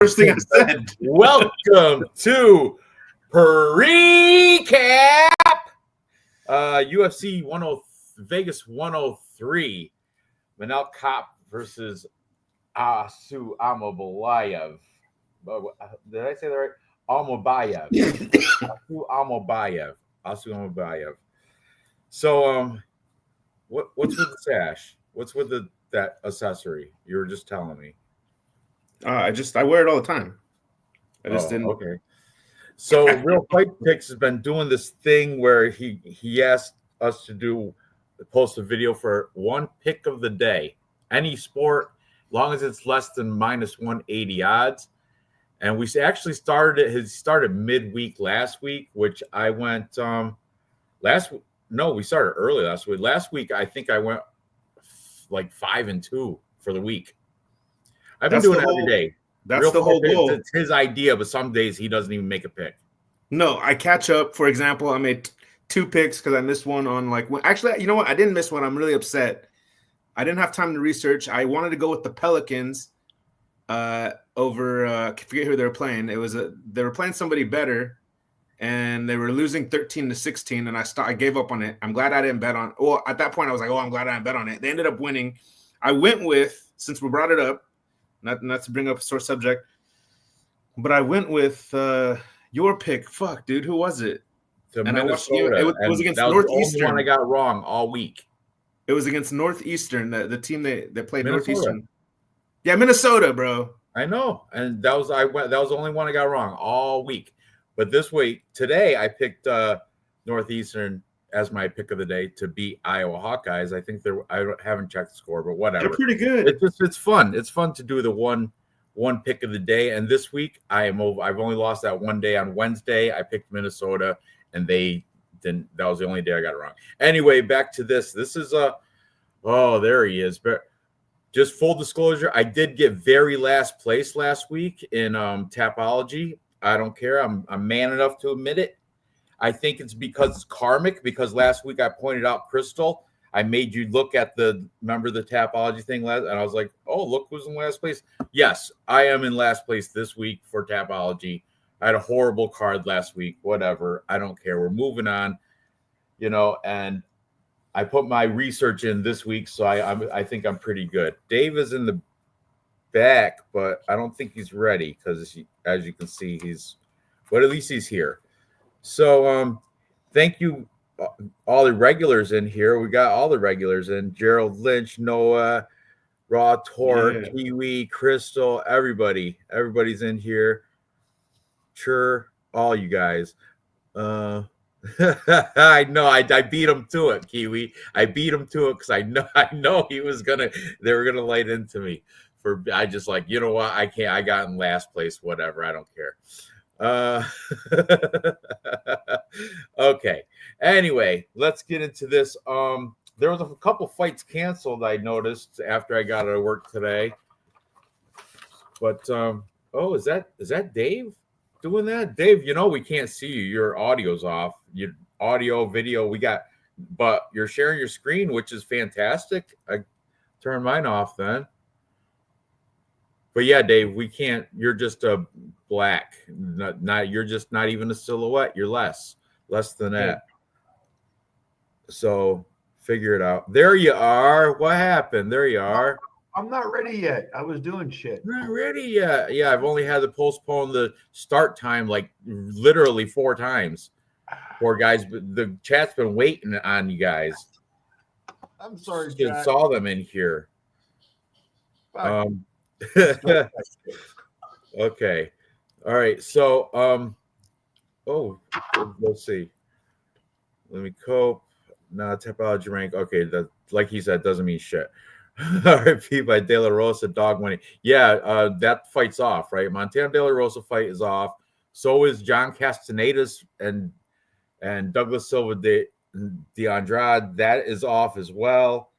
First thing I said. Welcome to Preecaaap. UFC Vegas 103. Preecaaap versus Asu Amobalayev. Did I say that right? Almobayev. Asu Amobalayev. So, what's with the sash? What's with that accessory? You were just telling me. I wear it all the time. I just didn't. Okay. So Real Fight Picks has been doing this thing where he asked us to post a video for one pick of the day, any sport, long as it's less than minus 180 odds. And we actually started midweek last week, which I went we started early last week. Last week I think I went like 5-2 for the week. I've been doing it every day. That's the whole goal. It's his idea, but some days he doesn't even make a pick. No, I catch up. For example, I made 2 picks because I missed one on actually, you know what? I didn't miss one. I'm really upset. I didn't have time to research. I wanted to go with the Pelicans over I forget who they were playing. They were playing somebody better, and they were losing 13-16, and I gave up on it. I'm glad I didn't bet on. Well, at that point, I was like, I'm glad I didn't bet on it. They ended up winning. I went with, since we brought it up, not to bring up a sore subject, but I went with your pick. Fuck, dude, who was it? And I watched you. It was against Northeastern. Was the only one I got wrong all week. It was against Northeastern, the team that played Minnesota. Northeastern. Yeah, Minnesota, bro. I know, and that was the only one I got wrong all week. But this week, today, I picked Northeastern as my pick of the day to beat Iowa Hawkeyes. I think I haven't checked the score, but whatever. They're pretty good. It's fun. It's fun to do the one pick of the day. And this week I've only lost that one day. On Wednesday, I picked Minnesota, and they didn't. That was the only day I got it wrong. Anyway, back to this. This is there he is. But just full disclosure, I did get very last place last week in Tapology. I don't care. I'm man enough to admit it. I think it's because it's karmic, because last week I pointed out Crystal. I made you look at remember the Tapology thing and I was like, oh, look who's in last place. Yes, I am in last place this week for Tapology. I had a horrible card last week, whatever. I don't care. We're moving on, and I put my research in this week, so I think I'm pretty good. Dave is in the back, but I don't think he's ready because, as you can see, at least he's here. So, thank you, all the regulars in here. We got all the regulars in: Gerald Lynch, Noah, Raw Torque, Kiwi, Crystal, everybody. Everybody's in here. Sure, all you guys. I know. I beat him to it, Kiwi. I beat him to it because I know they were gonna light into me. I just like, you know what? I can't. I got in last place. Whatever. I don't care. Okay. Anyway, let's get into this. There was a couple fights canceled, I noticed, after I got out of work today. But is that Dave doing that? Dave, we can't see you. Your audio's off. Your audio, video, but you're sharing your screen, which is fantastic. I turn mine off then. But yeah, Dave, we can't. You're just a black. Not. You're just not even a silhouette. You're less than that. So figure it out. There you are. What happened? There you are. I'm not ready yet. I was doing shit. Not ready yet. Yeah, I've only had to postpone the start time like literally 4 times. Poor guys, but the chat's been waiting on you guys. I'm sorry. You saw them in here. Okay. All right. So, let's see. Let me cope. No, Tapology rank. Okay. That, like he said, doesn't mean shit. RP by De La Rosa, dog money. Yeah. That fight's off, right? Montana De La Rosa fight is off. So is John Castaneda's and Douglas Silva de Andrade. That is off as well.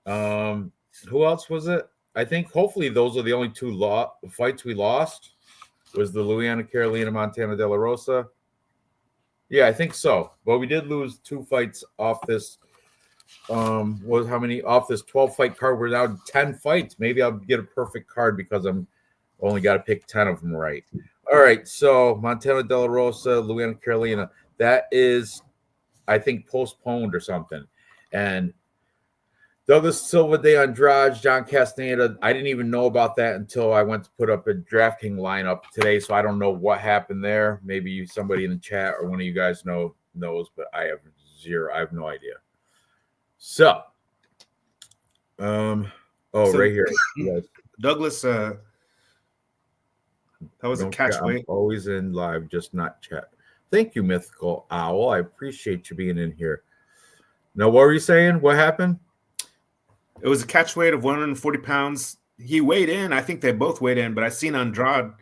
Who else was it? I think hopefully those are the only 2 fights we lost. Was the Louisiana Carolina Montana De La Rosa? Yeah, I think so. But we did lose 2 fights off this. Off this 12 fight card? We're now 10 fights. Maybe I'll get a perfect card because I'm Only got to pick 10 of them right. All right, so Montana De La Rosa, Louisiana Carolina. That is, I think, postponed or something. And Douglas Silva de Andrade, John Castaneda. I didn't even know about that until I went to put up a DraftKings lineup today, so I don't know what happened there. Maybe somebody in the chat or one of you guys knows, but I have zero. I have no idea. So, right here. Yes. Douglas, that was a catch weight. I'm always in live, just not chat. Thank you, Mythical Owl. I appreciate you being in here. Now, what were you saying? What happened? It was a catch weight of 140 pounds. He weighed in. I think they both weighed in, but I seen Andrade,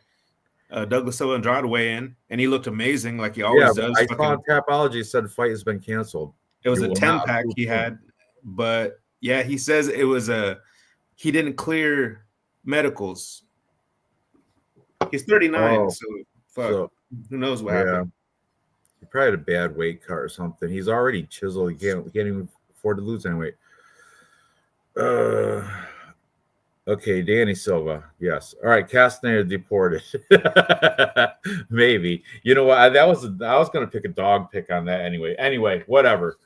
Douglas Silva Andrade weigh in, and he looked amazing like he always does. I saw on Tapology said the fight has been canceled. It was a 10-pack he had, but yeah, he says it was he didn't clear medicals. He's 39, so who knows what happened. He probably had a bad weight cut or something. He's already chiseled. He can't even afford to lose any weight. Okay, Danny Silva. Yes. All right, Castaneda deported. Maybe. You know what? I was going to pick a dog pick on that anyway. Anyway, whatever.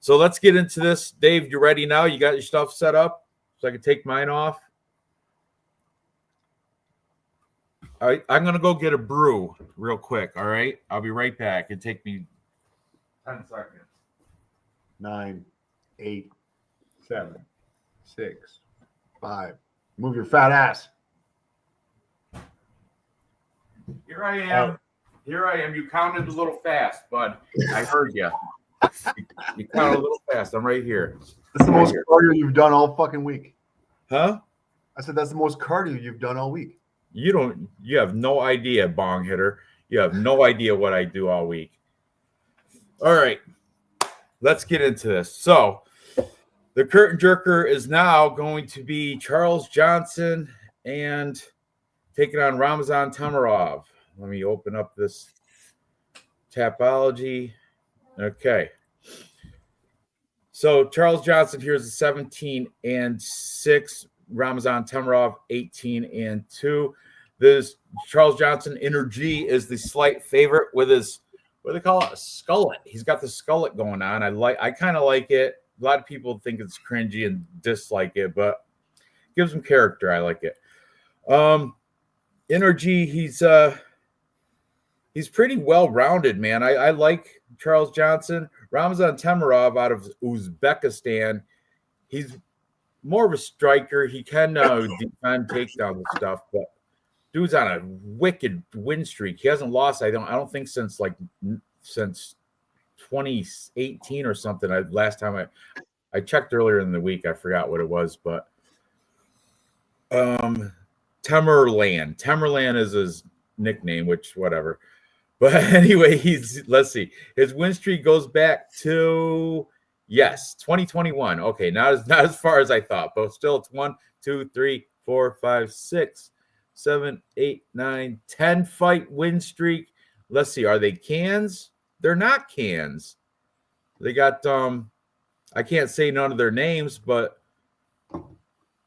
So let's get into this. Dave, you ready now? You got your stuff set up so I can take mine off? All right, I'm going to go get a brew real quick, all right? I'll be right back. It'll take me 10 seconds. 9, 8, 7, 6, 5. Move your fat ass. Here I am. You counted a little fast, bud. I heard you. You counted a little fast. I'm right here. That's the most cardio you've done all fucking week. Huh? I said that's the most cardio you've done all week. You have no idea, bong hitter. You have no idea what I do all week. All right. Let's get into this. So the curtain jerker is now going to be Charles Johnson and taking on Ramazan Tamarov. Let me open up this Tapology. Okay. So Charles Johnson here is a 17-6. Ramazan Tamarov 18-2. This Charles Johnson Energy is the slight favorite with his, what do they call it, a skullet. He's got the skullet going on. I kind of like it. A lot of people think it's cringy and dislike it, but it gives him character. I like it. Energy, he's pretty well-rounded, man. I like Charles Johnson. Ramazan Tamarov out of Uzbekistan, he's more of a striker. He can defend takedowns and stuff, but dude's on a wicked win streak. He hasn't lost, I don't think since 2018 or something. Last time I checked earlier in the week, I forgot what it was, but Tamerlan is his nickname, which whatever. But anyway, let's see. His win streak goes back to 2021. Okay, not as far as I thought, but still it's 1, 2, 3, 4, 5, 6, 7, 8, 9, 10 fight win streak. Let's see. Are they cans? They're not cans. They got I can't say none of their names, but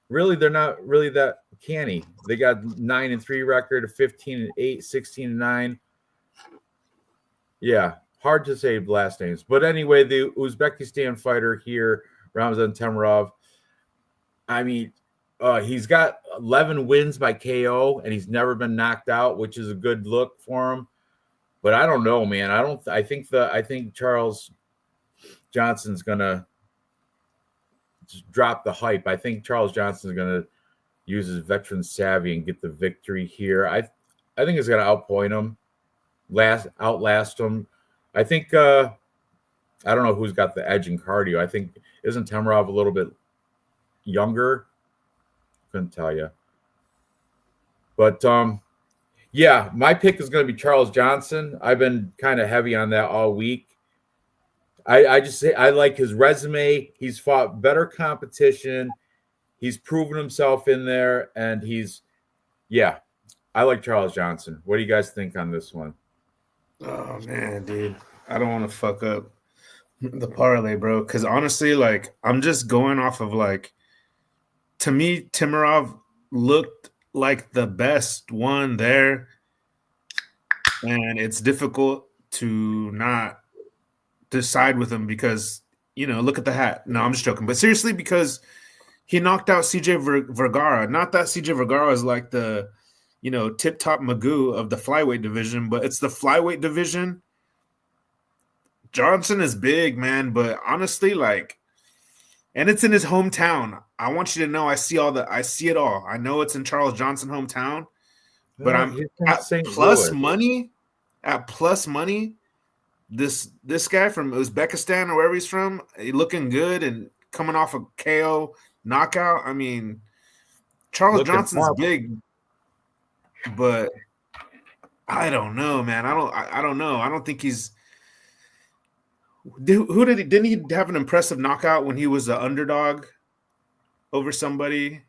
really they're not really that canny. They got 9-3 record, a 15-8, 16-9. Yeah, hard to say last names. But anyway, the Uzbekistan fighter here, Ramazan Tamarov, I mean, he's got 11 wins by KO, and he's never been knocked out, which is a good look for him. But I don't know, man. I think Charles Johnson's gonna just drop the hype. I think Charles Johnson's gonna use his veteran savvy and get the victory here. I think he's gonna outpoint him. Outlast him. I think I don't know who's got the edge in cardio. I think isn't Tamarov a little bit younger? Couldn't tell you. But yeah, my pick is going to be Charles Johnson. I've been kind of heavy on that all week. I just say I like his resume. He's fought better competition. He's proven himself in there, and I like Charles Johnson. What do you guys think on this one? Oh man, dude, I don't want to fuck up the parlay, bro. Because honestly, like, I'm just going off of to me, Tamarov looked like the best one there, and it's difficult to not decide with him because look at the hat. No, I'm just joking, but seriously, because he knocked out CJ Vergara. Not that CJ Vergara is like the tip top Magoo of the flyweight division, but it's the flyweight division. Johnson is big, man, but honestly, like, and it's in his hometown. I want you to know I see it all. I know it's in Charles Johnson hometown, but I'm at plus money. At plus money, this guy from Uzbekistan or wherever he's from, looking good and coming off a KO knockout. I mean, Charles Johnson's big, but I don't know, man. I don't know. I don't think he's. Didn't he have an impressive knockout when he was the underdog over somebody?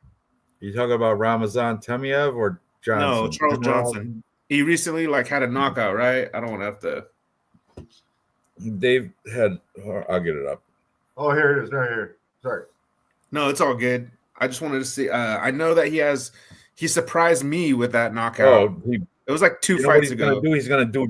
You talking about Ramazan Temiev or Johnson? No, Charles Johnson. He recently had a knockout, right? I don't want to have to. They've had. I'll get it up. Oh, here it is. Right here. Sorry. No, it's all good. I just wanted to see. I know that he surprised me with that knockout. Oh, it was like 2 fights ago. He's gonna do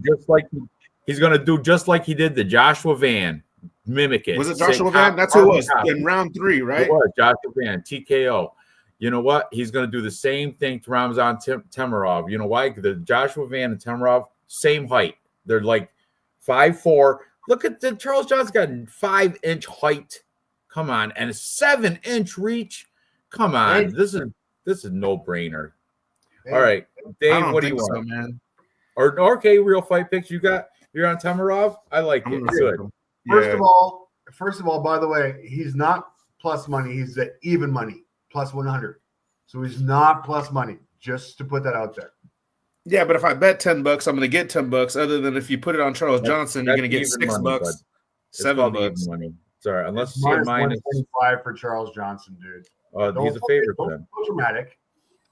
just like he did the Joshua Van. Mimic it. Was it Joshua Van? That's who it was in round 3, right? It was Joshua Van, TKO. You know what? He's going to do the same thing to Ramzan Temirov. You know why? The Joshua Van and Temirov, same height. They're like 5'4". Look at the Charles Johnson's got 5-inch height. Come on, and a 7-inch reach. Come on, this is no brainer. All right, Dave, what do you want, man? Or okay, real fight picks. You're on Temirov. I like it. Good. First of all, by the way, he's not plus money. He's at even money, plus 100. So he's not plus money. Just to put that out there. Yeah, but if I bet $10, I'm going to get $10. Other than if you put it on Charles Johnson, you're going to get $6, $7. Money. Sorry, unless you're minus 125 for Charles Johnson, dude. He's a favorite for them. Don't dramatic.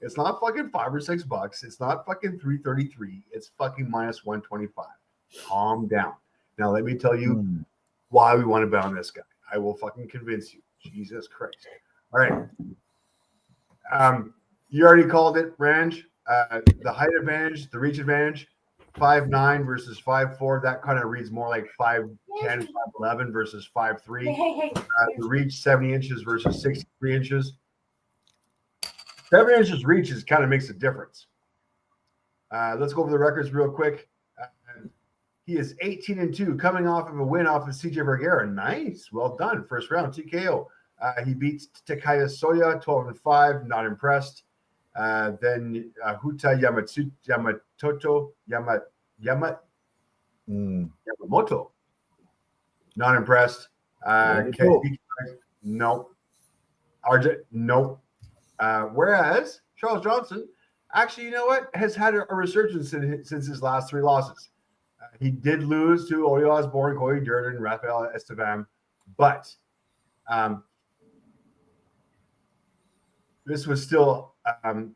It's not fucking $5 or $6. It's not fucking 333. It's fucking minus 125. Calm down. Now let me tell you why we want to bet on this guy. I will fucking convince you. Jesus Christ. All right. You already called it, Ranj. The height advantage, the reach advantage, 5'9" versus 5'4". That kind of reads more like 5'10", 5'11" versus 5'3". The reach, 70 inches versus 63 inches. 7 inches reach kind of makes a difference. Let's go over the records real quick. He is 18-2, coming off of a win off of CJ Vergara. Nice, well done. First round TKO. He beats Takaya Soya 12-5. Not impressed. Then Huta Yamamoto. Not impressed. Nope. RJ, nope. Whereas Charles Johnson, actually, you know what, has had a resurgence since his last 3 losses. He did lose to Oli Osborne, Cody Durden, Rafael Esteban, but this was still a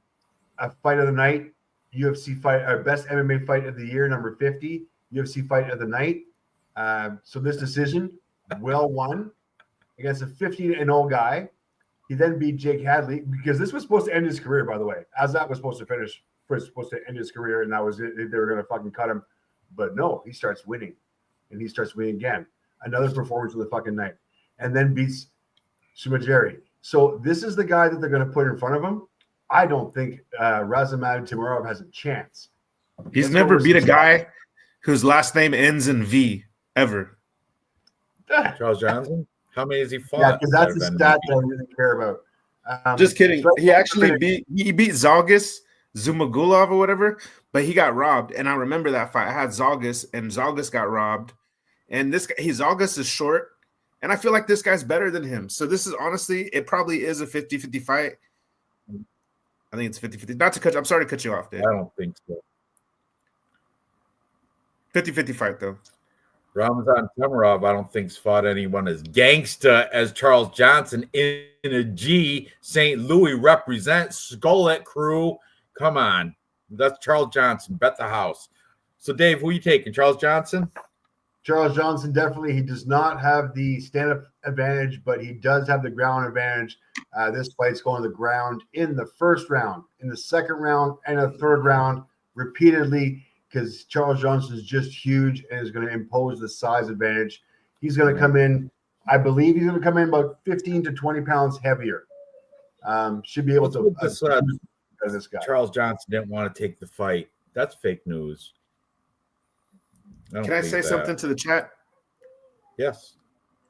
fight of the night. UFC fight, our best MMA fight of the year, number 50. UFC fight of the night. So this decision, well won against a 15-0 guy. He then beat Jake Hadley because this was supposed to end his career, by the way. As that was supposed to end his career, and that was it. They were going to fucking cut him. But no, he starts winning. And he starts winning again. Another performance of the fucking night. And then beats Sumajeri. So this is the guy that they're going to put in front of him. I don't think Razamad Temirov has a chance. He's never beat a guy whose last name ends in V, ever. Charles Johnson? How many has he fought? Yeah, because that's a stat that I really care about. Just kidding. He actually beat Zalgis Zumagulov or whatever, but he got robbed. And I remember that fight. I had Zalgis, and Zalgis got robbed. And this guy, Zalgis is short, and I feel like this guy's better than him. So this is honestly, it probably is a 50-50 fight. I think it's 50-50. Not to cut you. I'm sorry to cut you off, Dave. I don't think so. 50-50 fight, though. Ramazan Temirov, I don't think's fought anyone as gangsta as Charles Johnson in a G. St. Louis represents Skullet crew. Come on. That's Charles Johnson. Bet the house. So, Dave, who are you taking? Charles Johnson? Charles Johnson, definitely, he does not have the stand-up advantage, but he does have the ground advantage. This fight's going to the ground in the first round, in the second round, and the third round repeatedly because Charles Johnson is just huge and is going to impose the size advantage. He's going to come in, I believe he's going to come in about 15 to 20 pounds heavier. Should be able to this guy. Charles Johnson didn't want to take the fight. That's fake news. Can I say something to the chat? Yes.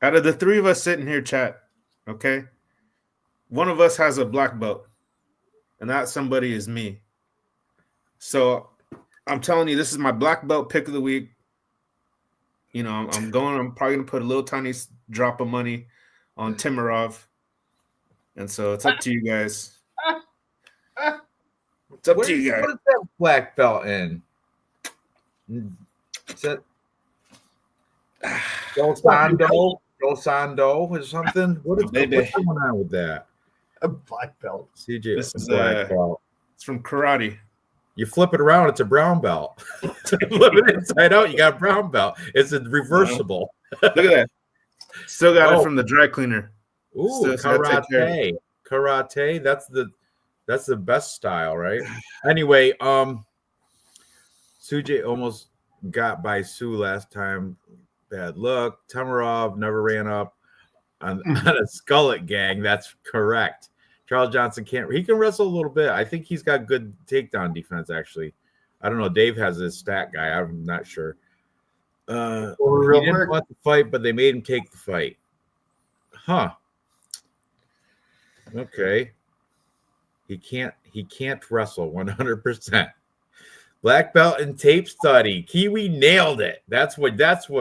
Out of the three of us sitting here, chat, okay, one of us has a black belt, and that somebody is me. So I'm telling you, this is my black belt pick of the week. You know, I'm probably going to put a little tiny drop of money on Timarov. And so it's up to you guys. It's up to you guys. What is that black belt in? Is that Dosando or something? What's going on with that? A black belt. CJ, this is black belt. It's from karate. You flip it around, it's a brown belt. Flip it inside out, you got a brown belt. It's a reversible. Look at that. Still got it from the dry cleaner. Ooh, karate. Karate. That's the best style, right? Anyway, Sujay almost got by Sue last time. Bad luck. Tamarov never ran up on a skullet gang. That's correct. Charles Johnson he can wrestle a little bit. I think he's got good takedown defense, actually. I don't know. Dave has his stat guy. I'm not sure. He didn't want to fight, but they made him take the fight. Huh. Okay. He can't wrestle 100%. Black belt and tape study. Kiwi nailed it. That's what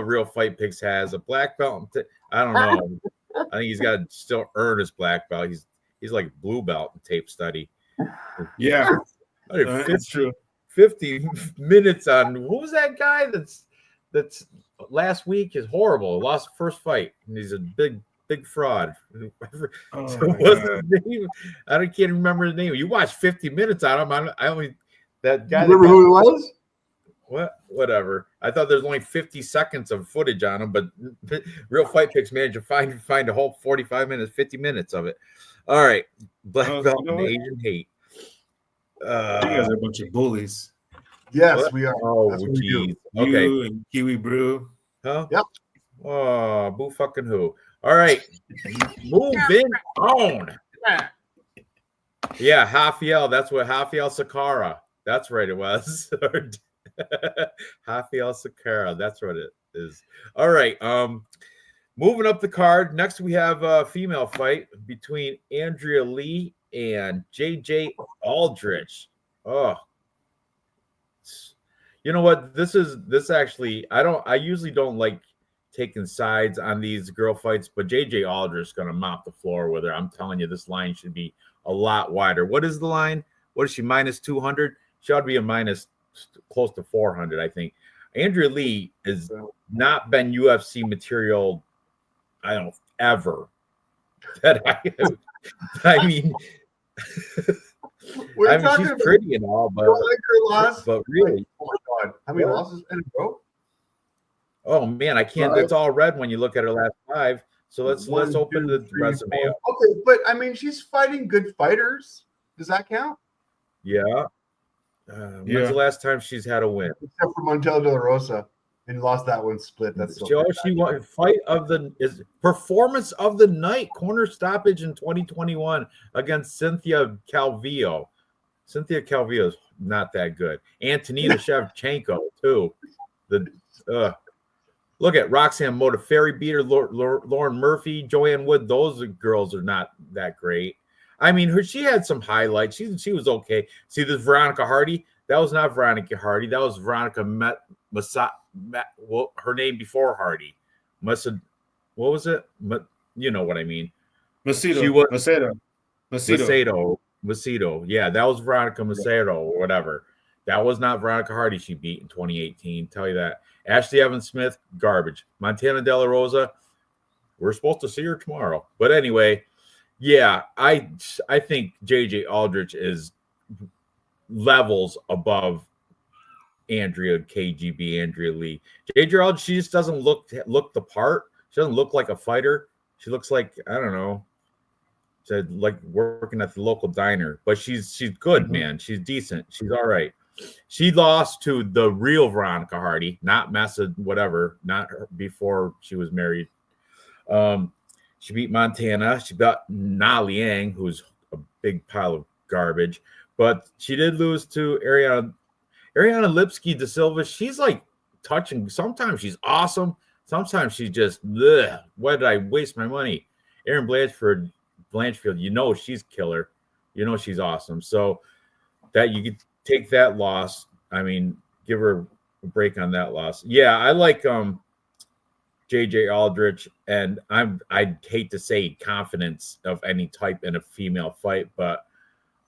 Real Fight Picks has. A black belt. I don't know. I think he's got to still earn his black belt. He's like blue belt in tape study. Yeah. That's true. 50 minutes on what was that guy that's last week is horrible. Lost the first fight. And he's a big fraud. What's his name? I can't remember his name. You watched 50 minutes on him. I only that guy. Remember who he was? Whatever. I thought there's only 50 seconds of footage on him, but Real Fight Picks manager find a whole 45 minutes, 50 minutes of it. All right, black belt and Asian hate. You guys are a bunch of bullies. Yes, we are. Oh, geez. Okay. You and Kiwi Brew. Huh? Yep. Oh, boo fucking who. All right. Moving on. Yeah, Rafael. That's what Rafael Sakara. That's right, it was. Rafael Sakara. That's what it is. All right. Moving up the card. Next, we have a female fight between Andrea Lee and JJ Aldrich. Oh, you know what? This actually, I usually don't like taking sides on these girl fights, but JJ Aldrich is going to mop the floor with her. I'm telling you, this line should be a lot wider. What is the line? What is she, minus 200? She ought to be a minus close to 400, I think. Andrea Lee has not been UFC material, I don't know, ever. That I mean, she's pretty and all, but really, oh my god, how many losses in a row? Oh man, I can't. It's all red when you look at her last 5. So let's open the resume up. Okay, but I mean, she's fighting good fighters. Does that count? Yeah. When's the last time she's had a win? Except for Montel De La Rosa, and lost that one split. That's she won performance of the night, corner stoppage in 2021 against Cynthia Calvillo. Cynthia Calvillo is not that good. Antonina Shevchenko too. Look at Roxanne Modafferi beat her, Lauren Murphy, Joanne Wood. Those girls are not that great. I mean, she had some highlights. She was okay. See this Veronica Hardy? That was not Veronica Hardy. That was Veronica her name before Hardy. What was it? You know what I mean. Macedo. Yeah, that was Veronica Macedo or whatever. That was not Veronica Hardy she beat in 2018. Tell you that. Ashley Evans Smith, garbage. Montana De La Rosa, we're supposed to see her tomorrow. But anyway, yeah, I think JJ Aldrich is levels above Andrea KGB, Andrea Lee. JJ Aldrich, she just doesn't look the part. She doesn't look like a fighter. She looks like, I don't know, like working at the local diner. But she's good, man. She's decent. She's all right. She lost to the real Veronica Hardy, not Massa, whatever, not her, before she was married. She beat Montana. She beat Na Liang, who's a big pile of garbage. But she did lose to Ariana Lipski da Silva. She's like touching. Sometimes she's awesome. Sometimes she's just, ugh, why did I waste my money? Erin Blanchfield, she's killer. She's awesome. So that you could take that loss. I mean, give her a break on that loss. Yeah, I like JJ Aldrich, and I'd hate to say confidence of any type in a female fight, but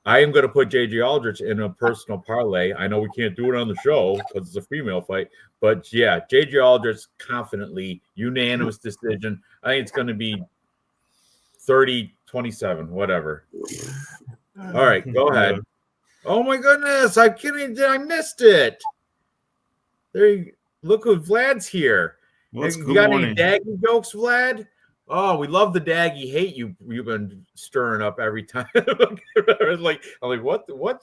I am going to put JJ Aldrich in a personal parlay. I know we can't do it on the show because it's a female fight, but yeah, JJ Aldrich confidently, unanimous decision. I think it's going to be 30-27, whatever. All right, go ahead. Oh my goodness, I missed it. Look who Vlad's here. You got any Daggy jokes, Vlad? Oh, we love the Daggy hate you've been stirring up every time. I'm like, what's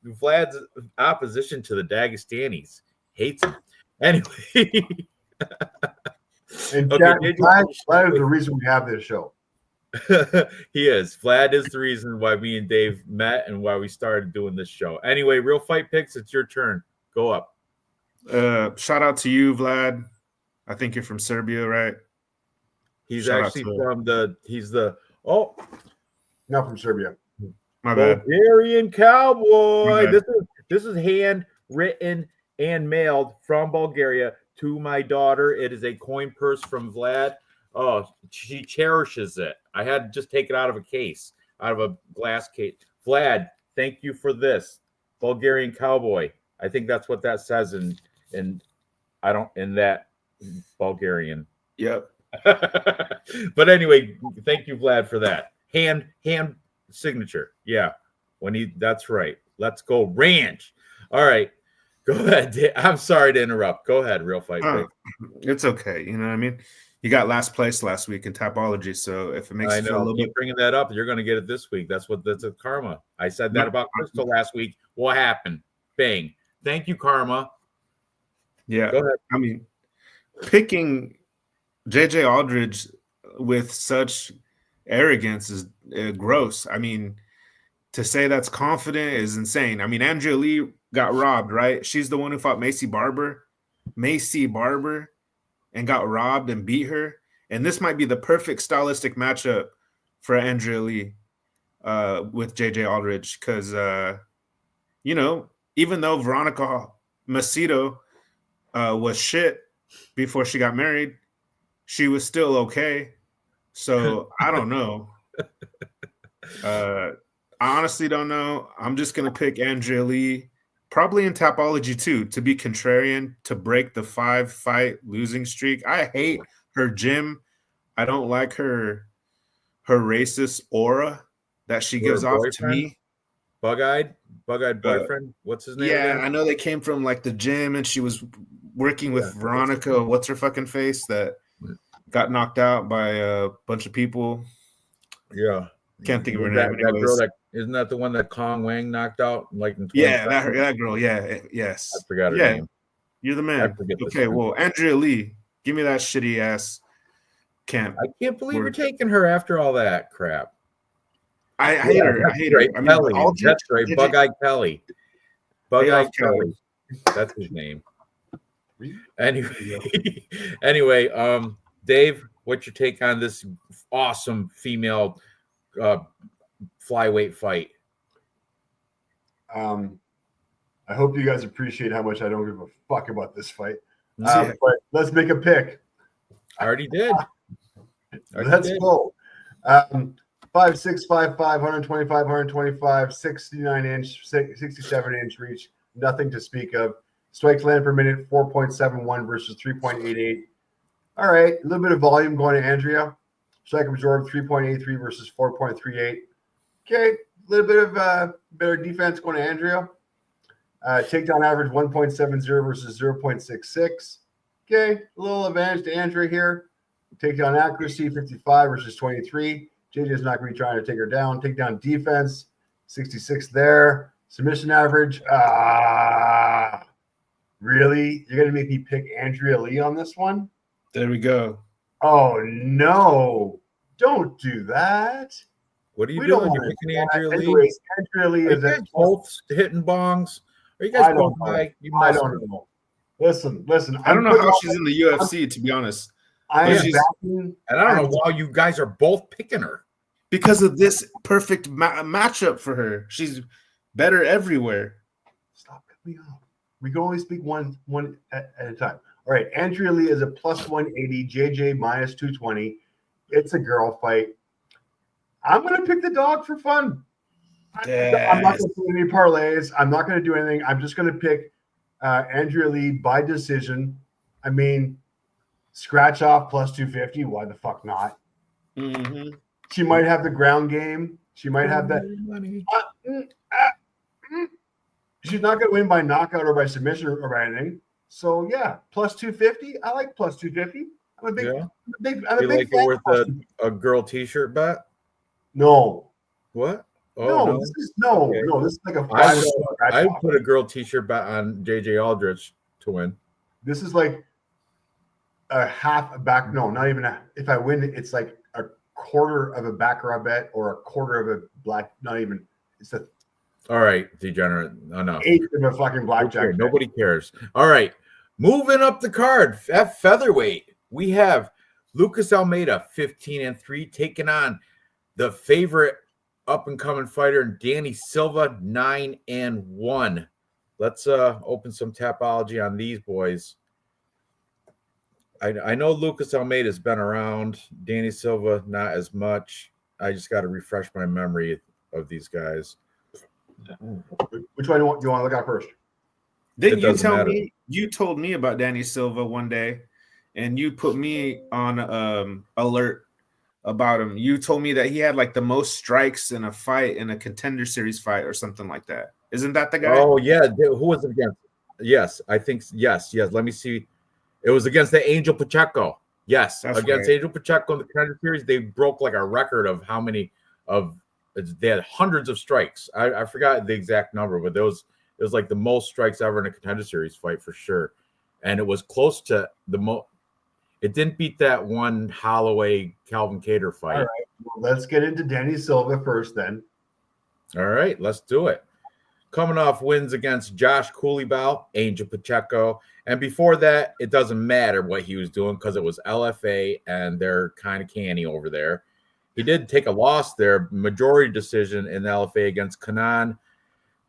Vlad's opposition to the Dagestanis? Hates him. Anyway. And Vlad is the reason we have this show. He is. Vlad is the reason why me and Dave met and why we started doing this show. Anyway, Real Fight Picks, it's your turn. Go up. Shout out to you, Vlad. I think you're from Serbia, right? He's Shout actually from not from Serbia. My bad. Bulgarian cowboy. This is handwritten and mailed from Bulgaria to my daughter. It is a coin purse from Vlad. Oh, she cherishes it. I had to just take it out of a case, out of a glass case. Vlad, thank you for this. Bulgarian cowboy. I think that's what that says in that Bulgarian. Yep. But anyway, thank you, Vlad, for that. Hand signature. Yeah. That's right. Let's go Ranch. All right. Go ahead. I'm sorry to interrupt. Go ahead, Real Fight Pick. It's okay. You know what I mean? You got last place last week in Tapology, so if it makes you feel a little bit bringing that up, you're going to get it this week. That's a karma. I said that about Crystal last week. What happened? Bang. Thank you, karma. Yeah. Go ahead. I mean, picking JJ Aldridge with such arrogance is gross. I mean, to say that's confident is insane. I mean, Andrea Lee got robbed, right? She's the one who fought Macy Barber, and got robbed and beat her. And this might be the perfect stylistic matchup for Andrea Lee with JJ Aldridge because, even though Veronica Macedo was shit before she got married, she was still okay. So I don't know. I honestly don't know. I'm just going to pick Andrea Lee, probably in Tapology too, to be contrarian, to break the 5-fight losing streak. I hate her gym. I don't like her racist aura that she gives off to me. Bug-eyed boyfriend. What's his name? Yeah, again? I know they came from like the gym, and she was working with Veronica. What's her fucking face that got knocked out by a bunch of people? Yeah, can't think of her name. That girl isn't that the one that Kong Wang knocked out? Like in that girl. Yeah, yes. I forgot her name. You're the man. Okay, well, Andrea Lee, give me that shitty ass camp. I can't believe you're taking her after all that crap. I hate her. I hate her. I mean, Kelly. That's right. Bug-eyed Kelly. Bug-eyed Kelly. That's his name. Anyway, Dave, what's your take on this awesome female flyweight fight? I hope you guys appreciate how much I don't give a fuck about this fight. Yeah. But let's make a pick. I already did. Let's go. 5'6", 5'5", 125, 125, 69-inch, 67-inch reach. Nothing to speak of. Strikes land per minute, 4.71 versus 3.88. All right, a little bit of volume going to Andrea. Strike absorbed, 3.83 versus 4.38. Okay, a little bit of better defense going to Andrea. Takedown average 1.70 versus 0.66. Okay, a little advantage to Andrea here. Takedown accuracy 55 versus 23. JJ's not going to be trying to take her down. Takedown defense 66 there. Submission average. Really? You're going to make me pick Andrea Lee on this one? There we go. Oh, no. Don't do that. What are you We doing? don't You're want picking Andrea Lee? Anyways, Andrea Lee Are you is guys both hitting bongs? Are you guys both high? I don't know. Listen. I don't know how she's in the UFC, to be honest. I am backing, and I don't know why you guys are both picking her. Because of this perfect matchup for her. She's better everywhere. Stop cutting me off. We can only speak one at a time. All right, Andrea Lee is a plus 180, JJ minus 220. It's a girl fight. I'm going to pick the dog for fun. I'm not going to do any parlays. I'm not going to do anything. I'm just going to pick Andrea Lee by decision. I mean, scratch off plus 250. Why the fuck not? Mm-hmm. She might have the ground game. She might have that. She's not going to win by knockout or by submission or by anything. So yeah, plus 250. I like plus 250. I'm a big. You like it worth a girl T-shirt bet? No. What? Oh, no, this is okay. No. This is like a $5. I would put a girl T-shirt bet on JJ Aldrich to win. This is like a half a back. No, not even a. If I win, it's like a quarter of a baccarat bet or a quarter of a black. Not even. It's a. All right, degenerate. Enough. Eighth of a fucking blackjack. Nobody cares. All right, moving up the card at featherweight, we have Lucas Almeida, 15-3, taking on the favorite up-and-coming fighter, Danny Silva, 9-1. Let's open some Tapology on these boys. I know Lucas Almeida's been around. Danny Silva, not as much. I just got to refresh my memory of these guys. Which one do you want to look at first? Didn't you tell me? You told me about Danny Silva one day, and you put me on alert about him. You told me that he had like the most strikes in a fight in a contender series fight or something like that. Isn't that the guy? Oh yeah, who was it against? Yes, I think yes. Let me see. It was against the Angel Pacheco. Yes, that's against Angel Pacheco in the contender series. They broke like a record of how many of. They had hundreds of strikes. I forgot the exact number, but it was like the most strikes ever in a contender series fight for sure. And it was close to the most. It didn't beat that one Holloway Calvin Kattar fight. All right, well, let's get into Danny Silva first then. All right, let's do it. Coming off wins against Josh Coulibaugh, Angel Pacheco. And before that, it doesn't matter what he was doing because it was LFA and they're kind of canny over there. He did take a loss there, majority decision in the LFA against Kanan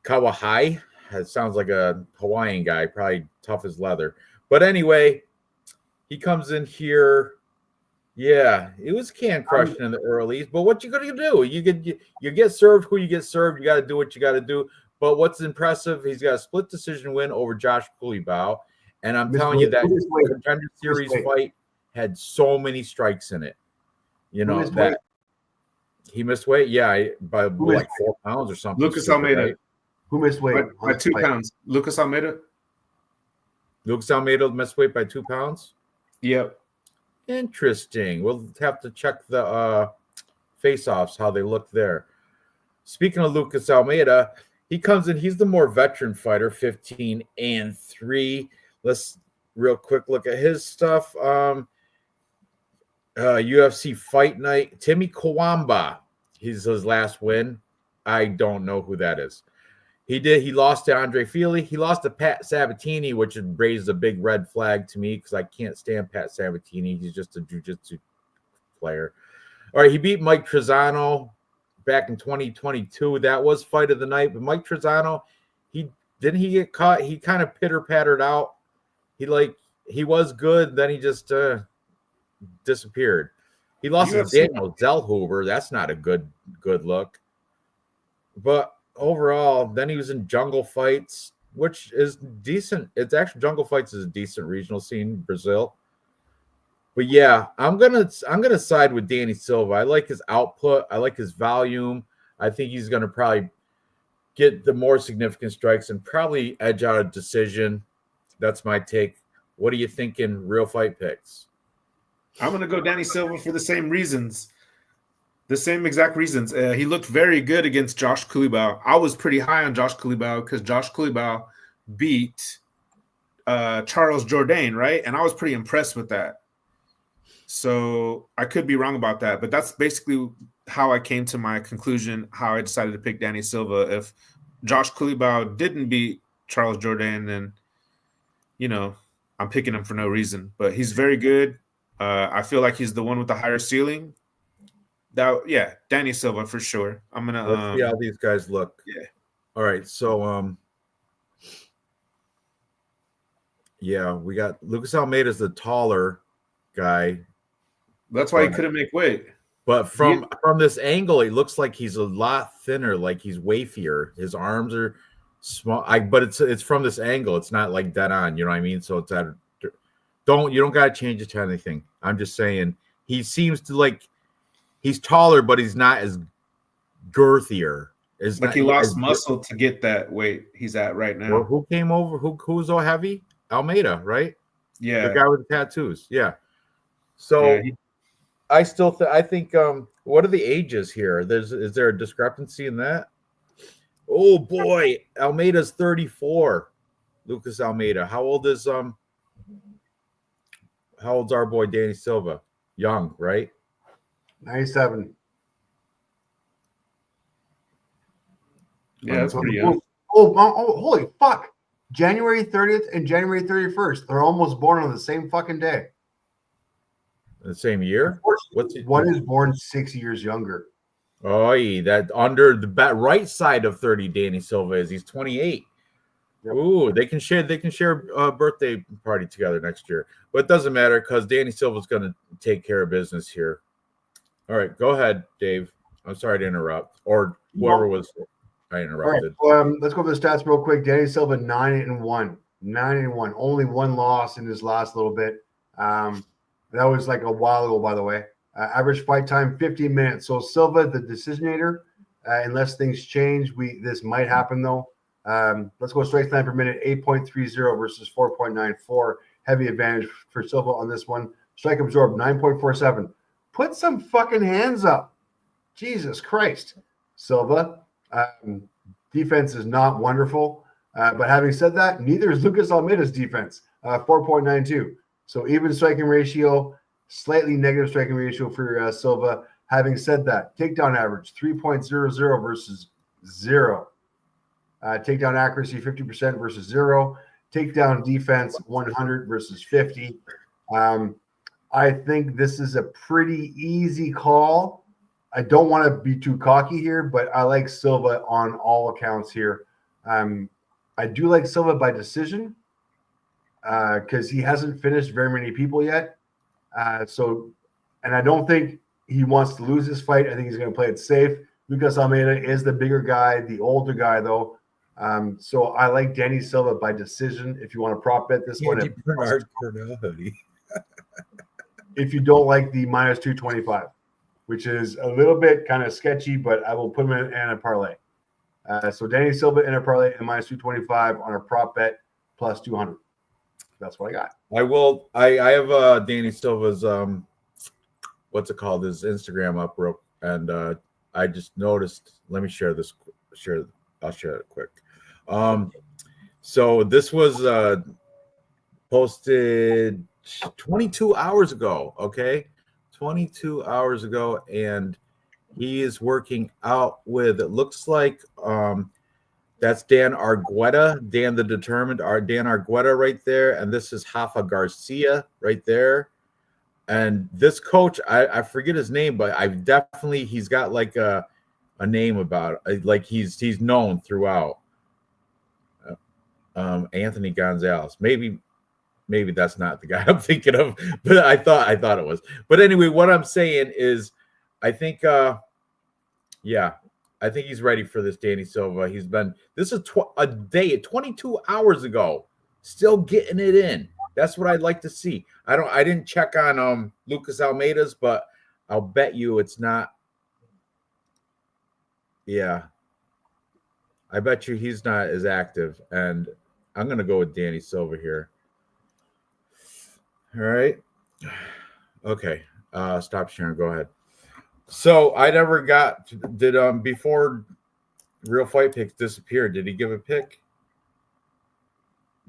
Kawahai. It sounds like a Hawaiian guy, probably tough as leather. But anyway, he comes in here. Yeah, it was can crushing in the earlies. But what you gonna do? You get served who you get served. You got to do what you got to do. But what's impressive, he's got a split decision win over Josh Coulibaugh. And I'm telling you that contender series fight had so many strikes in it. You know that. He missed weight, yeah, by like 4 pounds or something. Lucas Almeida. Right? Who missed weight? By 2 pounds. Lucas Almeida. Lucas Almeida missed weight by 2 pounds? Yep. Interesting. We'll have to check the face-offs, how they look there. Speaking of Lucas Almeida, he comes in, he's the more veteran fighter, 15-3. Let's real quick look at his stuff. UFC Fight Night, Timmy Kawamba. He's his last win. I don't know who that is. He lost to Andre Feely. He lost to Pat Sabatini, which raises a big red flag to me because I can't stand Pat Sabatini. He's just a jiu-jitsu player. All right, he beat Mike Trezano back in 2022. That was fight of the night. But Mike Trezano, he get caught. He kind of pitter-pattered out. He was good. Then he just disappeared. He lost to Daniel Zellhuber. That's not a good look. But overall, then he was in Jungle Fights, which is decent. It's actually Jungle Fights is a decent regional scene in Brazil. But yeah, I'm gonna side with Danny Silva. I like his output. I like his volume. I think he's gonna probably get the more significant strikes and probably edge out a decision. That's my take. What are you thinking? Real fight picks. I'm gonna go Danny Silva for the same reasons. The same exact reasons. He looked very good against Josh Kulibau. I was pretty high on Josh Kulibau because Josh Kulibau beat Charles Jourdain, right? And I was pretty impressed with that. So I could be wrong about that, but that's basically how I came to my conclusion, how I decided to pick Danny Silva. If Josh Kulibau didn't beat Charles Jourdain, then, you know, I'm picking him for no reason. But he's very good. I feel like he's the one with the higher ceiling. Danny Silva for sure. I'm gonna let's see how these guys look. Yeah. All right, so we got Lucas Almeida's the taller guy. That's why he couldn't make weight. But from this angle, it looks like he's a lot thinner, like he's wafier. His arms are small. But it's from this angle. It's not like dead on. You know what I mean? So it's at you don't gotta change it to anything. I'm just saying he seems to like he's taller, but he's not as girthier. He lost muscle to get that weight he's at right now. Well, who came over? Who's so heavy? Almeida, right? Yeah, the guy with the tattoos. Yeah. So I still I think what are the ages here? Is there a discrepancy in that? Oh boy, Almeida's 34. Lucas Almeida. How old's our boy Danny Silva? Young, right? 97. Yeah, that's pretty young. Oh, holy fuck. January 30th and January 31st. They're almost born on the same fucking day. The same year? One is born 6 years younger. Oh, that under the right side of 30, Danny Silva is. He's 28. Yep. Ooh, they can share a birthday party together next year. But it doesn't matter because Danny Silva's going to take care of business here. All right, go ahead, Dave. I'm sorry to interrupt. Or whoever was I interrupted. All right, let's go over the stats real quick. Danny Silva 9-1. 9-1. Only one loss in his last little bit. That was like a while ago, by the way. Average fight time 15 minutes. So Silva, the decisionator, unless things change, this might happen though. Let's go straight time per minute, 8.30 versus 4.94. Heavy advantage for Silva on this one. Strike absorbed 9.47. Put some fucking hands up. Jesus Christ, Silva. Defense is not wonderful. But having said that, neither is Lucas Almeida's defense, 4.92. So even striking ratio, slightly negative striking ratio for Silva. Having said that, takedown average 3.00 versus 0. Takedown accuracy 50% versus 0. Takedown defense 100 versus 50. I think this is a pretty easy call. I don't want to be too cocky here, but I like Silva on all accounts here. I do like Silva by decision because he hasn't finished very many people yet. And I don't think he wants to lose this fight. I think he's going to play it safe. Lucas Almeida is the bigger guy, the older guy, though. So I like Danny Silva by decision. If you want to prop bet this one, if you don't like the minus 225, which is a little bit kind of sketchy, but I will put him in a parlay. So Danny Silva in a parlay and minus 225 on a prop bet plus 200. That's what I got. I have Danny Silva's what's it called? His Instagram up real, and I just noticed. Let me share this. I'll share it quick. So this was posted 22 hours ago. Okay, 22 hours ago, and he is working out with. It looks like that's Dan Argueta, Dan the Determined, Dan Argueta right there, and this is Rafa Garcia right there. And this coach, I forget his name, but he's got like a name about it. Like he's known throughout. Anthony Gonzalez, maybe that's not the guy I'm thinking of, but I thought it was. But anyway, what I'm saying is, I think, I think he's ready for this Danny Silva. This is a day, 22 hours ago, still getting it in. That's what I'd like to see. I didn't check on Lucas Almeida's, but I'll bet you it's not. Yeah. I bet you he's not as active. And I'm going to go with Danny Silva here. All right. Okay. Stop sharing. Go ahead. So I never did before Real Fight Picks disappeared, did he give a pick?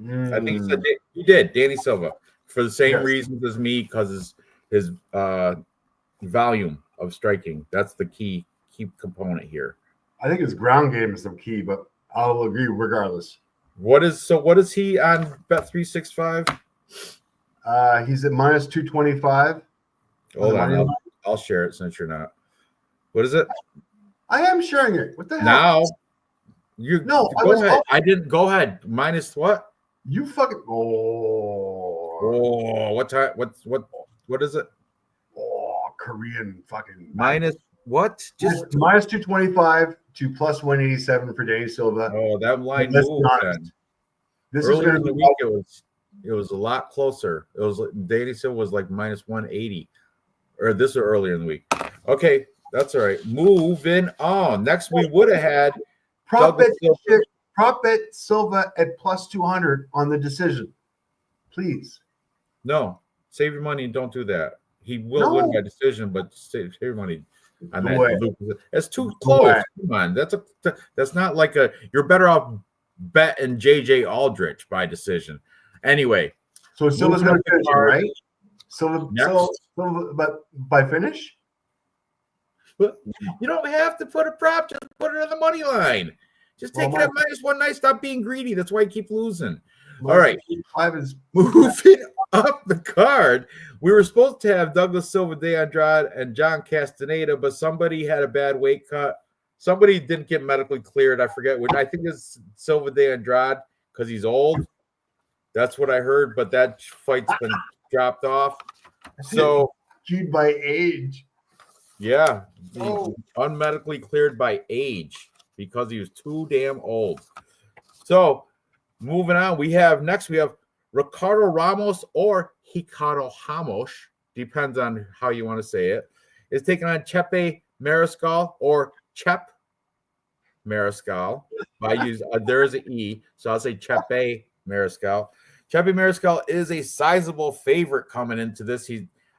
I think he did. Danny Silva, for the same reasons as me, because his volume of striking. That's the key component here. I think his ground game is some key, but I'll agree regardless. What is he on Bet365? He's at minus 225. Hold on, I'll share it since you're not. What is it? I am sharing it. What the hell? Now go ahead. Off. I didn't go ahead. Minus what? You fucking what time? What is it? Korean fucking minus what? Just minus 225 to plus 187 for Danny Silva. Oh, that line moved then. This earlier is going in the week. It was a lot closer. It was Danny Silva was like minus 180, or this was earlier in the week. Okay, that's all right. Moving on. Next, we would have had prop bet Silva at plus 200 on the decision. Please. No, save your money and don't do that. He will win by decision, but save your money on that. That's too close. Come on, that's not like you're better off betting JJ Aldrich by decision. Anyway, so Silva's going to finish, right? Silva, but by finish, but you don't have to put a prop. Just put it on the money line. Just take it at minus 190. Stop being greedy. That's why you keep losing. All right. Moving up the card, we were supposed to have Douglas Silva de Andrade and John Castaneda, but somebody had a bad weight cut. Somebody didn't get medically cleared. I forget which. I think it's Silva de Andrade because he's old. That's what I heard, but that fight's been dropped off. So, skewed by age. Yeah, unmedically cleared by age because he was too damn old. So, moving on, we have Ricardo Ramos or Ricardo Ramos, depends on how you want to say it, is taking on Chepe Mariscal or Chep Mariscal. There is an E, so I'll say Chepe Mariscal. Chepe Mariscal is a sizable favorite coming into this.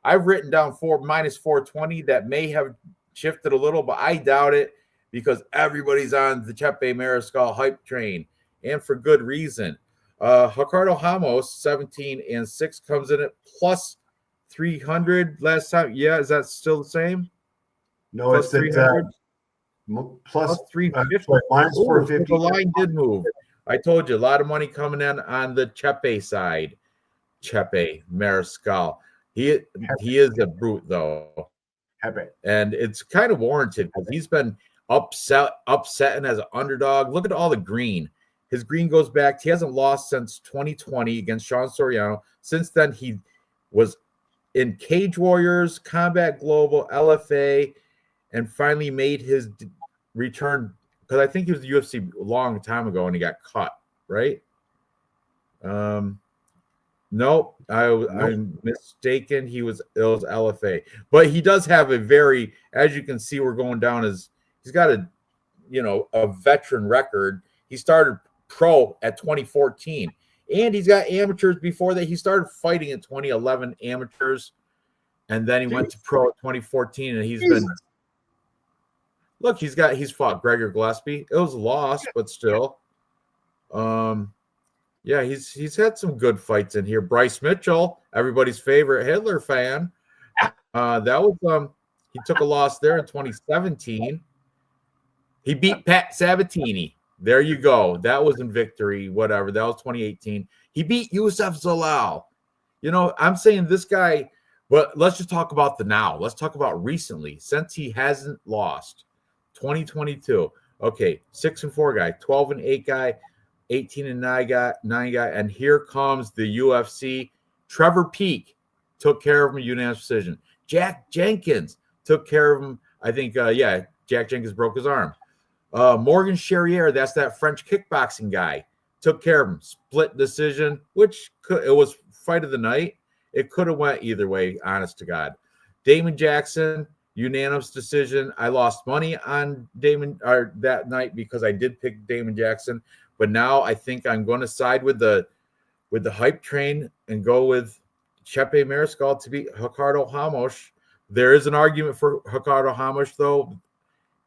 I've written down minus 420. That may have shifted a little, but I doubt it because everybody's on the Chepe Mariscal hype train, and for good reason. Ricardo Ramos, 17-6, comes in at plus 300 last time. Yeah, is that still the same? No, plus it's 300. Plus 350. Minus 450. The line did move. I told you, a lot of money coming in on the Chepe side. Chepe Mariscal. He is a brute, though. And it's kind of warranted because he's been upsetting as an underdog. Look at all the green. His green goes back. He hasn't lost since 2020 against Sean Soriano. Since then, he was in Cage Warriors, Combat Global, LFA, and finally made his return because I think he was the UFC a long time ago and he got cut, right? No, I'm mistaken. It was LFA, but he does have a very, as you can see, we're going down he's got a veteran record. He started pro at 2014, and he's got amateurs before that. He started fighting in 2011 amateurs, and then he went to pro at 2014, and he's fought Gregor Gillespie. It was a loss, but still. Yeah, he's had some good fights in here. Bryce Mitchell, everybody's favorite Hitler fan. That was he took a loss there in 2017. He beat Pat Sabatini. There you go. That was in victory, whatever. That was 2018. He beat Youssef Zalal. I'm saying this guy, but let's just talk about the now. Let's talk about recently, since he hasn't lost. 2022. Okay, 6-4 guy, 12-8 guy, 18-9 guy, and here comes the UFC. Trevor Peek took care of him, unanimous decision. Jack Jenkins took care of him. I think, Jack Jenkins broke his arm. Morgan Charrier, that's that French kickboxing guy, took care of him. Split decision, it was fight of the night. It could have went either way, honest to God. Damon Jackson unanimous decision. I lost money on Damon or that night because I did pick Damon Jackson, but now I think I'm going to side with the hype train and go with Chepe Mariscal to beat Ricardo Ramos. There is an argument for Ricardo Ramos though,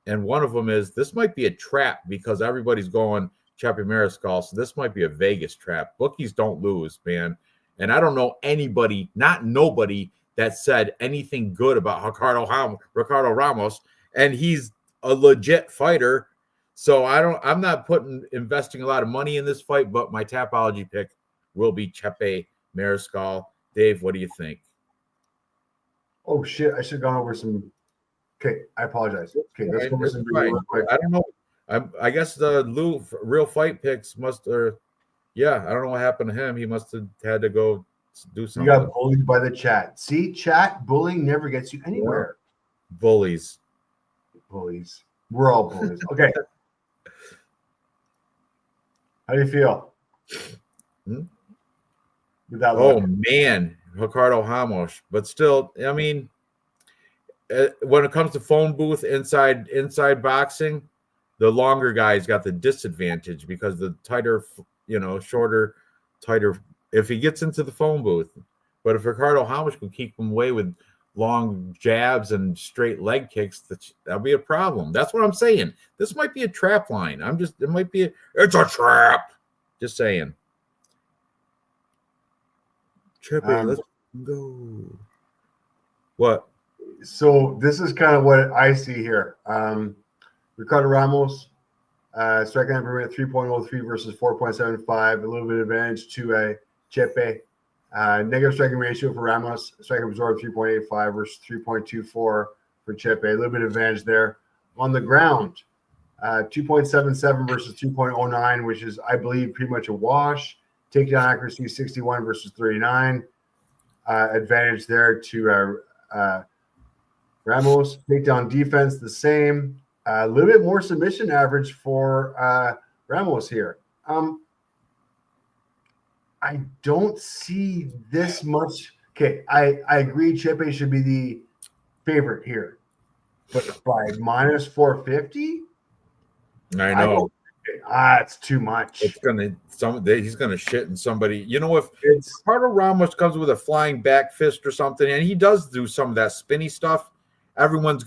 and one of them is this might be a trap because everybody's going Chepe Mariscal, so this might be a Vegas trap. Bookies don't lose, man, and I don't know anybody, not nobody, that said anything good about Ricardo Ramos, and he's a legit fighter. So I'm not investing a lot of money in this fight, but my Tapology pick will be Chepe Mariscal. Dave, what do you think? Oh shit! I should have gone over some. Okay, I apologize. Okay, let's go over some real quick. I don't know. I guess the Lou real fight picks must, or yeah, I don't know what happened to him. He must have had to go do something. You got bullied by the chat. See, chat bullying never gets you anywhere. Yeah. Bullies. We're all bullies. Okay. How do you feel? Oh man, Ricardo Ramos. But still, I mean, when it comes to phone booth inside boxing, the longer guys got the disadvantage because the tighter, shorter, tighter. If he gets into the phone booth, but if Ricardo Ramos can keep him away with long jabs and straight leg kicks, that'll be a problem. That's what I'm saying. This might be a trap line. It's a trap. Just saying. Chepe, let's go. What? So this is kind of what I see here. Ricardo Ramos, striking number at 3.03 versus 4.75, a little bit of advantage to Chepe. Negative striking ratio for Ramos, striking absorb 3.85 versus 3.24 for Chepe. A little bit of advantage there. On the ground, 2.77 versus 2.09, which is, I believe, pretty much a wash. Takedown accuracy 61 versus 39. Advantage there to Ramos. Takedown defense the same. A little bit more submission average for Ramos here. I don't see this much. Okay, I agree Chepe should be the favorite here. But by minus 450? I know. It's too much. He's gonna shit in somebody. You know, if Ricardo Ramos comes with a flying back fist or something, and he does do some of that spinny stuff, it's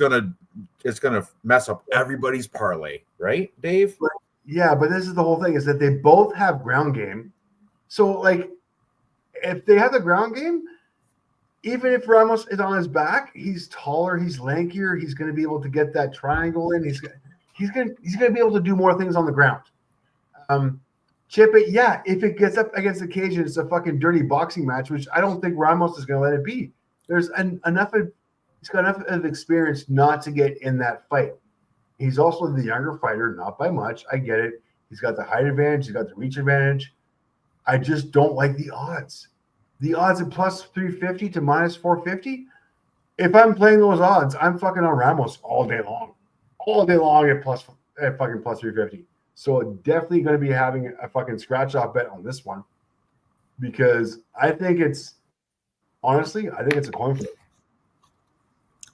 gonna mess up everybody's parlay, right, Dave? Yeah, but this is the whole thing: is that they both have ground game. So, like, if they have the ground game, even if Ramos is on his back, he's taller, he's lankier, he's going to be able to get that triangle in. He's going to be able to do more things on the ground. Chepe, yeah, if it gets up against the cage and it's a fucking dirty boxing match, which I don't think Ramos is going to let it be. He's got enough of experience not to get in that fight. He's also the younger fighter, not by much. I get it. He's got the height advantage. He's got the reach advantage. I just don't like the odds. The odds at plus 350 to minus 450. If I'm playing those odds, I'm fucking on Ramos all day long. All day long at fucking plus 350. So definitely going to be having a fucking scratch off bet on this one. Because I think it's a coin flip.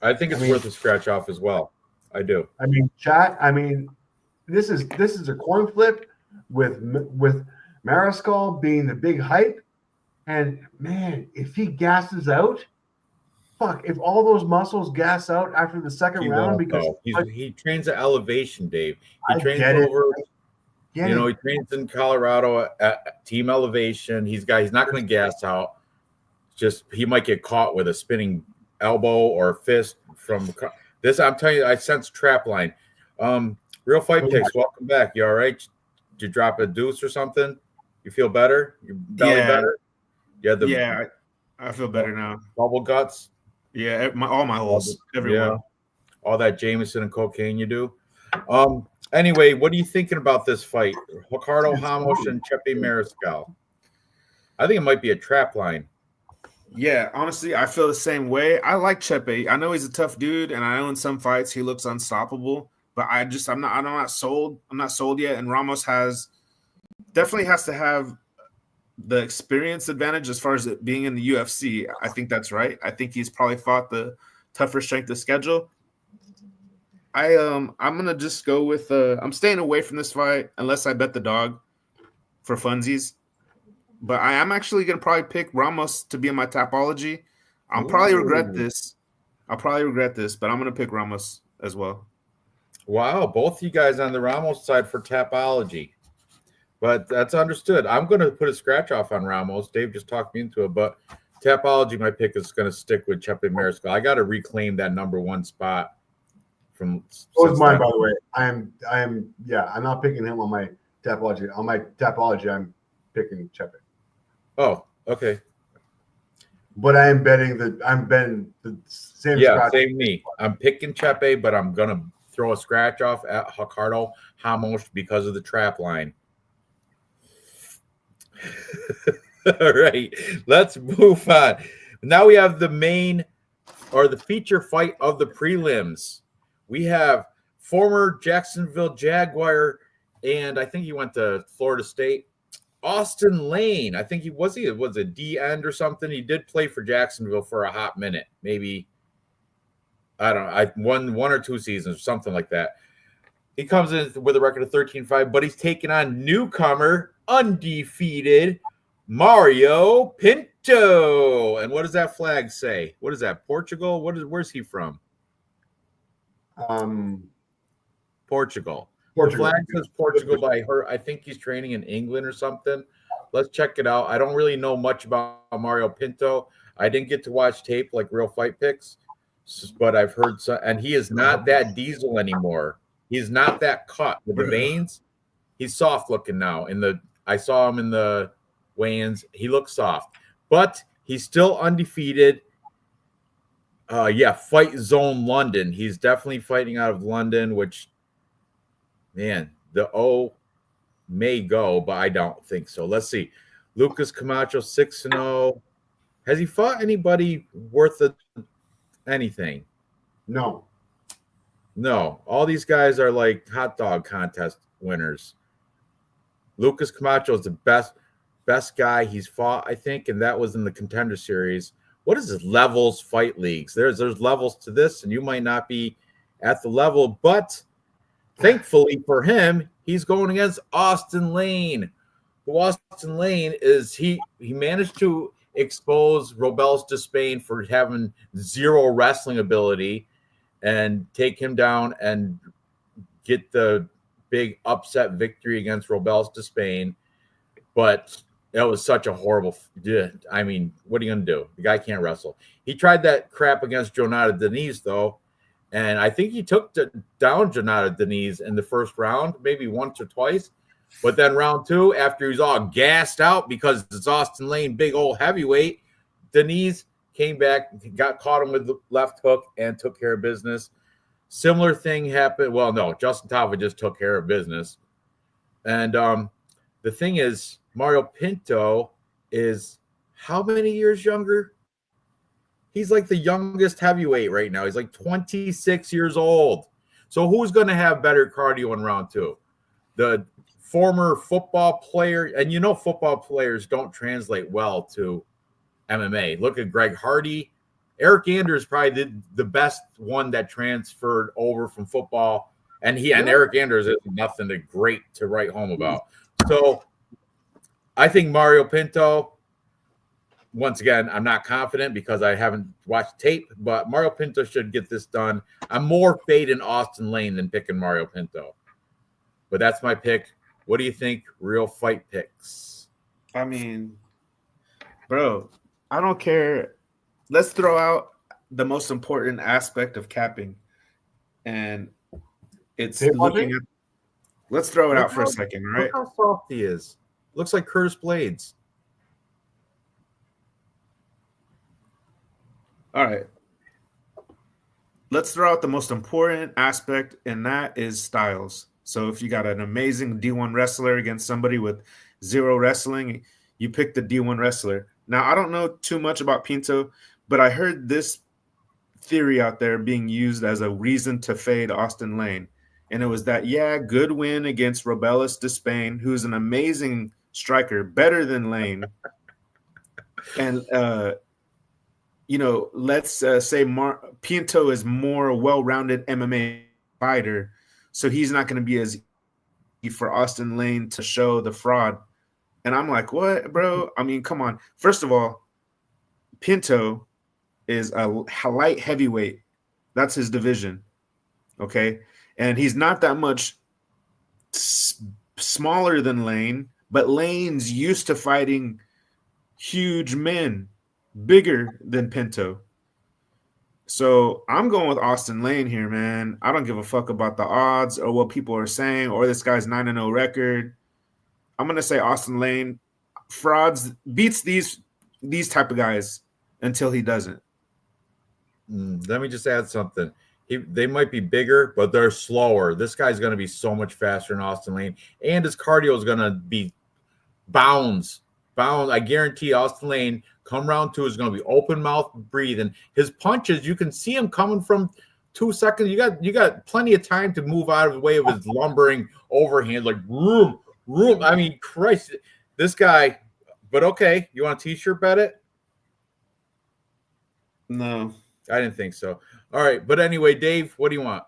I think it's worth a scratch off as well. I do. I mean, chat, this is a coin flip with Mariscal being the big hype. And man, if he gasses out, if all those muscles gas out after the second round, because he trains at elevation, Dave. He trains he trains in Colorado at Team Elevation. He's not going to gas out. Just he might get caught with a spinning elbow or fist from this. I'm telling you, I sense trap line. Real Fight Picks, welcome back. You all right? Did you drop a deuce or something? You feel better? Your belly better? I feel better now. Bubble guts? Yeah, all my holes, everywhere. Yeah. All that Jameson and cocaine you do. Anyway, what are you thinking about this fight? Ricardo Ramos and Chepe Mariscal. I think it might be a trap line. Yeah, honestly, I feel the same way. I like Chepe. I know he's a tough dude, and I know in some fights he looks unstoppable. But I'm not sold. I'm not sold yet. And Ramos definitely has to have the experience advantage as far as it being in the UFC. I think that's right. I think he's probably fought the tougher strength of schedule. I'm gonna just go with I'm staying away from this fight unless I bet the dog for funsies. But I am actually gonna probably pick Ramos to be in my Tapology. I'll probably regret Ooh. this. But I'm gonna pick Ramos as well. Wow, both you guys on the Ramos side for Tapology. But that's understood. I'm going to put a scratch off on Ramos. Dave just talked me into it, but Tapology, my pick is going to stick with Chepe Mariscal. I got to reclaim that number one spot from. So is mine, by the way. I'm not picking him on my Tapology. On my Tapology, I'm picking Chepe. Oh, okay. But I'm betting the same. Yeah, same me. I'm picking Chepe, but I'm going to throw a scratch off at Ricardo Ramos because of the trap line. All right, let's move on. Now we have the main or the feature fight of the prelims. We have former Jacksonville Jaguar, and I think he went to Florida State, Austin Lane. I think he was a D end or something. He did play for Jacksonville for a hot minute, maybe. I don't know. One or two seasons or something like that. He comes in with a record of 13-5, but he's taking on newcomer, undefeated Mario Pinto. And what does that flag say? What is that? Portugal? Where's he from? Portugal. The flag says Portugal, but I think he's training in England or something. Let's check it out. I don't really know much about Mario Pinto. I didn't get to watch tape like Real Fight Picks, but I've heard so, and he is not that diesel anymore. He's not that cut with the veins. He's soft looking now. I saw him in the weigh-ins. He looks soft, but he's still undefeated. Fight Zone London. He's definitely fighting out of London, which, man, the O may go, but I don't think so. Let's see. Lucas Camacho 6-0. Has he fought anybody worth anything? No. All these guys are like hot dog contest winners. Lucas Camacho is the best guy he's fought, I think, and that was in the Contender Series. What is this levels fight leagues? There's levels to this, and you might not be at the level, but thankfully for him, he's going against Austin Lane. Who Austin Lane is he managed to expose Robels Despain for having zero wrestling ability and take him down and get the big upset victory against Robels Despain. But that was such a horrible. I mean, what are you going to do? The guy can't wrestle. He tried that crap against Jonata Denise, though, and I think he took down Jonata Denise in the first round, maybe once or twice. But then round two, after he's all gassed out because it's Austin Lane, big old heavyweight, Denise came back, got caught him with the left hook, and took care of business. Similar thing happened. Well, no, Justin Tava just took care of business. And the thing is, Mario Pinto is how many years younger? He's like the youngest heavyweight right now. He's like 26 years old. So who's going to have better cardio in round two? The former football player, and football players don't translate well to MMA. Look at Greg Hardy. Eric Anders probably the best one that transferred over from football, and Eric Anders is nothing great to write home about. So I think Mario Pinto, once again, I'm not confident because I haven't watched tape, but Mario Pinto should get this done. I'm more fading Austin Lane than picking Mario Pinto. But that's my pick. What do you think? Real Fight Picks. I mean, bro, I don't care. Let's throw out the most important aspect of capping. And it's looking at. Let's throw it out for a second, right? Look how soft he is. Looks like Curtis Blades. All right. Let's throw out the most important aspect, and that is styles. So if you got an amazing D1 wrestler against somebody with zero wrestling, you pick the D1 wrestler. Now, I don't know too much about Pinto, but I heard this theory out there being used as a reason to fade Austin Lane. And it was that, good win against Robelus Despain, who's an amazing striker, better than Lane. And, let's say Pinto is more well-rounded MMA fighter, so he's not going to be as easy for Austin Lane to show the fraud. And I'm like, what, bro? I mean, come on. First of all, Pinto is a light heavyweight. That's his division. Okay. And he's not that much smaller than Lane, but Lane's used to fighting huge men, bigger than Pinto. So I'm going with Austin Lane here, man. I don't give a fuck about the odds or what people are saying or this guy's 9-0 record. I'm going to say Austin Lane frauds beats these type of guys until he doesn't. Let me just add something. They might be bigger, but they're slower. This guy's going to be so much faster than Austin Lane, and his cardio is going to be bounds. I guarantee Austin Lane come round two is going to be open mouth breathing. His punches, you can see him coming from 2 seconds. You got plenty of time to move out of the way of his lumbering overhand, like room. I mean, Christ, this guy. But okay, you want a T-shirt bet it? No, I didn't think so. All right, but anyway, Dave, what do you want?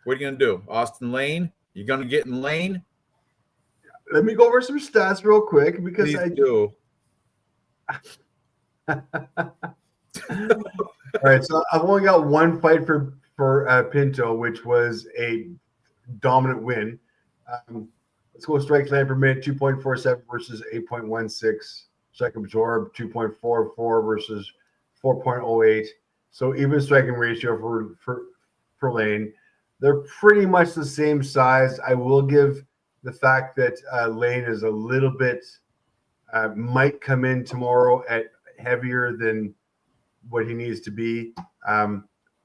What are you gonna do? Austin Lane? You gonna get in Lane? Let me go over some stats real quick because Please I do. All right, so I've only got one fight for Pinto, which was a dominant win. Let's go strike land per minute, 2.47 versus 8.16. Strike absorb, 2.44 versus 4.08. So even striking ratio for Lane. They're pretty much the same size. I will give the fact that Lane is a little bit might come in tomorrow at heavier than what he needs to be.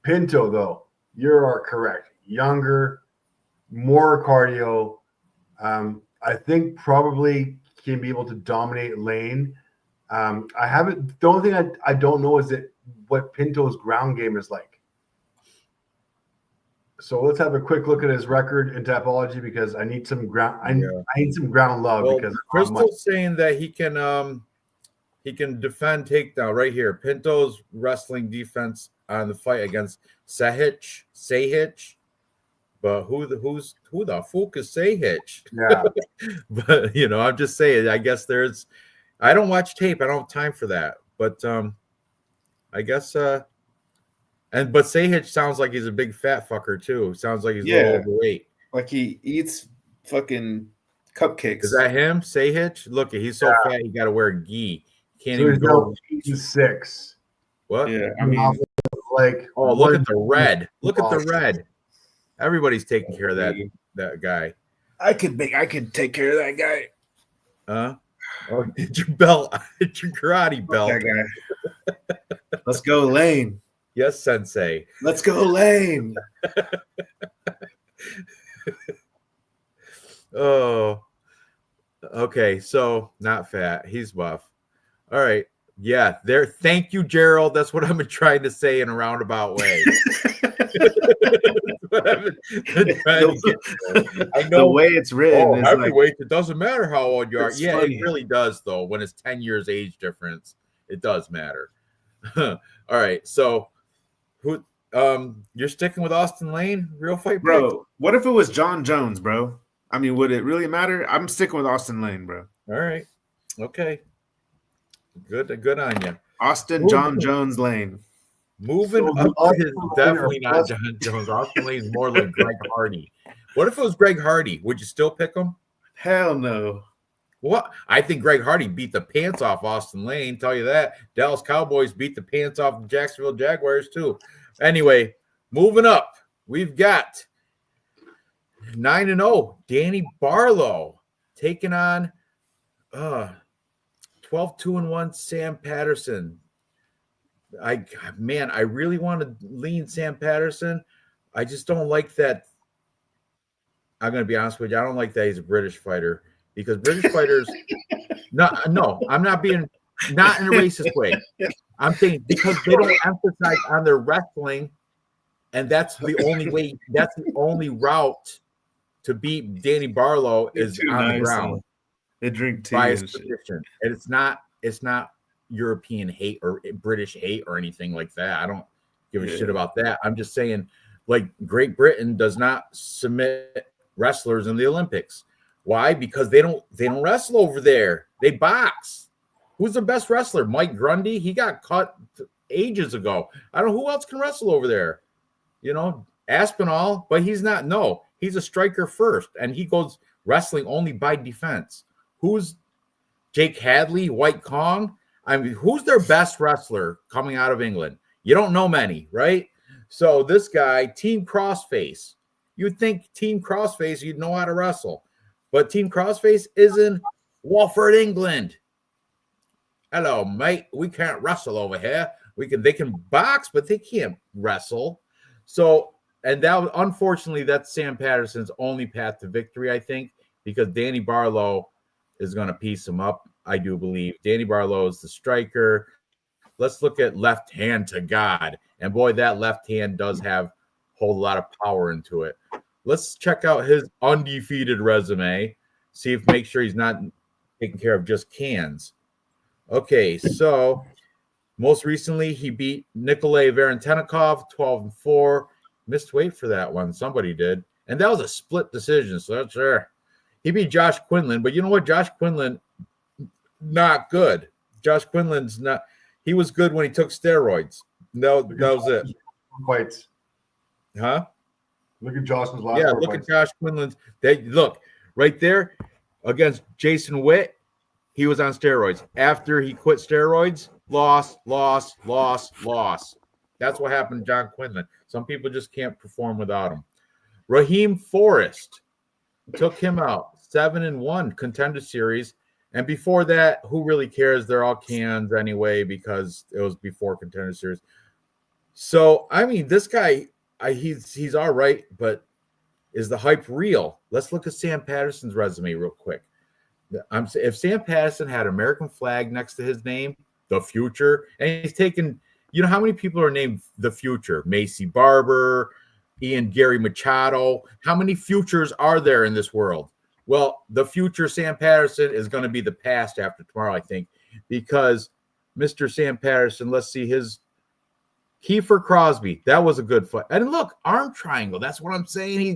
Pinto, though, you are correct. Younger, more cardio. I think probably can be able to dominate Lane. I haven't. The only thing I don't know is what Pinto's ground game is like. So let's have a quick look at his record in Tapology because I need some ground. I need some ground love because Crystal's saying that he can defend takedown right here. Pinto's wrestling defense on the fight against Sahich. But who the fuck is Sahich? Yeah. But I'm just saying. I guess I don't watch tape. I don't have time for that. But I guess but Sahich sounds like he's a big fat fucker too. Sounds like he's a little overweight. Like he eats fucking cupcakes. Is that him, Sahich? Look, he's so fat he got to wear gi. Can't so even go. He's 6. What? Yeah, I mean, like look at the red. Look at the red. Everybody's taking care of that guy. I could take care of that guy. Huh? Oh, it's your belt. It's your karate belt. That guy. Let's go, Lane. Yes, Sensei. Let's go, Lane. Oh, okay. So not fat. He's buff. All right. Yeah. There. Thank you, Gerald. That's what I've been trying to say in a roundabout way. I know the way it's written. Is heavyweight. It doesn't matter how old you are. Yeah, funny. It really does, though. When it's 10 years age difference, it does matter. All right. So, who? You're sticking with Austin Lane, real fight, bro? What if it was John Jones, bro? I mean, would it really matter? I'm sticking with Austin Lane, bro. All right. Okay. Good on you. John Jones Lane. Moving up is definitely not John Jones. Austin Lane's more like Greg Hardy. What if it was Greg Hardy? Would you still pick him? Hell no. What? I think Greg Hardy beat the pants off Austin Lane. Tell you that. Dallas Cowboys beat the pants off the Jacksonville Jaguars too. Anyway, moving up, we've got 9-0 Danny Barlow taking on 12-2-1 Sam Patterson. I really want to lean Sam Patterson. I just don't like that. I'm going to be honest with you. I don't like that he's a British fighter because British fighters. No, I'm not being not in a racist way. I'm saying because they don't emphasize on their wrestling, and that's the only way. That's the only route to beat Danny Barlow is on the ground. They drink tea by and his position, and it's not European hate or British hate or anything like that. I don't give a shit about that. I'm just saying Like Great Britain does not submit wrestlers in the Olympics. Why? Because they don't wrestle over there. They box. Who's the best wrestler? Mike Grundy. He got cut ages ago. I don't know who else can wrestle over there. You know, Aspinall, but he's not. No, he's a striker first, and he goes wrestling only by defense. Who's Jake Hadley, White Kong? I mean, who's their best wrestler coming out of England? You don't know many, right? So this guy, Team Crossface, you'd think Team Crossface, you'd know how to wrestle. But Team Crossface is in Walford, England. Hello, mate. We can't wrestle over here. They can box, but they can't wrestle. So, and that unfortunately, that's Sam Patterson's only path to victory, I think, because Danny Barlow is going to piece him up, I do believe. Danny Barlow is the striker. Let's look at left hand to God. And boy, that left hand does hold a lot of power into it. Let's check out his undefeated resume. Make sure he's not taking care of just cans. Okay, so most recently he beat Nikolay Varentenikov 12-4. Missed weight for that one. Somebody did. And that was a split decision, so that's there. He beat Josh Quinlan, but you know what? Josh Quinlan, not good. Josh Quinlan's not. He was good when he took steroids. No, that was it. Fights. Huh? Look at Josh's last. Yeah, look at Josh Quinlan's. Look right there against Jason Witt. He was on steroids. After he quit steroids, loss. That's what happened to John Quinlan. Some people just can't perform without him. Raheem Forrest took him out. 7-1 contender series. And before that, who really cares? They're all cans anyway because it was before contender series. So, I mean, this guy, he's all right, but is the hype real? Let's look at Sam Patterson's resume real quick. If Sam Patterson had American flag next to his name, the Future, and he's taken, you know how many people are named the Future? Macy Barber, Ian Gary Machado. How many futures are there in this world? Well, the future Sam Patterson is going to be the past after tomorrow, I think, because Mr. Sam Patterson, let's see his Kiefer Crosby. That was a good fight. And look, arm triangle. That's what I'm saying. He's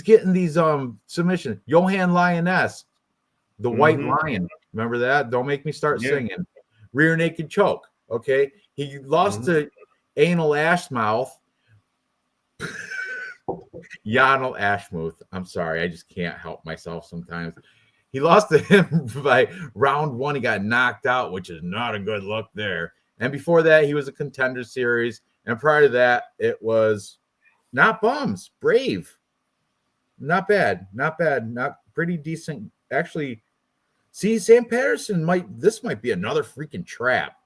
getting these submissions. Johan Lioness, the White Lion. Remember that? Don't make me start singing. Rear naked choke. Okay. He lost to Anal Ashmouth. Yanel Ashmuth. I'm sorry. I just can't help myself sometimes. He lost to him by round 1. He got knocked out, which is not a good look there. And before that, he was a contender series. And prior to that, it was not bums. Brave. Not bad. Not pretty decent. Actually, see, Sam Patterson this might be another freaking trap.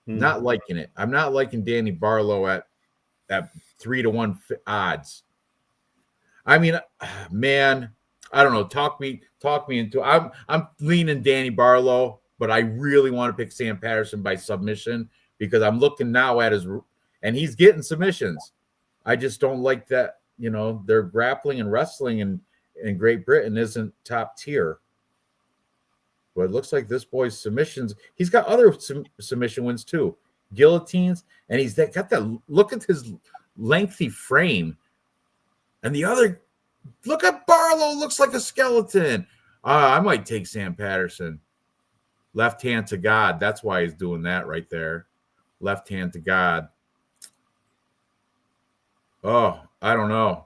Not liking it. I'm not liking Danny Barlow at 3-1 odds. I mean, man, I don't know. Talk me into. I'm leaning Danny Barlow, but I really want to pick Sam Patterson by submission because I'm looking now at and he's getting submissions. I just don't like that. You know, their grappling and wrestling in Great Britain isn't top tier. But it looks like this boy's submissions. He's got other submission wins too, guillotines, and he's got that. Look at his lengthy frame. And the other, look at Barlow, looks like a skeleton. I might take Sam Patterson. Left hand to God. That's why he's doing that right there. Left hand to God. Oh, I don't know.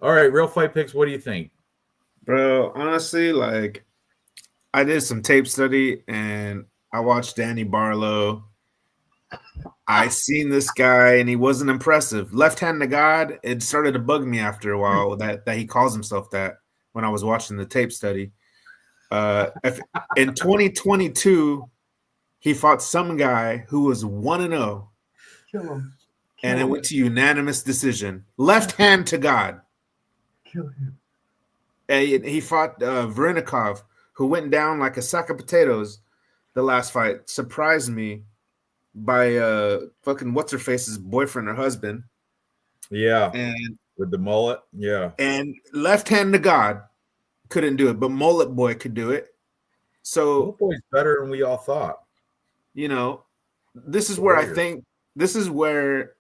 All right, Real Fight Picks, what do you think? Bro, honestly, like, I did some tape study and I watched Danny Barlow. I seen this guy and he wasn't impressive. Left hand to God, it started to bug me after a while that he calls himself that when I was watching the tape study. In 2022, he fought some guy who was 1-0. Kill him. And it went to unanimous decision. Left hand to God. Kill him. And he fought Varenikov, who went down like a sack of potatoes the last fight. Surprised me by fucking what's-her-face's boyfriend or husband. Yeah. And with the mullet. Yeah. And left hand to God couldn't do it, but Mullet Boy could do it. So Mullet Boy's better than we all thought. You know, this is where I think this is where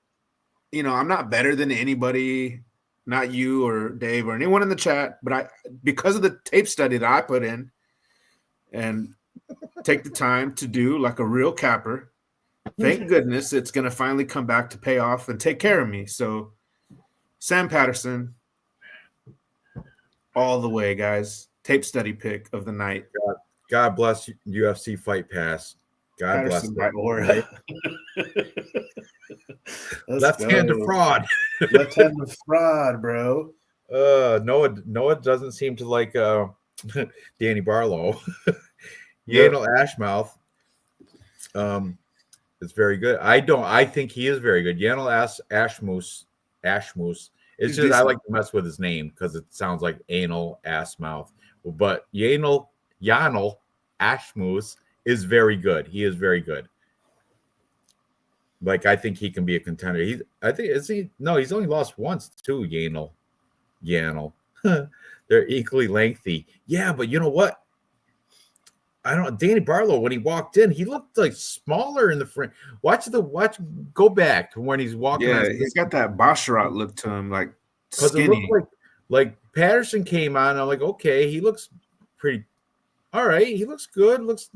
I'm not better than anybody, not you or Dave or anyone in the chat, but because of the tape study that I put in and take the time to do like a real capper, thank goodness it's going to finally come back to pay off and take care of me. So Sam Patterson, all the way, guys. Tape study pick of the night. God bless UFC Fight Pass. God Patterson bless by Aura. Left-handed fraud. Left-handed fraud, bro. Noah doesn't seem to like Danny Barlow. Yanel Ashmouth is very good. I think he is very good. Yanel Ashmoose. It's just I like to mess with his name because it sounds like anal ass mouth. But Yanel Ashmoose is very good. He is very good. Like I think he can be a contender. He's only lost once too. Yanel. They're equally lengthy. Yeah, but you know what? Danny Barlow, when he walked in, he looked like smaller in the front. Go back to when he's walking. Yeah, he's got that Basharat look to him, like skinny. It looked like Patterson came on. I'm like, okay, he looks pretty. All right, he looks good. Looks,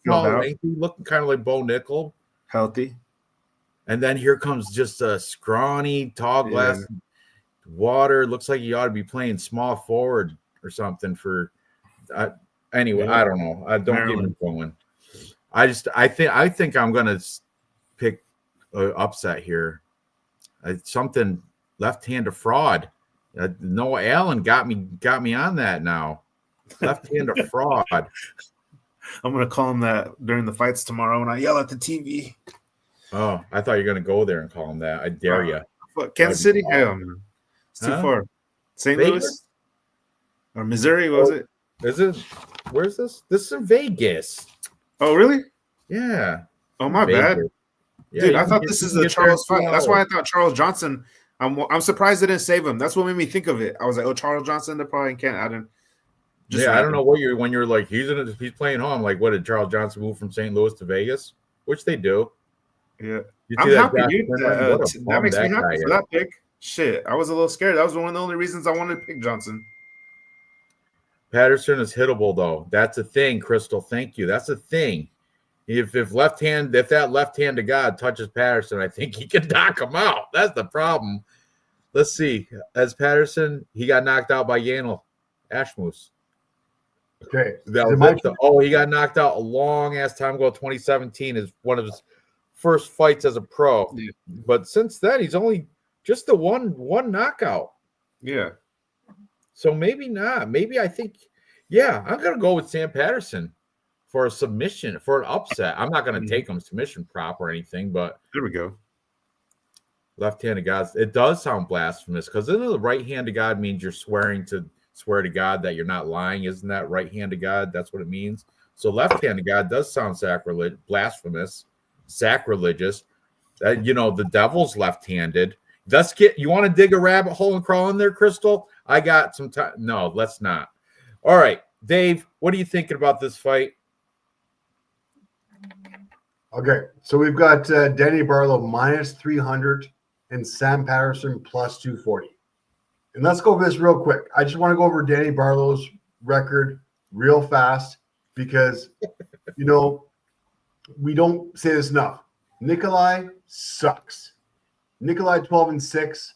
small, lengthy, looking kind of like Bo Nickel, healthy. And then here comes just a scrawny, tall glass water. Looks like he ought to be playing small forward or something for. Anyway, I don't know. Don't get me going. I think I'm gonna pick an upset here. Something left-handed fraud. Noah Allen got me on that now. Left-handed fraud. I'm gonna call him that during the fights tomorrow when I yell at the TV. Oh, I thought you were gonna go there and call him that. I dare you. Kansas City? Hell, man. It's too far. St. Louis or Missouri? What was it? Is it? Where's this? This is in Vegas. Oh, really? Yeah. Oh, my bad. Yeah, dude, I thought this is a Charles fight. That's why I thought Charles Johnson. I'm surprised they didn't save him. That's what made me think of it. I was like, oh, Charles Johnson, they probably can't. I didn't. I don't know when you're like he's playing home. Like, what did Charles Johnson move from St. Louis to Vegas? Which they do. Yeah, I'm happy, dude. That makes me happy for that pick. Shit, I was a little scared. That was one of the only reasons I wanted to pick Johnson. Patterson is hittable, though. That's a thing, Crystal. Thank you. That's a thing. If that left-handed God touches Patterson, I think he can knock him out. That's the problem. Let's see. As Patterson, he got knocked out by Yanel Ashmoose. Okay. He got knocked out a long ass time ago. 2017 is one of his first fights as a pro. Yeah. But since then, he's only just the one knockout. Yeah. So maybe not. Maybe I think, I'm going to go with Sam Patterson for a submission, for an upset. I'm not going to take him submission prop or anything, but there we go. Left-handed God. It does sound blasphemous because the right-handed God means you're swear to God that you're not lying. Isn't that right-handed God? That's what it means. So left-handed God does sound blasphemous, sacrilegious. The devil's left-handed. You want to dig a rabbit hole and crawl in there, Crystal? I got some time. No, let's not. All right, Dave, what are you thinking about this fight? Okay, so we've got Danny Barlow minus 300 and Sam Patterson plus 240. And let's go over this real quick. I just want to go over Danny Barlow's record real fast because, we don't say this enough. Nikolai sucks. Nikolai 12-6,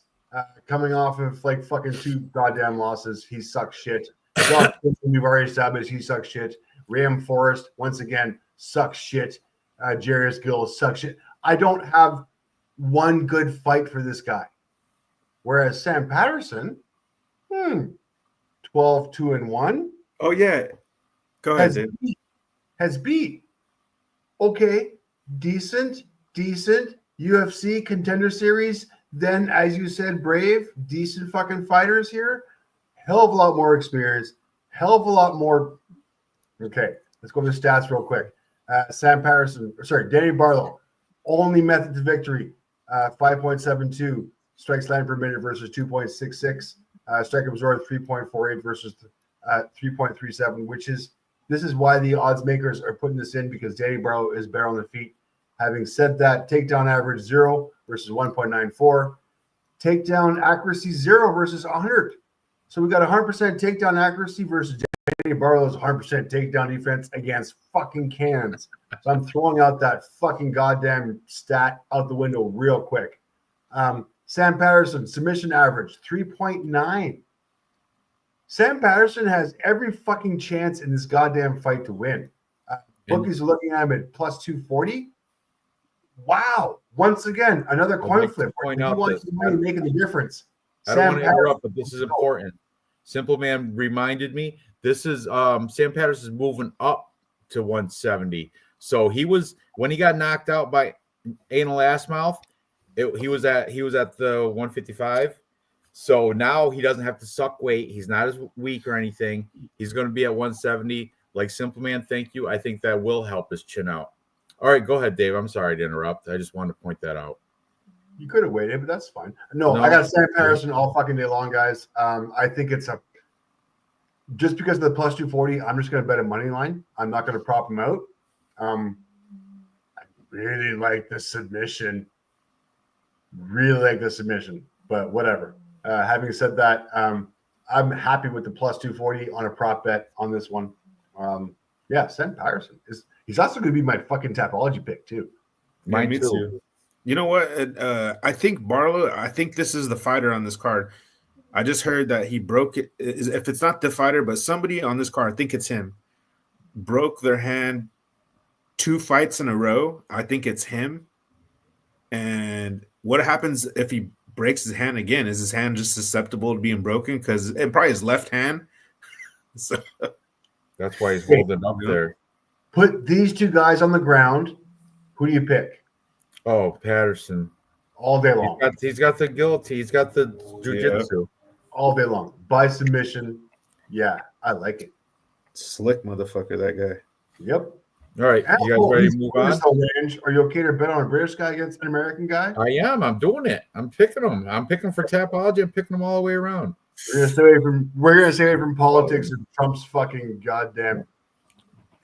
coming off of like fucking 2 goddamn losses. He sucks shit. We've already established he sucks shit. Ram Forrest, once again, sucks shit. Jarius Gill sucks shit. I don't have one good fight for this guy. Whereas Sam Patterson, 12-2-1. Oh, yeah. Go ahead, has beat. Okay, decent UFC Contender Series. Then, as you said, brave, decent fucking fighters here. Hell of a lot more experience. Hell of a lot more. Okay, let's go over the stats real quick. Danny Barlow, only method to victory, 5.72 strikes landed per minute versus 2.66. Strike absorbed 3.48 versus 3.37, this is why the odds makers are putting this in because Danny Barlow is better on the feet Having said that, takedown average 0 versus 1.94. Takedown accuracy 0 versus 100. So we got 100% takedown accuracy versus Danny Barlow's 100% takedown defense against fucking cans. So I'm throwing out that fucking goddamn stat out the window real quick. Sam Patterson, submission average 3.9. Sam Patterson has every fucking chance in this goddamn fight to win. Bookies are looking at him at plus 240. Wow. Once again, another coin flip. Point out wants the money making the difference. I don't want to interrupt, but this is important. Simple Man reminded me. This is Sam Patterson is moving up to 170. So he was when he got knocked out by Anal Assmouth, he was at the 155. So now he doesn't have to suck weight. He's not as weak or anything. He's going to be at 170. Like Simple Man, thank you. I think that will help his chin out. All right, go ahead, Dave. I'm sorry to interrupt. I just wanted to point that out. You could have waited, but that's fine. No, I got Sam Patterson all fucking day long, guys. I think it's just because of the plus 240, I'm just going to bet a money line. I'm not going to prop him out. I really like the submission. But whatever. Having said that, I'm happy with the plus 240 on a prop bet on this one. Sam Patterson he's also going to be my fucking Tapology pick too. Mine too. You know what? I think Barlow. I think this is the fighter on this card. I just heard that he broke it. If it's not the fighter, but somebody on this card, I think it's him, broke their hand 2 fights in a row. I think it's him. And what happens if he breaks his hand again? Is his hand just susceptible to being broken? Because it probably his left hand. So that's why he's holding up there. Put these 2 guys on the ground. Who do you pick? Oh, Patterson. All day long. He's got the guillotine. He's got the jiu-jitsu. Yeah. All day long. By submission. Yeah, I like it. Slick motherfucker, that guy. Yep. All right, you guys ready to move on? Range. Are you okay to bet on a British guy against an American guy? I am. I'm doing it. I'm picking them. I'm picking for Tapology. I'm picking them all the way around. We're gonna stay away from politics and Trump's fucking goddamn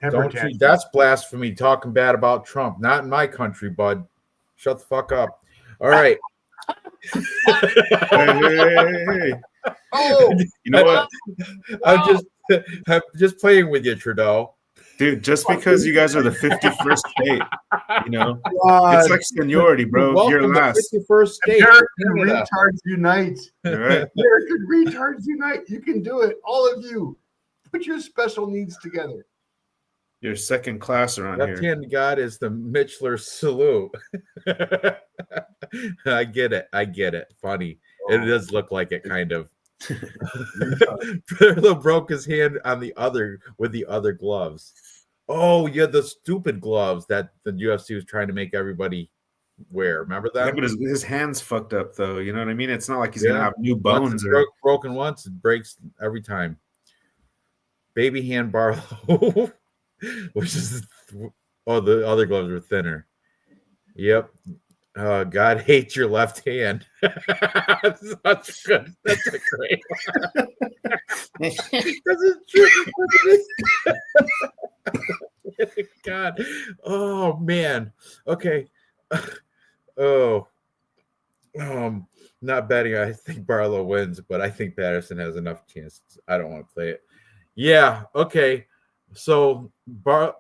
temper tantrum. That's blasphemy. Talking bad about Trump. Not in my country, bud. Shut the fuck up. All right. Hey. Oh, you know what? I'm just playing with you, Trudeau. Dude, just because you guys are the 51st state, it's like seniority, bro. You're last. 51st state. American retards unite. Right. American retards unite. You can do it. All of you. Put your special needs together. You're second class around here. Left-hand God is the Mitchler salute. I get it. Funny. It does look like it, kind of. Pirlo broke his hand with the other gloves. Oh, yeah, the stupid gloves that the UFC was trying to make everybody wear. Remember that? Yeah, but his hand's fucked up, though. You know what I mean? It's not like he's gonna have new bones. Broken once, it breaks every time. Baby hand Barlow, which is the other gloves were thinner. Yep. God hates your left hand. That's good. That's a great one. This is true. God. Oh man. Okay. Not betting. I think Barlow wins, but I think Patterson has enough chances. I don't want to play it. Yeah. Okay. So we're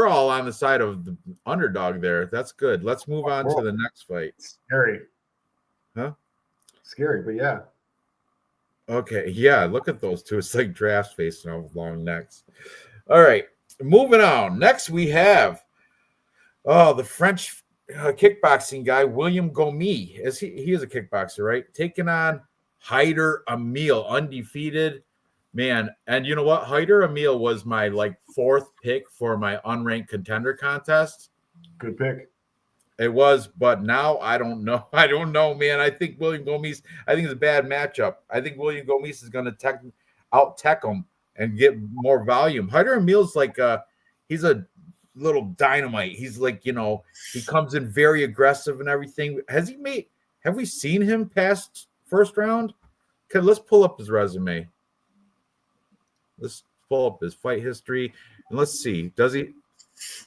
all on the side of the underdog there. That's good. Let's move on to the next fight. Scary. Huh? Scary, but yeah. Okay. Yeah, look at those two. It's like drafts facing off long necks. All right. Moving on. Next we have the French kickboxing guy, William Gomis. He is a kickboxer, right? Taking on Haider Emil, undefeated. Man, and you know what? Haider Emil was my 4th pick for my unranked contender contest. Good pick. It was, but now I don't know. I don't know, man. I think William Gomis, it's a bad matchup. I think William Gomis is going to out-tech him and get more volume. Haider Emil's he's a little dynamite. He's he comes in very aggressive and everything. Have we seen him past first round? Okay, let's pull up his resume. Let's pull up his fight history and let's see. Does he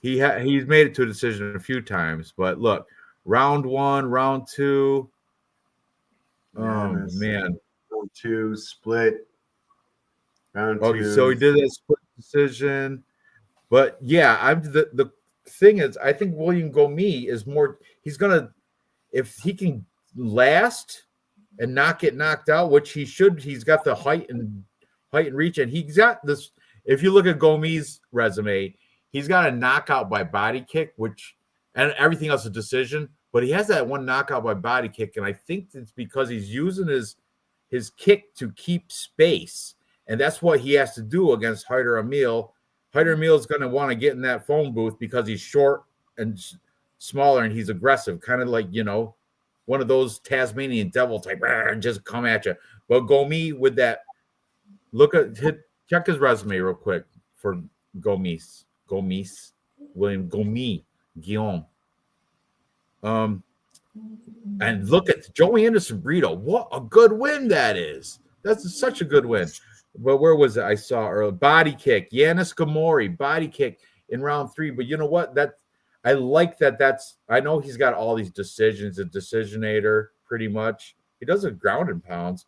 he's made it to a decision a few times, but look, round 1, round 2. Oh man. Round 2 split. Round 2. Okay, so he did a split decision. But yeah, I'm the thing is, I think William Gomi is more. He's gonna, if he can last and not get knocked out, which he should. He's got the height and reach, and he's got this. If you look at Gomi's resume, he's got a knockout by body kick, which and everything else a decision. But he has that one knockout by body kick, and I think it's because he's using his kick to keep space, and that's what he has to do against Hyder Emil. Hyder Emil is going to want to get in that phone booth because he's short and smaller, and he's aggressive, kind of like, one of those Tasmanian devil type, and just come at you. But Gomi with that, check his resume real quick for William Gomi, Guillaume. And look at Joey Anderson Brito. What a good win that is. That's such a good win. But where was it? I saw earlier. Body kick. Yanis Gamori, body kick in round 3. But you know what? I like that. I know he's got all these decisions, a decisionator, pretty much. He does a ground and pounds.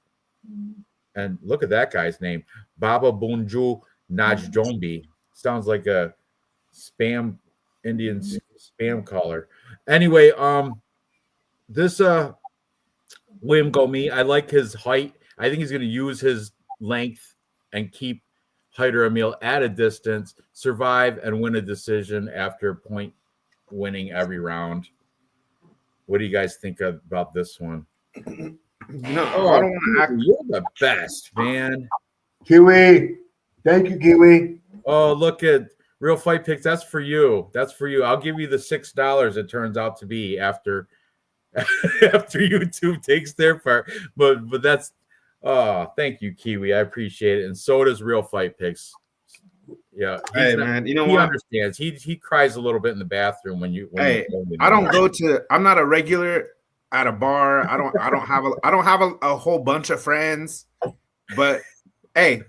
And look at that guy's name. Baba Bunju Najjombi. Sounds like a Indian spam caller. Anyway, this William Gomi, I like his height. I think he's going to use his length and keep Hyder Emil at a distance, survive, and win a decision after point winning every round. What do you guys think about this one? I don't want to act. You're the best, man. Kiwi. Thank you, Kiwi. Oh, look at Real Fight Picks. That's for you. I'll give you the $6 it turns out to be after YouTube takes their part. But that's thank you, Kiwi. I appreciate it. And so does Real Fight Picks. Yeah. Hey, man, you know he what? Understands. He cries a little bit in the bathroom when I'm not a regular at a bar. I don't have a whole bunch of friends. But hey,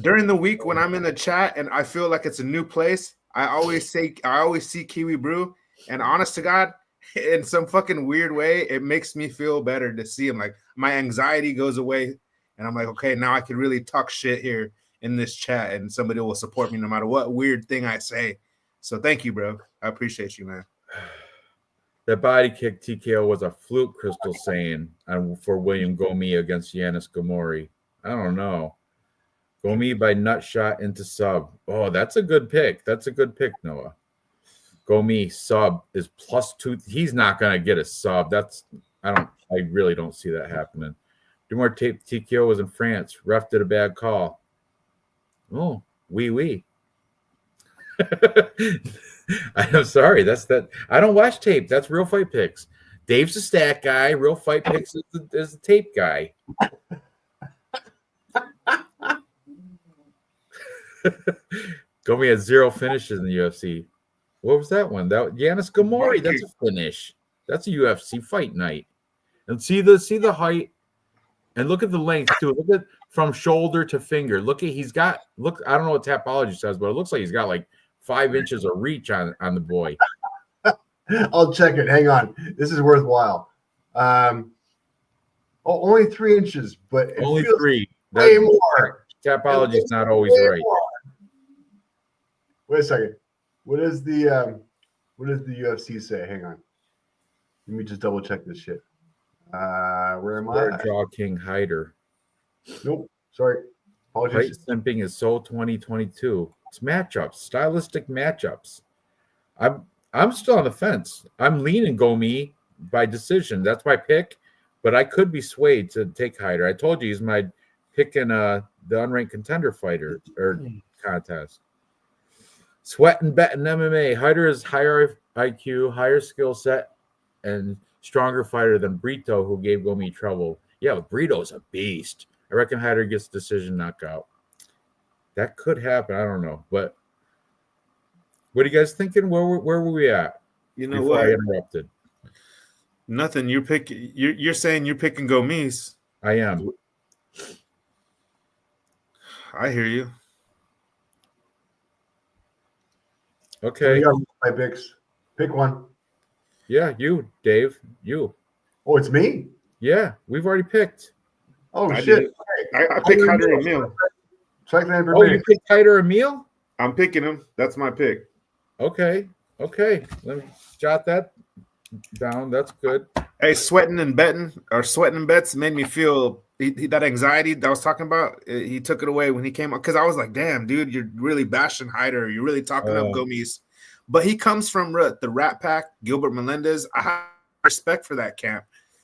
during the week when I'm in the chat and I feel like it's a new place, I always see Kiwi Brew, and honest to God, in some fucking weird way, it makes me feel better to see him. Like, my anxiety goes away, and I'm like, okay, now I can really talk shit here in this chat, and somebody will support me no matter what weird thing I say. So thank you, bro. I appreciate you, man. That body kick TKO was a fluke, Crystal saying, for William Gomi against Yanis Gamori. I don't know. Gomi by nut shot into sub. Oh, that's a good pick. Noah. Gomi sub is +2. He's not gonna get a sub. I really don't see that happening. Dumar tape TKO was in France. Ref did a bad call. Oh, oui. I'm sorry. That's that. I don't watch tape. That's Real Fight Picks. Dave's the stat guy. Real Fight Picks is the tape guy. Gomi had 0 finishes in the UFC. What was that one? That Yanis Gamori. That's a finish. That's a UFC fight night. And see the height, and look at the length too. Look at from shoulder to finger. Look. I don't know what Tapology says, but it looks like he's got like 5 inches of reach on the boy. I'll check it. Hang on. This is worthwhile. Only 3 inches, but only 3. Way more. Tapology is not always right. More. Wait a second. What does the UFC say? Hang on. Let me just double check this shit. Where am I? Draw King Hyder. Nope. Sorry. Apologies. Fight simping is so 2022. It's matchups, stylistic matchups. I'm still on the fence. I'm leaning Gomi by decision. That's my pick, but I could be swayed to take Hyder. I told you he's my pick in the unranked contender fighter or contest. Sweat and bet in MMA. Hyder is higher IQ, higher skill set, and stronger fighter than Brito, who gave Gomi trouble. Yeah, but Brito's a beast. I reckon Hyder gets decision knockout. That could happen. I don't know. But what are you guys thinking? Where were we at? You know what? I interrupted. Nothing. You're saying you're picking Gomis. I am. I hear you. Okay. My picks. Pick one. Yeah, you, Dave. You. Oh, it's me. Yeah, we've already picked. Oh I shit! did. I picked Hyder Emil. Strike land per Oh, you minute. picked Hyder Emil? I'm picking him. That's my pick. Okay. Let me jot that down. That's good. Hey, sweating and bets made me feel that anxiety that I was talking about. He took it away when he came up because I was like, "Damn, dude, you're really bashing Hyder. You're really talking up Gomes." But he comes from the Rat Pack, Gilbert Melendez. I have respect for that camp,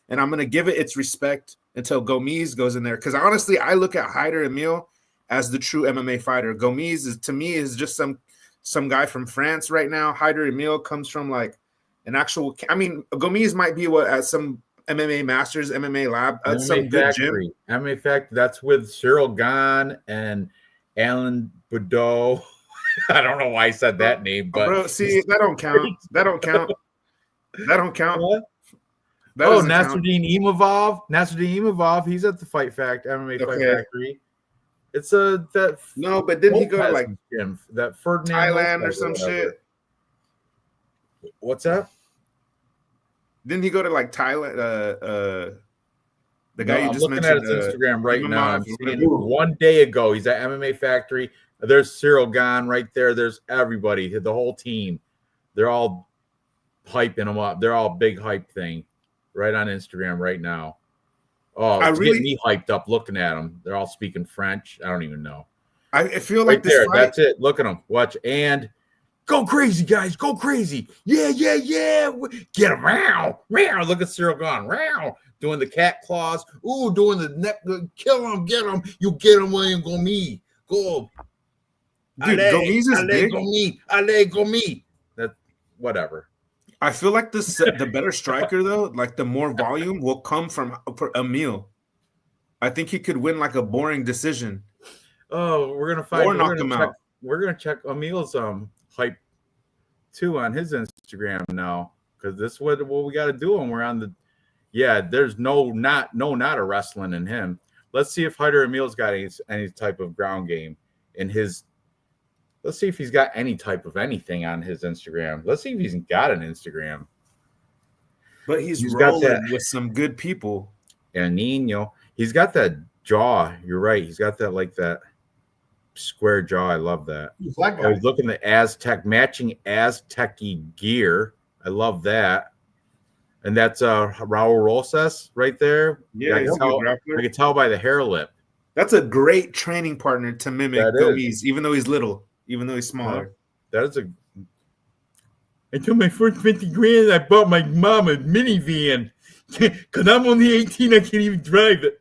and I'm gonna give it its respect until Gomes goes in there. Because honestly, I look at Hyder Emil as the true MMA fighter. Gomes is to me is just some guy from France right now. Hyder Emil comes from like an actual. I mean, Gomes might be at some MMA Masters, MMA Lab, at some good gym. MMA Factory. That's with Cyril Gahn and Alan Boudreaux. I don't know why I said that name, but bro, see, that don't count. That don't count. That don't count. What? Nasruddin Imavov. He's at the Fight MMA Fight Factory. It's that. No, but didn't he go to like gym, that Ferdinand Thailand or some shit? What's that? Didn't he go to like Thailand? The guy you just mentioned. I'm looking at his Instagram right now. I'm seeing 1 day ago. He's at MMA Factory. There's Cyril Gahn right there. There's everybody, the whole team. They're all hyping him up. They're all big hype thing right on Instagram right now. Oh, it's getting me hyped up looking at them. They're all speaking French. I don't even know. I feel right like this there. fight, that's it. Look at them. Watch and go crazy, guys. Go crazy. Yeah. Get him. Row. Look at Cyril Gahn. Row. Doing the cat claws. Ooh, doing the neck. Kill him. Get him. You get him, William. Go me. Go. Dude, Gomes is big. Go me. That whatever. I feel like the better striker though, like the more volume will come from Emil. I think he could win like a boring decision. Oh, we're gonna find. Or knock him out. We're gonna check Emil's hype too on his Instagram now because this is what we got to do when we're on the. Yeah, there's not a wrestling in him. Let's see if Hyder Emil's got any type of ground game in his. Let's see if he's got any type of anything on his Instagram. Let's see if he's got an Instagram. But he's rolling with some good people. El Nino. He's got that jaw. You're right. He's got that like that square jaw. I love that. He's looking at Aztec, matching Aztec-y gear. I love that. And that's Raul Rosas right there. Yeah, I can tell by the hair lip. That's a great training partner to mimic Gomes, even though he's little. Even though he's smaller. That is I took my first 50 grand. I bought my mom a minivan. Because I'm only 18, I can't even drive it.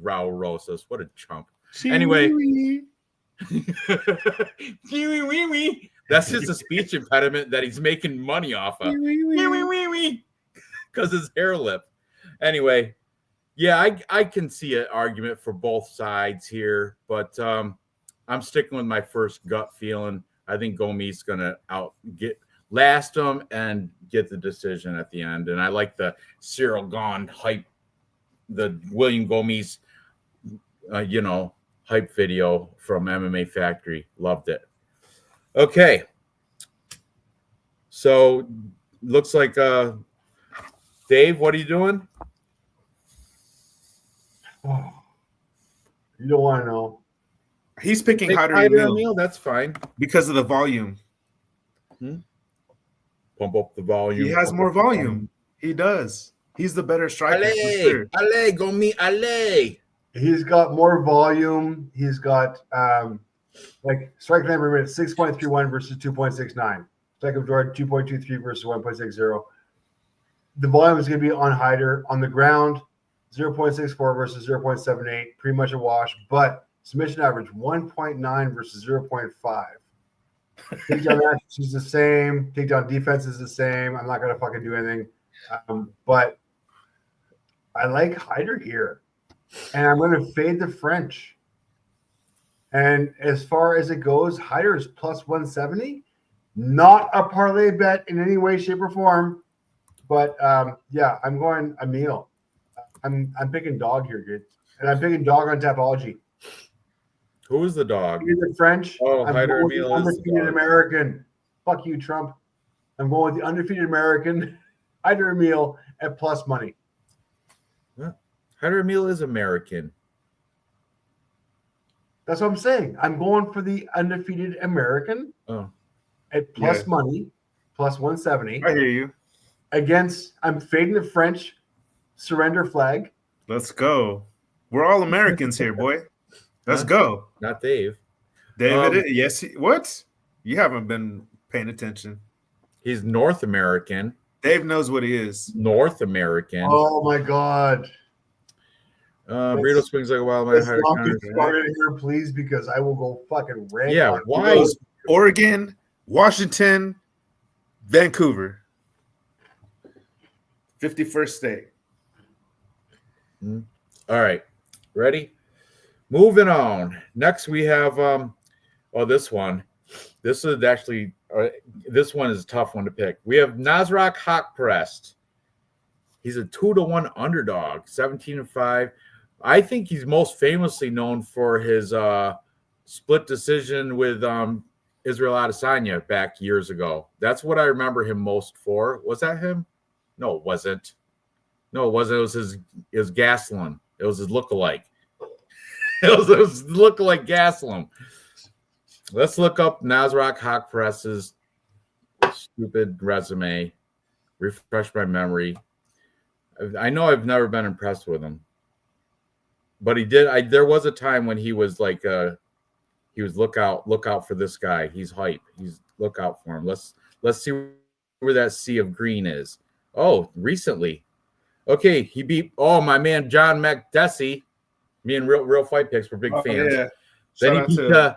Raul Rosas, what a chump. Anyway. That's just a speech impediment that he's making money off of. Because his hair lip. Anyway, yeah, I can see an argument for both sides here. But I'm sticking with my first gut feeling. I think Gomes is going to last him and get the decision at the end. And I like the Cyril Gahn hype, the William Gomes, hype video from MMA Factory. Loved it. Okay. So looks like Dave, what are you doing? Oh, you don't want to know. He's picking Hyder Emil. That's fine. Because of the volume. Pump up the volume. He has more volume. He does. He's the better striker. Allez, go me, allez. He's got more volume. He's got strike time per minute 6.31 versus 2.69. Strike of Jordan 2.23 versus 1.60. The volume is going to be on Hyder. On the ground, 0.64 versus 0.78. Pretty much a wash, but submission average 1.9 versus 0.5. Takedown accuracy is the same. Takedown defense is the same. I'm not going to fucking do anything. But I like Hyder here. And I'm going to fade the French. And as far as it goes, Hyder is plus 170. Not a parlay bet in any way, shape, or form. But, I'm going Emil. I'm picking dog here, dude. And I'm picking dog on Tapology. Who is the dog? You're the French. Oh, I'm Hyder going with the Emil is the undefeated dog. American. Fuck you, Trump. I'm going with the undefeated American, Hyder Emil, at plus money. Hyder Emil is American. That's what I'm saying. I'm going for the undefeated American at plus money, plus 170. I hear you. I'm fading the French surrender flag. Let's go. We're all Americans here, boy. Let's go. Not Dave. David, yes. What? You haven't been paying attention. He's North American. Dave knows what he is. North American. Oh my God. Burrito swings like a wild man. Let's not get started here, please, because I will go fucking red. Yeah, why? Oregon, Washington, Vancouver. 51st state. All right. Ready? Moving on. Next we have this one. This is actually this one is a tough one to pick. We have Nasrat Haqparast. He's a 2-1 underdog, 17-5. I think he's most famously known for his split decision with Israel Adesanya back years ago. That's what I remember him most for. Was that him? No, it wasn't. No, it wasn't. It was his Gastelum. It was his lookalike. It was lookalike Gastelum. Let's look up Nasrat Haqparast's stupid resume. Refresh my memory. I know I've never been impressed with him, but he did. There was a time when he was like, he was look out for this guy. He's hype. Look out for him. Let's see where that sea of green is. Oh, recently. Okay, he beat my man John McDessie. Me and Real Fight Picks were big fans. Yeah. Then he beat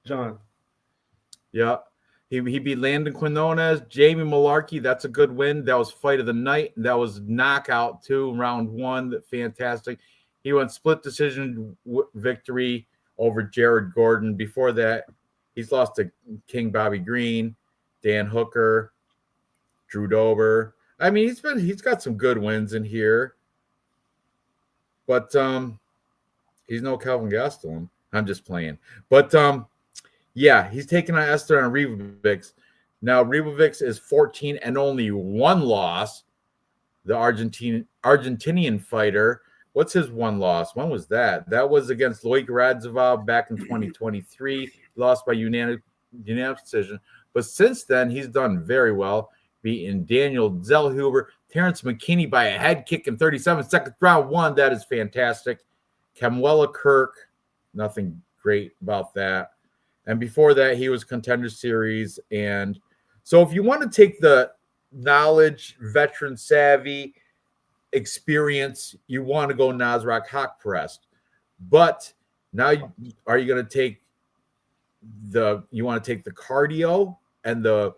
John. Yeah. He beat Landon Quinones, Jamie Malarkey. That's a good win. That was fight of the night. That was knockout too, round 1. Fantastic. He went split decision victory over Jared Gordon. Before that, he's lost to King Bobby Green, Dan Hooker, Drew Dober. I mean, he's got some good wins in here, but he's no Kelvin Gastelum. I'm just playing, but yeah, he's taking on Esteban Ribovics. Now, Ribovics is 14 and only 1 loss. The Argentinian fighter. What's his 1 loss? When was that? That was against Loic Radzivov back in 2023. Lost by unanimous decision. But since then, he's done very well, beating Daniel Zellhuber, Terrence McKinney by a head kick in 37 seconds, round 1. That is fantastic. Camuela Kirk, nothing great about that. And before that, he was Contender Series. And so if you want to take the knowledge, veteran savvy, experience, you want to go Nasrat Haqparast. But now are you going to take the cardio and the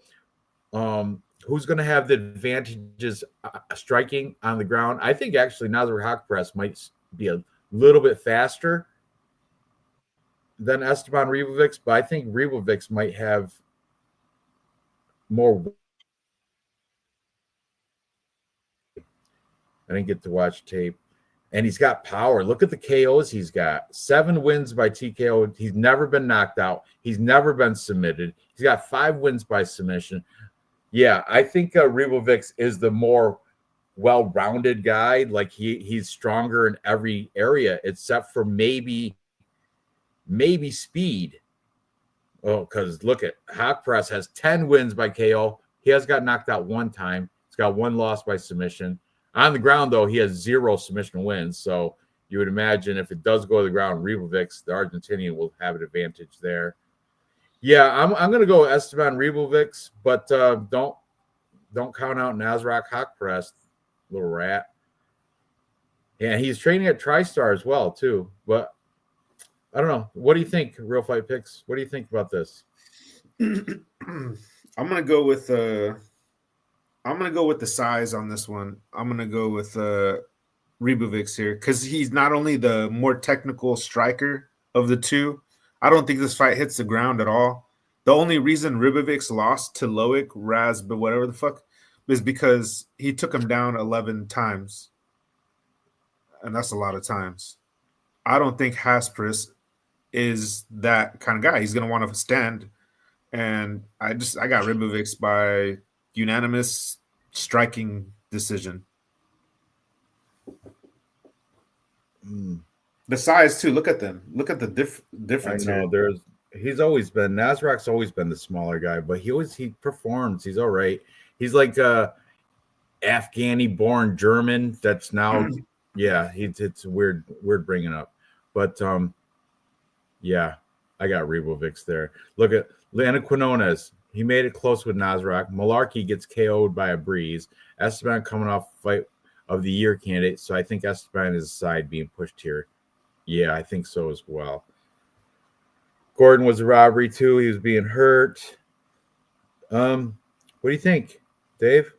who's going to have the advantages striking on the ground? I think actually Nasrat Haqparast might be a little bit faster than Esteban Ribovics, but I think Ribovics might have more. I didn't get to watch tape. And he's got power. Look at the KOs he's got. 7 wins by TKO. He's never been knocked out. He's never been submitted. He's got 5 wins by submission. Yeah, I think Ribovics is the more well-rounded guy. Like he's stronger in every area except for maybe speed. Oh, because look at Haqparast has 10 wins by KO. He has got knocked out 1 time. He's got 1 loss by submission. On the ground, though, he has 0 submission wins. So you would imagine if it does go to the ground, Ribovics, the Argentinian, will have an advantage there. Yeah, I'm going to go Esteban Ribovics, but don't count out Nasrat Haqparast, little rat. Yeah, he's training at TriStar as well, too. But I don't know. What do you think, Real Fight Picks? What do you think about this? I'm gonna go with the size on this one. I'm gonna go with Ribovics here because he's not only the more technical striker of the two. I don't think this fight hits the ground at all. The only reason Ribovics lost to Loic Raz, but whatever the fuck, is because he took him down 11 times, and that's a lot of times. I don't think Haqparast is that kind of guy. He's going to want to stand. And I got Ribovics by unanimous striking decision. The size too. Look at them. Look at the difference. I know he's always been Nasrac's always been the smaller guy, but he performs. He's all right. He's like Afghani born German. That's now it's weird bringing up, but yeah, I got Ribovics there. Look at Lana Quinones. He made it close with Nasrac. Malarkey gets KO'd by a breeze. Esteban coming off fight of the year candidate, so I think Esteban is the side being pushed here. Yeah, I think so as well. Gordon was a robbery too. He was being hurt. What do you think, Dave?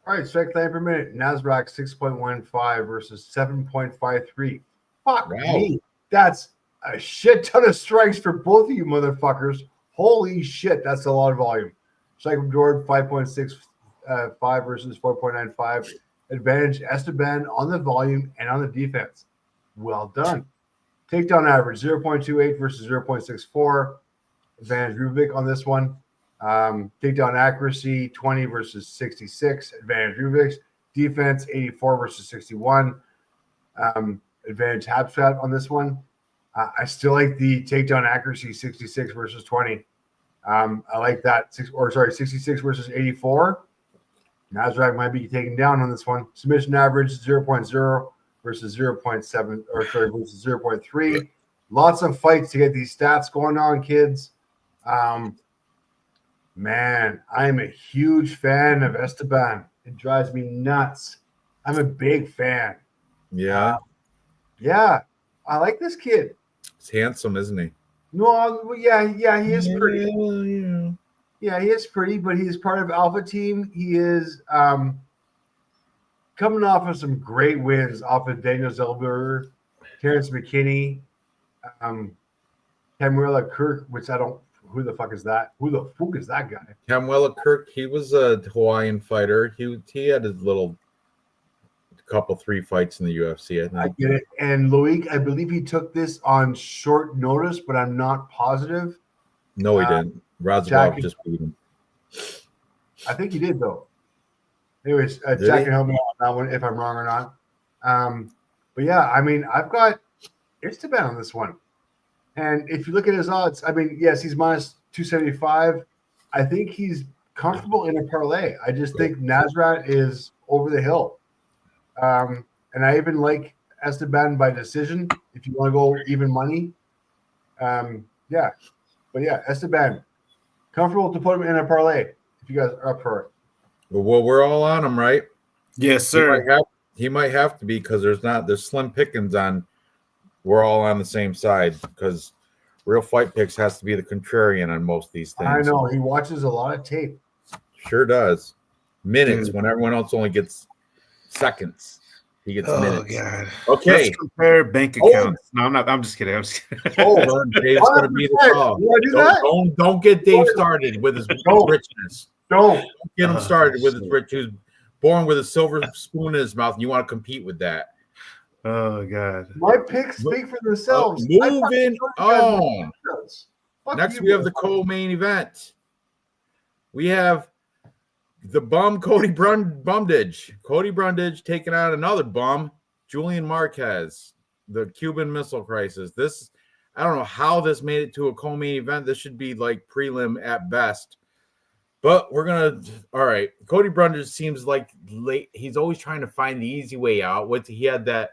All right, strike time per minute. Nasraq 6.15 versus 7.53. Fuck me. That's a shit ton of strikes for both of you motherfuckers. Holy shit, that's a lot of volume. Strike from Jordan 5.65 versus 4.95. Advantage Esteban on the volume and on the defense. Well done. Takedown average 0.28 versus 0.64. Advantage Rubik on this one. Takedown accuracy 20 versus 66. Advantage Rubik's. Defense 84 versus 61. Advantage Habstrat on this one. I still like the takedown accuracy 66 versus 20. I like that 66 versus 84. Nasraq might be taken down on this one. Submission average 0.0 versus 0.7 versus 0.3. Lots of fights to get these stats going on, kids. Man, I'm a huge fan of Esteban. It drives me nuts. I'm a big fan. Yeah. Yeah. I like this kid. He's handsome, isn't he? No, yeah, he is pretty. Yeah, he is pretty, but he is part of Alpha Team. He is coming off of some great wins off of Daniel Zellberger, Terrence McKinney, Camuela Kirk, which I don't. Who the fuck is that? Who the fuck is that guy? Camuela Kirk. He was a Hawaiian fighter. He had his little couple 3 fights in the UFC. I think. I get it. And Loic, I believe he took this on short notice, but I'm not positive. No, he didn't. Razabov just beat him. I think he did, though. Anyways, Jack can help me out on that one if I'm wrong or not. But yeah, I mean, I've got Esteban on this one. And if you look at his odds, I mean, yes, he's minus 275. I think he's comfortable in a parlay. I just think Nasrat is over the hill. And I even like Esteban by decision if you want to go even money. Yeah. But yeah, Esteban, comfortable to put him in a parlay if you guys are up for it. Well, we're all on him, right? Yes, sir. He might have to be because there's slim pickings on. We're all on the same side because Real Fight Picks has to be the contrarian on most of these things. I know. He watches a lot of tape. Sure does. Minutes when everyone else only gets seconds. He gets minutes. God. Okay. Let's compare bank accounts. No, I'm not. I'm just kidding. Dave's going to be the call. Don't get Dave started with his richness. Don't get him started with his rich. Who's born with a silver spoon in his mouth, and you want to compete with that. Oh God! My picks speak for themselves. Moving on. Next, we have the co-main event. We have the bum Cody Brundage. Cody Brundage taking on another bum, Julian Marquez, the Cuban Missile Crisis. This, I don't know how this made it to a co-main event. This should be like prelim at best. But all right. Cody Brundage seems like late. He's always trying to find the easy way out. He had that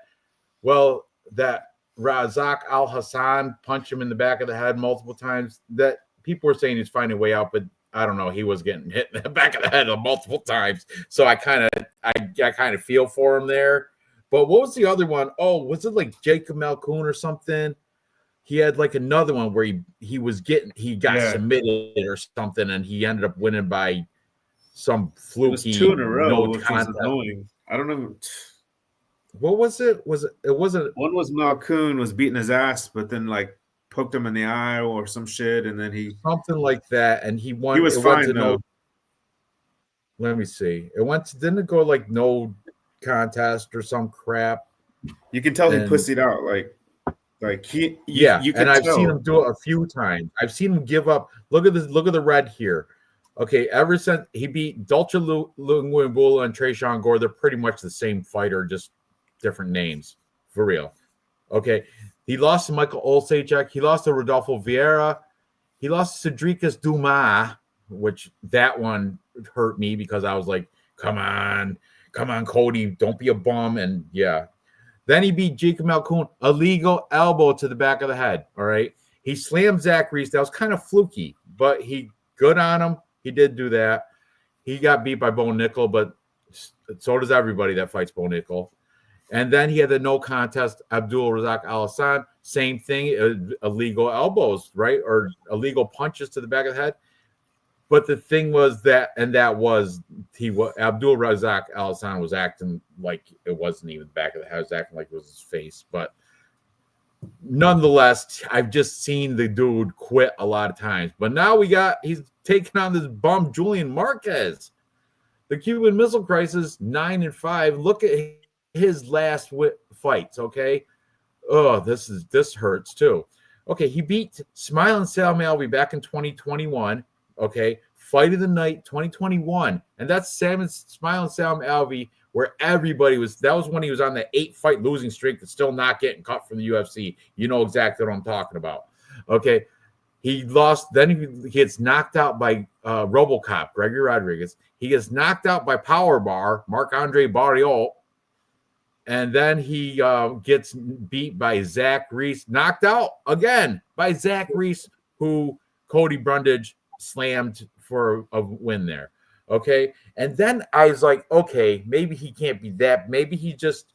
Razak Al Hassan punch him in the back of the head multiple times. That people were saying he's finding a way out, but I don't know. He was getting hit in the back of the head multiple times. So I kind of feel for him there. But what was the other one? Oh, was it like Jacob Malkoon or something? He had like another one where he got submitted or something, and he ended up winning by some fluky 2 in a row. No which was annoying. I don't know. What was it? It wasn't one was Malkoon was beating his ass, but then like poked him in the eye or some shit, and then something like that, and he won. He was fine though. Let me see. Didn't it go like no contest or some crap? You can tell he pussied out. Like Like you and could I've tell. seen him do it a few times. I've seen him give up. Look at this. Look at the red here. Okay, ever since he beat Dolce Lungumbula and Trayshawn Gore, they're pretty much the same fighter, just different names, for real. Okay, he lost to Michael Olszewski. He lost to Rodolfo Vieira. He lost to Cedricus Dumas, which that one hurt me because I was like, come on, Cody, don't be a bum. And yeah. Then he beat Jacob Malkoun, a legal elbow to the back of the head. All right. He slammed Zach Reese. That was kind of fluky, but he good on him. He did do that. He got beat by Bo Nickel, but so does everybody that fights Bo Nickel. And then he had the no contest Abdul Razak Al Hassan. Same thing, illegal elbows, right? Or illegal punches to the back of the head. But the thing was that Abdul Razak Al Hassan was acting like it wasn't even the back of the head. He was acting like it was his face. But nonetheless, I've just seen the dude quit a lot of times. But now he's taking on this bum Julian Marquez. The Cuban Missile Crisis, 9-5. Look at his last fights, okay? Oh, this hurts too. Okay, he beat Smiling Sam Alvey back in 2021. Okay, Fight of the Night 2021, and that's Smiling Sam Alvey, where everybody was. That was when he was on the 8-fight losing streak that's still not getting cut from the UFC. You know exactly what I'm talking about. Okay, he lost. Then he gets knocked out by RoboCop, Gregory Rodriguez. He gets knocked out by Power Bar, Marc-Andre Barriot. And then he gets beat by Zach Reese, knocked out again by Zach Reese, who Cody Brundage slammed for a win there. Okay. And then I was like, okay, maybe he can't be that. Maybe he just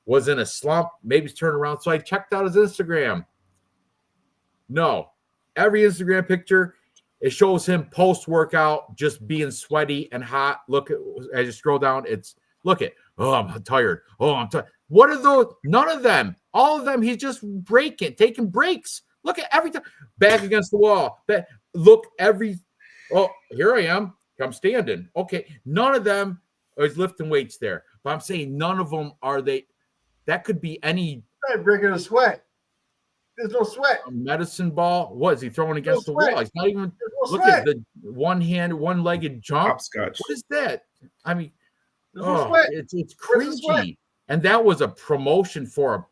was in a slump. Maybe he's turned around. So I checked out his Instagram. No. Every Instagram picture, it shows him post-workout just being sweaty and hot. Look, as you scroll down, oh, I'm tired. Oh, I'm tired. What are those? None of them. All of them, he's just taking breaks. Look at every time. Back against the wall. Oh, here I am. I'm standing. Okay. None of them is lifting weights there. But I'm saying none of them are they. That could be any. Breaking a sweat. There's no sweat. A medicine ball. What is he throwing against the wall? He's not even. Look at the one-legged jump. Hopscotch. What is that? I mean, it's cringy. And that was a promotion for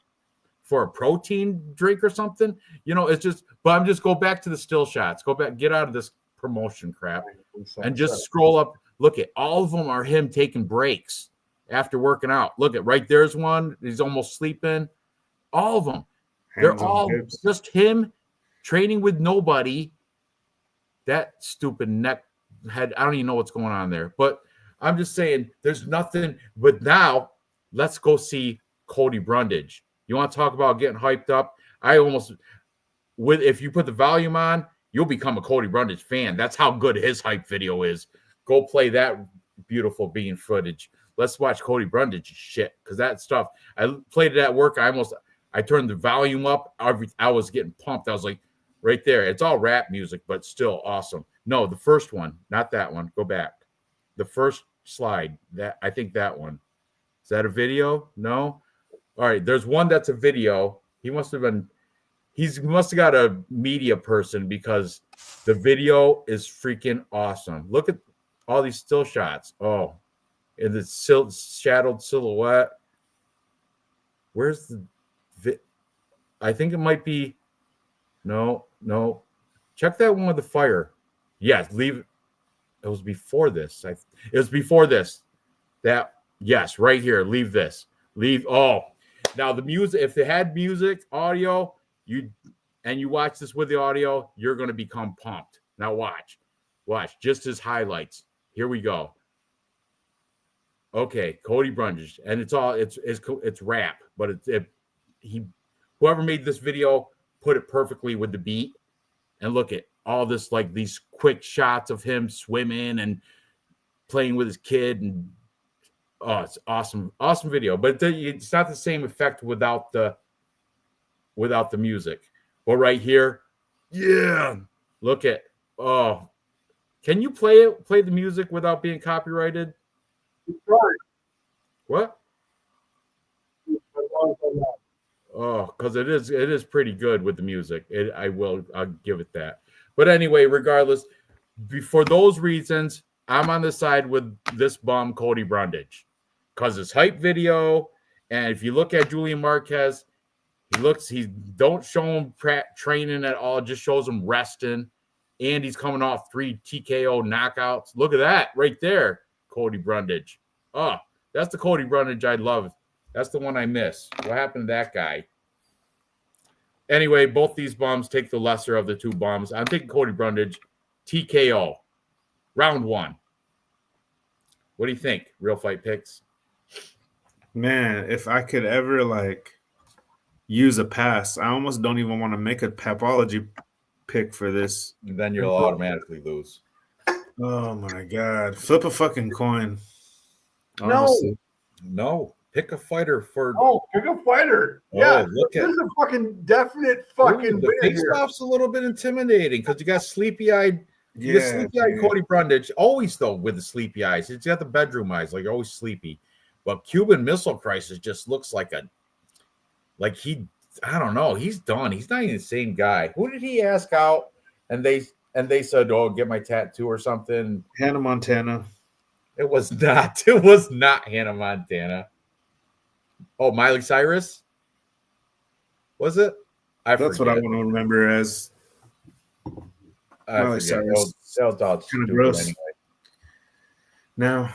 a protein drink or something. You know, it's just. But I'm just go back to the still shots. Go back. Get out of this promotion crap, and just scroll up. Look at all of them are him taking breaks after working out. Look at right there's one. He's almost sleeping. All of them. They're all just him training with nobody. That stupid neck head. I don't even know what's going on there. But I'm just saying there's nothing. But now let's go see Cody Brundage. You want to talk about getting hyped up? If you put the volume on, you'll become a Cody Brundage fan. That's how good his hype video is. Go play that beautiful bean footage. Let's watch Cody Brundage shit because that stuff. I played it at work. I turned the volume up. I was getting pumped. I was like, right there. It's all rap music, but still awesome. No, the first one, not that one. Go back. The first slide. I think that one. Is that a video? No. All right. There's one that's a video. He must have got a media person because the video is freaking awesome. Look at all these still shots. Oh, in the shadowed silhouette. Where's the? I think it might be. No. Check that one with the fire. Yes, leave. It was before this. It was before this. Yes, right here. Leave this. Oh, now the music. If they had music, audio, you watch this with the audio, you're going to become pumped. Now watch. Just his highlights. Here we go. Okay, Cody Brundage, and it's rap, but whoever made this video put it perfectly with the beat. And look at all this, like these quick shots of him swimming and playing with his kid, and it's awesome video. But it's not the same effect without the music. But right here, yeah, look at can you play the music without being copyrighted? What? Oh, because it is pretty good with the music. I'll give it that. But anyway, regardless, for those reasons, I'm on the side with this bum, Cody Brundage, because his hype video, and if you look at Julian Marquez, he don't show him training at all, just shows him resting, and he's coming off 3 TKO knockouts. Look at that right there, Cody Brundage. Oh, that's the Cody Brundage I love. That's the one I miss. What happened to that guy? Anyway, both these bums take the lesser of the two bums. I'm taking Cody Brundage, TKO, round 1. What do you think? Real fight picks? Man, if I could ever use a pass, I almost don't even want to make a Papology pick for this. Then you'll automatically lose. Oh my God. Flip a fucking coin. Honestly. No. Pick a fighter for. Oh, pick a fighter. Yeah, this is a fucking definite fucking. The face-off's a little bit intimidating because you got sleepy-eyed. Sleepy-eyed Cody Brundage. Always though with the sleepy eyes. He's got the bedroom eyes, always sleepy. But Cuban Missile Crisis just looks I don't know. He's done. He's not even the same guy. Who did he ask out? And they said, "Oh, get my tattoo or something." Hannah Montana. It was not. It was not Hannah Montana. Oh, Miley Cyrus? Was it? That's what I want to remember as Miley Cyrus. That was kind of gross. Anyway. No.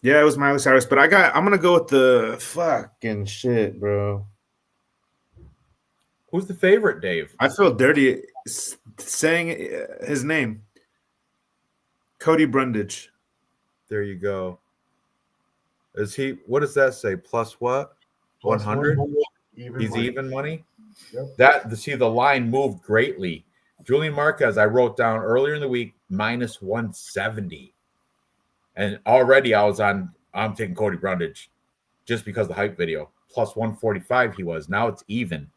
Yeah, it was Miley Cyrus, but I'm going to go with the fucking shit, bro. Who's the favorite, Dave? I feel dirty saying his name. Cody Brundage. There you go. What does that say? Plus what? 100? He's even money? Yep. The line moved greatly. Julian Marquez, I wrote down earlier in the week, minus 170. And already I'm taking Cody Brundage just because of the hype video. Plus 145 he was. Now it's even.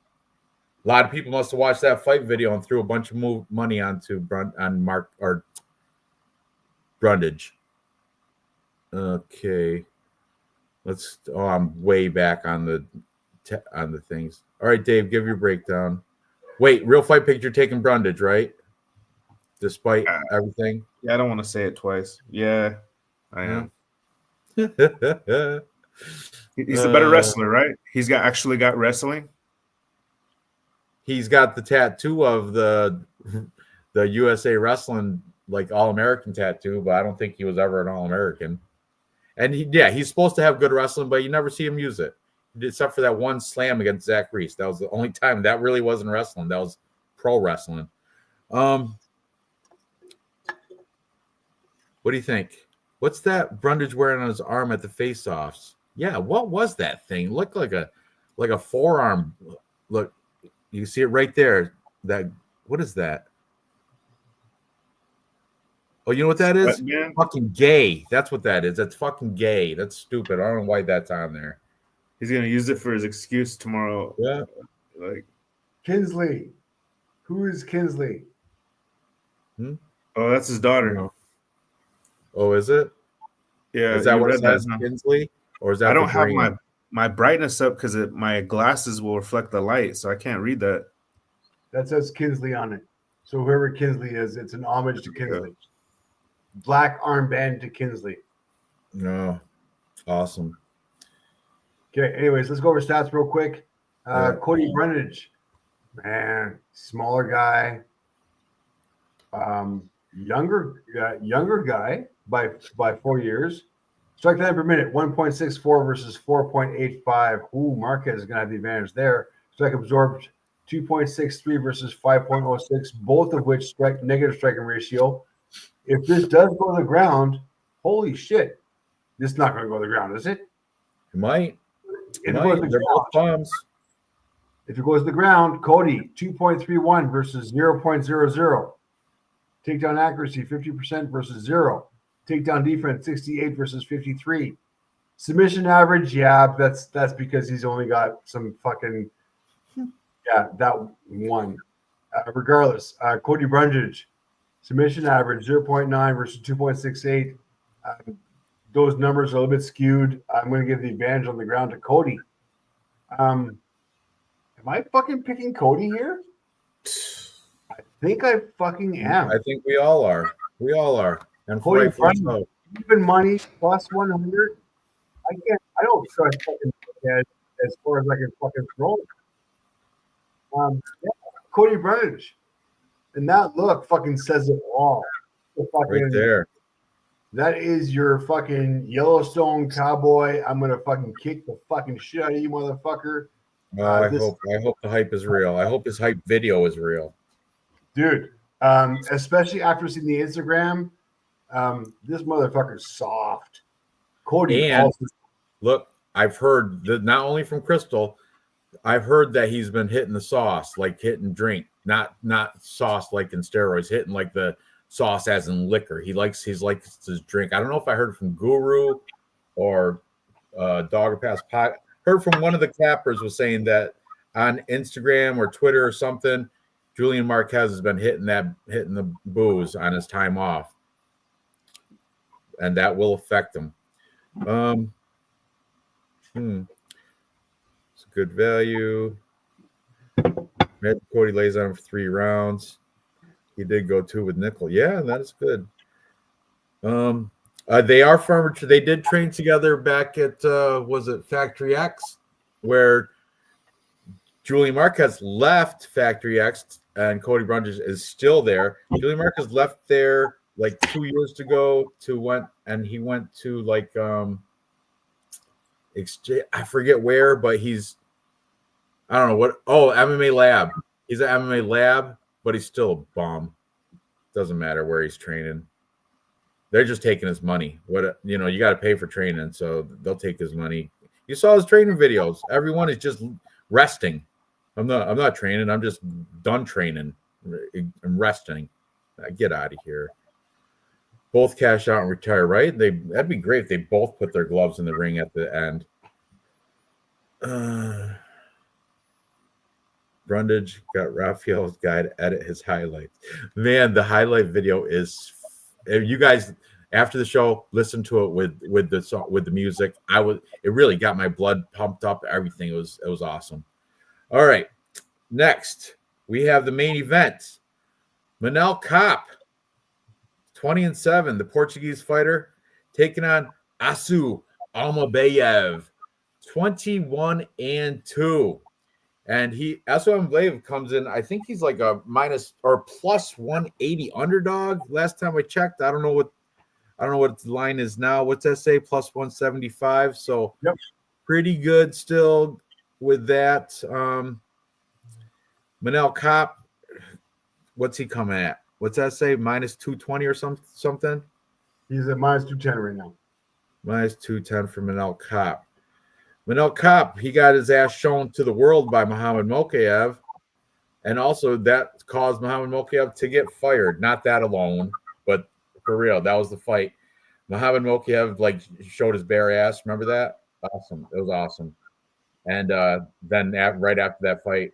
A lot of people must have watched that fight video and threw a bunch of money onto Brundage. Okay. I'm way back on the things. All right, Dave, give your breakdown. Wait, real fight pick, you're taking Brundage, right? Despite everything. Yeah, I don't want to say it twice. Yeah, I am. He's the better wrestler, right? He's actually got wrestling. He's got the tattoo of the USA Wrestling All-American tattoo, but I don't think he was ever an All-American. And he's supposed to have good wrestling, but you never see him use it. Except for that one slam against Zach Reese. That was the only time. That really wasn't wrestling. That was pro wrestling. What do you think? What's that Brundage wearing on his arm at the face-offs? Yeah, what was that thing? It looked like a forearm. Look, you see it right there. What is that? Oh, you know what that is? Fucking gay. That's what that is. That's fucking gay. That's stupid. I don't know why that's on there. He's gonna use it for his excuse tomorrow. Yeah. Kinsley. Who is Kinsley? Oh, that's his daughter. Oh, is it? Yeah. Is that what it says, Kinsley? Or is that? I don't have my brightness up because my glasses will reflect the light, so I can't read that. That says Kinsley on it. So whoever Kinsley is, it's an homage to Kinsley. Yeah. Black armband to Kinsley. No. Awesome. Okay, anyways, let's go over stats real quick. Cody Brundage, man, smaller guy, younger guy by 4 years. Strike time per minute, 1.64 versus 4.85. Ooh, Marquez is going to have the advantage there. Strike absorbed, 2.63 versus 5.06, both of which negative striking ratio. If this does go to the ground, holy shit, this is not going to go to the ground, is it? It might. They're both bombs. If it goes to the ground, Cody 2.31 versus 0.00. Takedown accuracy 50% versus 0. Takedown defense 68 versus 53. Submission average, yeah, that's because he's only got some fucking that one. Regardless, Cody Brundage submission average 0.9 versus 2.68. Those numbers are a little bit skewed. I'm going to give the advantage on the ground to Cody. Am I fucking picking Cody here? I think I fucking am. I think we all are. We all are. And Cody rightfully Brunage, so. even money plus 100. I don't trust fucking as far as I can fucking throw it. Yeah, Cody Brunage. And that look fucking says it all. Right there. That is your fucking Yellowstone cowboy. I'm gonna fucking kick the fucking shit out of you, motherfucker. I hope the hype is real. I hope his hype video is real. Dude, especially after seeing the Instagram, this motherfucker's soft. Cody And also. look, I've heard that not only from Crystal, I've heard that he's been hitting the sauce, like hitting drink, not sauce like in steroids, hitting like the sauce as in liquor. He's like his drink. I don't know if I heard from Guru or Dogger Pass Pot. Heard from one of the cappers was saying that on Instagram or Twitter or something, Julian Marquez has been hitting the booze on his time off, and that will affect him. It's a good value. Cody lays on him for 3 rounds. He did go 2 with Nickel. Yeah, that is good. They are farmer. They did train together back at was it Factory X, where Julian Marquez left Factory X and Cody Brunage is still there. Julian Marquez left there like 2 years ago he went to like I forget where, but I don't know what. Oh, MMA Lab. He's at MMA Lab, but he's still a bum. Doesn't matter where he's training. They're just taking his money. You got to pay for training, so they'll take his money. You saw his training videos. Everyone is just resting. I'm not training. I'm just done training. I'm resting. Get out of here. Both cash out and retire, right? That'd be great if they both put their gloves in the ring at the end. Brundage got Raphael's guy to edit his highlights. Man, the highlight video is. If you guys after the show listen to it with the song, with the music, it really got my blood pumped up. Everything it was awesome. All right, next we have the main event. Manel Kape, 20-7, the Portuguese fighter, taking on Asu Almabayev, 21-2. And Asu Almabayev comes in, I think he's like a minus or plus 180 underdog. Last time I checked, I don't know what the line is now. What's that say? Plus 175. So yep. Pretty good still with that. Manel Kape, what's he coming at? What's that say? Minus 220 or something? He's at minus 210 right now. Minus 210 for Manel Kape. Manel Kape, he got his ass shown to the world by Muhammad Mokaev, and also that caused Muhammad Mokaev to get fired. Not that alone, but for real, that was the fight. Muhammad Mokaev showed his bare ass. Remember that? Awesome. It was awesome. And then right after that fight,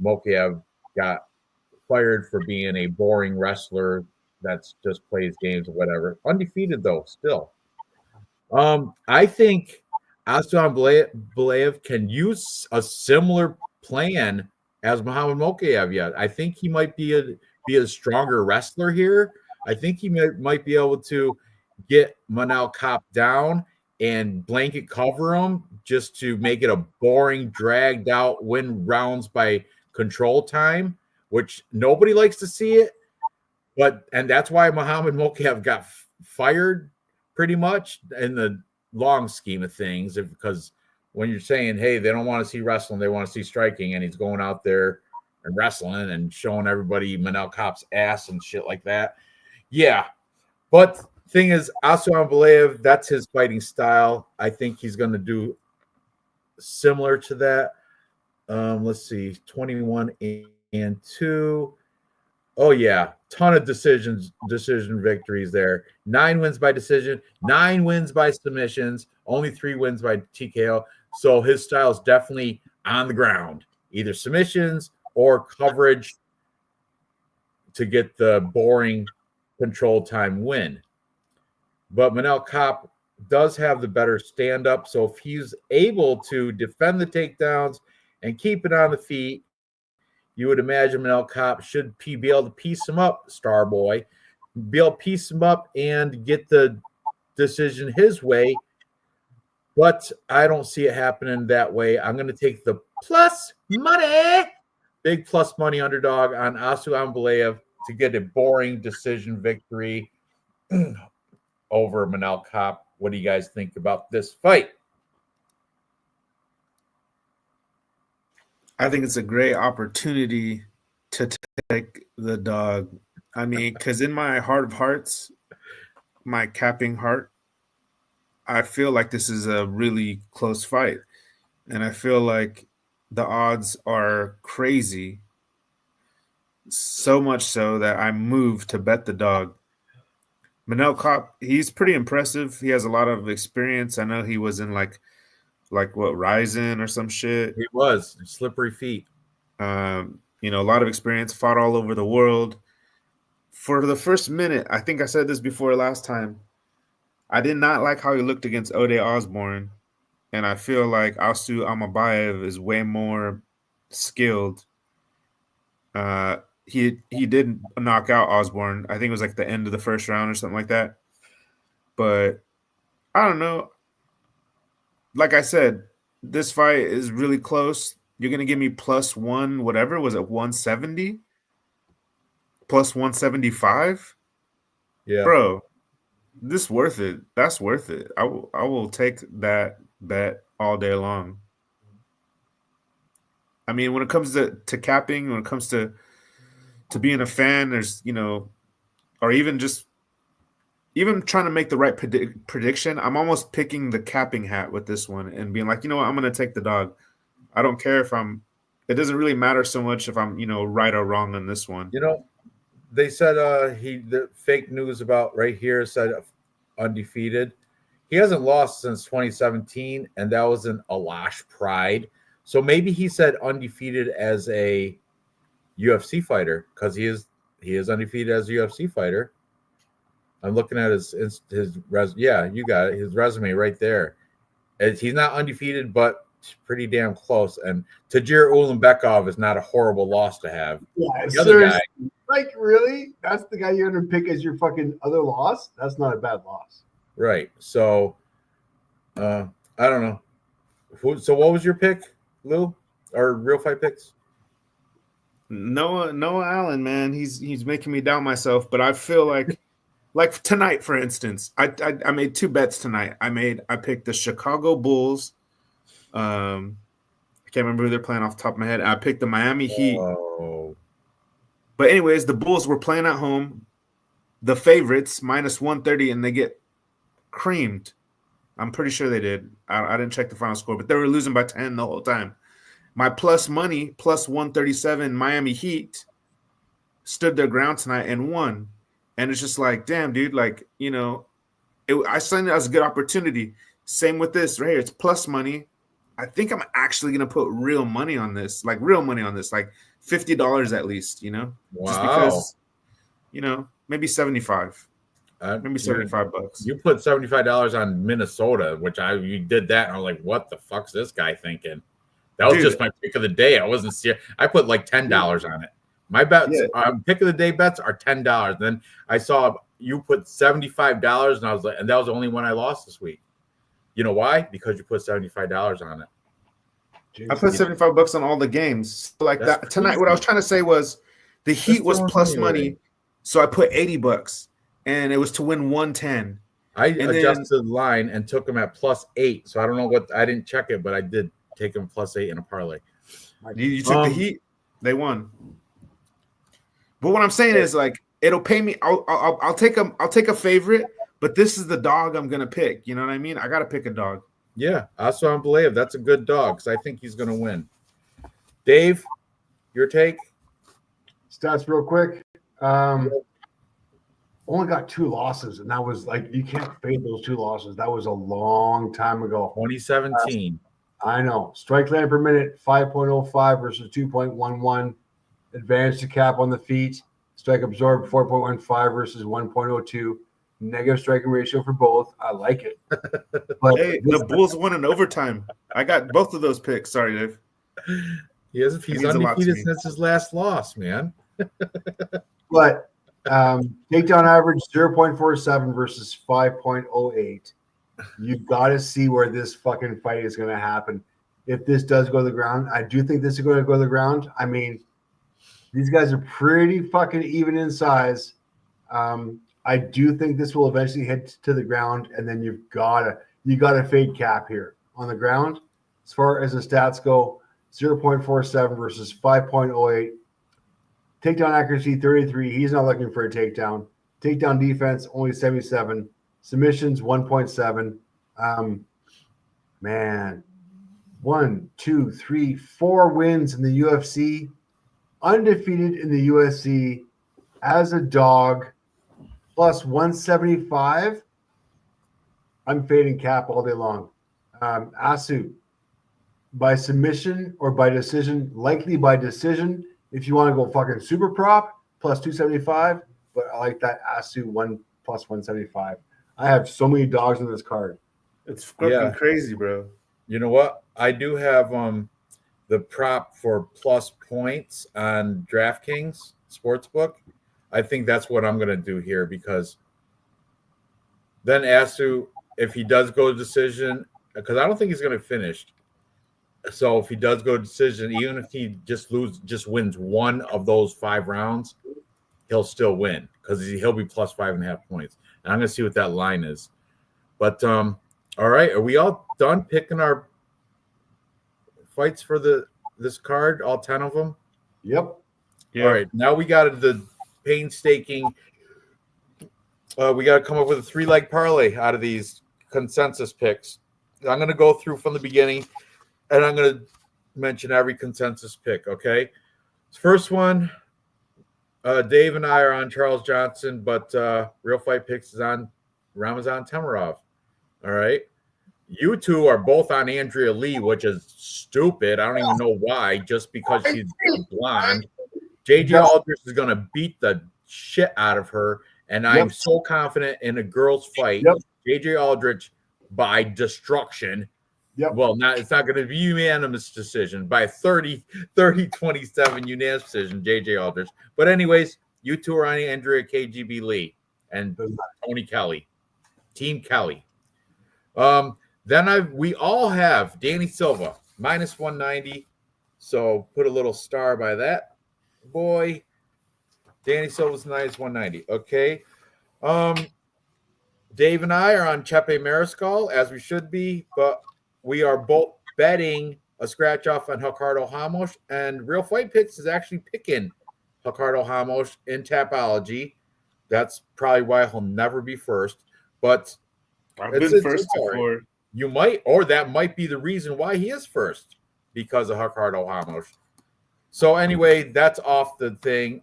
Mokaev got fired for being a boring wrestler that's just plays games or whatever. Undefeated though, still. I think Aslan Belayev can use a similar plan as Muhammad Mokaev yet. I think he might be a stronger wrestler here. I think he might be able to get Manel Kape down and blanket cover him just to make it a boring, dragged out, win rounds by control time, which nobody likes to see it. And that's why Muhammad Mokaev got fired pretty much in the long scheme of things, because when you're saying, hey, they don't want to see wrestling, they want to see striking, and he's going out there and wrestling and showing everybody Manel Kape's ass and shit like that. Yeah. But thing is, Aslan Belayev, that's his fighting style. I think he's going to do similar to that. Let's see, 21-2. Oh yeah, ton of decision victories there. 9 wins by decision, 9 wins by submissions, only 3 wins by TKO. So his style is definitely on the ground, either submissions or coverage to get the boring control time win. But Manel Kape does have the better stand-up, so if he's able to defend the takedowns and keep it on the feet. You would imagine Preecaaap should be able to piece him up, Starboy, be able to piece him up and get the decision his way. But I don't see it happening that way. I'm going to take the plus money, big plus money underdog on Asu Ambelev to get a boring decision victory over Preecaaap. What do you guys think about this fight? I think it's a great opportunity to take the dog. I mean, because in my heart of hearts, my capping heart, I feel like this is a really close fight. And I feel like the odds are crazy. So much so that I moved to bet the dog. Preecaaap, he's pretty impressive. He has a lot of experience. I know he was in like what, Ryzen or some shit. He was slippery feet. You know, a lot of experience, fought all over the world. For the first minute, I think I said this before last time, I did not like how he looked against Ode Osborne. And I feel like Asu Amabayev is way more skilled. He did knock out Osborne. I think it was like the end of the first round or something like that. But I don't know. Like I said, this fight is really close. You're going to give me plus one, whatever. Was it 170? Plus 175? Yeah. Bro, this worth it. That's worth it. I will take that bet all day long. I mean, when it comes to capping, when it comes to being a fan, there's, you know, or even trying to make the right prediction, I'm almost picking the capping hat with this one and being like, you know what, I'm going to take the dog. I don't care if it doesn't really matter so much if I'm, you know, right or wrong on this one. You know, they said the fake news about right here said undefeated. He hasn't lost since 2017, and that was an Alash Pride. So maybe he said undefeated as a UFC fighter because he is undefeated as a UFC fighter. I'm looking at his yeah, you got it, his resume right there. He's not undefeated, but pretty damn close. And Tajir Ulanbekov is not a horrible loss to have. Yeah, the other guy, like really, that's the guy you're gonna pick as your fucking other loss. That's not a bad loss, right? So, I don't know. So, what was your pick, Lou? Or real fight picks? Noah Allen, man, he's making me doubt myself. But I feel like tonight, for instance, I made two bets tonight. I picked the Chicago Bulls. I can't remember who they're playing off the top of my head. I picked the Miami Heat. Oh. But anyways, the Bulls were playing at home, the favorites minus 130, and they get creamed. I'm pretty sure they did. I didn't check the final score, but they were losing by 10 the whole time. My plus money, plus 137 Miami Heat, stood their ground tonight and won. And it's just like, damn, dude, like, you know, I signed it as a good opportunity. Same with this right here. It's plus money. I think I'm actually going to put real money on this, like $50 at least, you know? Wow. Just because, you know, maybe 75. Maybe $75. You put $75 on Minnesota, which you did that, and I was like, what the fuck's this guy thinking? That was just my pick of the day. I wasn't serious. I put like $10 on it. My bets, pick of the day bets are $10. Then I saw you put $75, and I was like, and that was the only one I lost this week. You know why? Because you put $75 on it. I put $75 on all the games. So like that tonight. What I was trying to say was the Heat was plus money, so I put $80, and it was to win 110. I adjusted the line and took them at plus 8. So I don't know what I didn't check it, but I did take them plus 8 in a parlay. You took the Heat, they won. But what I'm saying is, like, it'll pay me. I'll take a favorite, but this is the dog I'm gonna pick. You know what I mean? I gotta pick a dog. Yeah, Asu Ambelev, that's a good dog because I think he's gonna win. Dave, your take? Stats real quick. Only got 2 losses, and that was like you can't fade those 2 losses. That was a long time ago. 2017. I know. Strike land per minute 5.05 versus 2.11. Advantage to cap on the feet. Strike absorbed 4.15 versus 1.02. Negative striking ratio for both. I like it. But hey, the Bulls won in overtime. I got both of those picks. Sorry, Dave. He's means a lot to undefeated me. since his last loss, man. But takedown average 0.47 versus 5.08. You've got to see where this fucking fight is going to happen. If this does go to the ground, I do think this is going to go to the ground. I mean, these guys are pretty fucking even in size. I do think this will eventually hit to the ground, and then you gotta fade Cap here on the ground. As far as the stats go, 0.47 versus 5.08. Takedown accuracy 33. He's not looking for a takedown. Takedown defense only 77. Submissions 1.7. Man, 1, 2, 3, 4 wins in the UFC. Undefeated in the UFC as a dog, plus 175. I'm fading Cap all day long. Asu, by submission or by decision, likely by decision. If you want to go fucking super prop, plus 275. But I like that Asu 1 plus 175. I have so many dogs on this card. It's fucking crazy, bro. You know what? I do have the prop for plus points on DraftKings Sportsbook. I think that's what I'm going to do here, because then Asu, if he does go to decision, because I don't think he's going to finish. So if he does go to decision, even if he just wins one of those 5 rounds, he'll still win, because he'll be plus 5.5 points. And I'm going to see what that line is. But all right, are we all done picking our fights for this card? All 10 of them. Yep. Yeah. All right, now we got the painstaking. We got to come up with a 3-leg parlay out of these consensus picks. I'm going to go through from the beginning, and I'm going to mention every consensus pick. Okay, first one. Dave and I are on Charles Johnson, but Real Fight Picks is on Ramazan Temirov. All right. You two are both on Andrea Lee, which is stupid. I don't even know why, just because she's blonde. JJ Aldrich is going to beat the shit out of her, and I'm so confident in a girls' fight. JJ Aldrich by destruction. Well, it's not going to be unanimous decision by 30-27 unanimous decision, JJ Aldrich. But anyways, you two are on Andrea KGB Lee and Tony Kelly, Team Kelly. Then we all have Danny Silva minus 190. So put a little star by that boy. Danny Silva's minus 190. Okay. Dave and I are on Chepe Mariscal, as we should be, but we are both betting a scratch off on Ricardo Ramos, and Real Fight Picks is actually picking Ricardo Ramos in Tapology. That's probably why he'll never be first, but I've been first before. You might, or that might be the reason why he is first, because of Ricardo Ramos. So anyway, that's off the thing.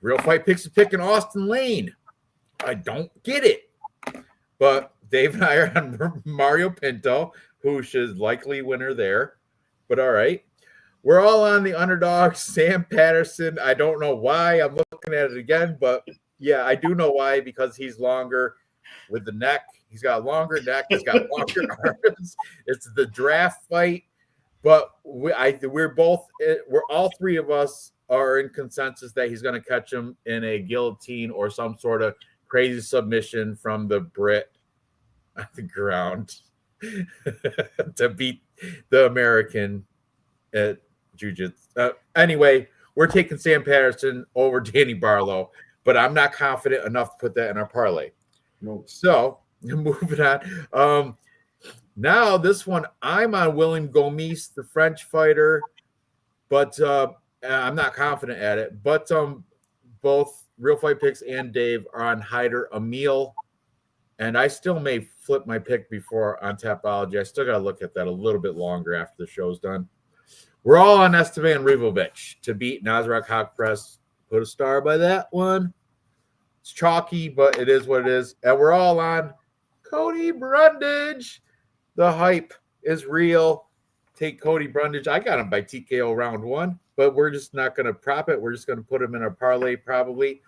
Real Fight Picks is picking Austin Lane. I don't get it, but Dave and I are on Mario Pinto, who should likely winner there. But all right. We're all on the underdog, Sam Patterson. I don't know why. I'm looking at it again, but yeah, I do know why, because he's longer with the neck. He's got a longer neck. He's got longer arms. It's the draft fight. But we're all three of us are in consensus that he's going to catch him in a guillotine or some sort of crazy submission from the Brit on the ground to beat the American at jiu-jitsu. Anyway, we're taking Sam Patterson over Danny Barlow, but I'm not confident enough to put that in our parlay. Nope. So moving on. Now this one, I'm on William Gomis, the French fighter, but I'm not confident at it. But both Real Fight Picks and Dave are on Hyder Emil, and I still may flip my pick before on Tapology. I still got to look at that a little bit longer after the show's done. We're all on Esteban Rivovic to beat Nasrat Haqparast. Put a star by that one. It's chalky, but it is what it is. And we're all on Cody Brundage. The hype is real. Take Cody Brundage. I got him by TKO round 1, but we're just not going to prop it. We're just going to put him in our parlay probably.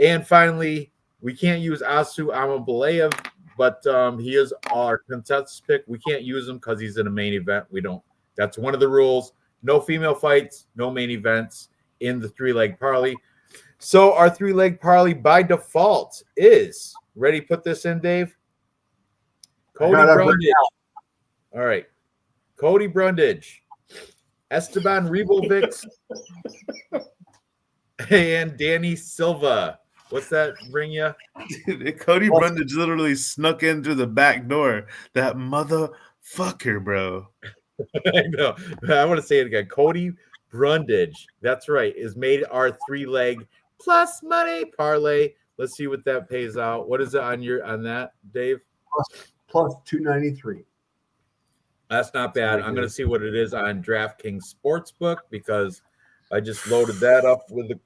And finally, we can't use Asu Amabaleyev, but he is our consensus pick. We can't use him because he's in a main event. We don't That's one of the rules. No female fights, no main events in the 3-leg parlay. So our 3-leg parlay by default is ready. Put this in, Dave. Cody Brundage. All right. Cody Brundage, Esteban Ribovics, and Danny Silva. What's that bring you? Dude, Cody Brundage literally snuck in through the back door. That motherfucker, bro. I know. I want to say it again. Cody Brundage. That's right. Is made our 3-leg plus money parlay. Let's see what that pays out. What is it on that, Dave? Plus 293. That's not bad. I'm going to see what it is on DraftKings Sportsbook because I just loaded that up with a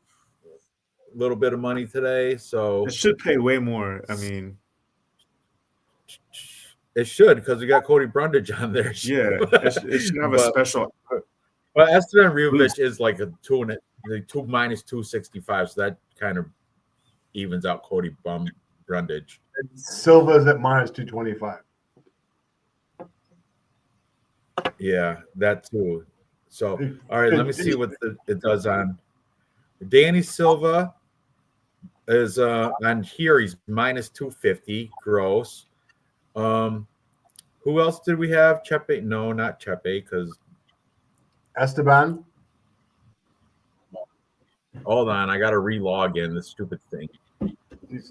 little bit of money today. So it should pay way more. I mean, it should because we got Cody Brundage on there. Yeah, it should have a special. But Esteban Ribovic is like a 2 minus 265, so that kind of evens out Cody Brundage. And Silva's at minus 225. Yeah, that too. So, all right, let me see what it does on Danny Silva is on here. He's minus 250 gross. Who else did we have? Chepe? No, not Chepe, because Esteban. Hold on, I got to re-log in. This stupid thing.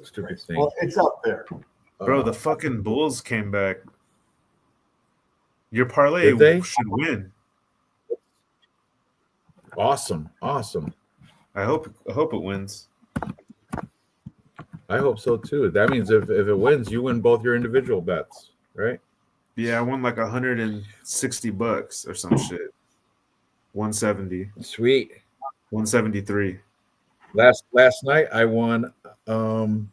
Stupid thing. Well, it's up there, bro. The fucking Bulls came back. Your parlay should win. Awesome. I hope it wins. I hope so too. That means if it wins, you win both your individual bets, right? Yeah, I won like $160 or some shit. 170. Sweet. 173. Last night I won on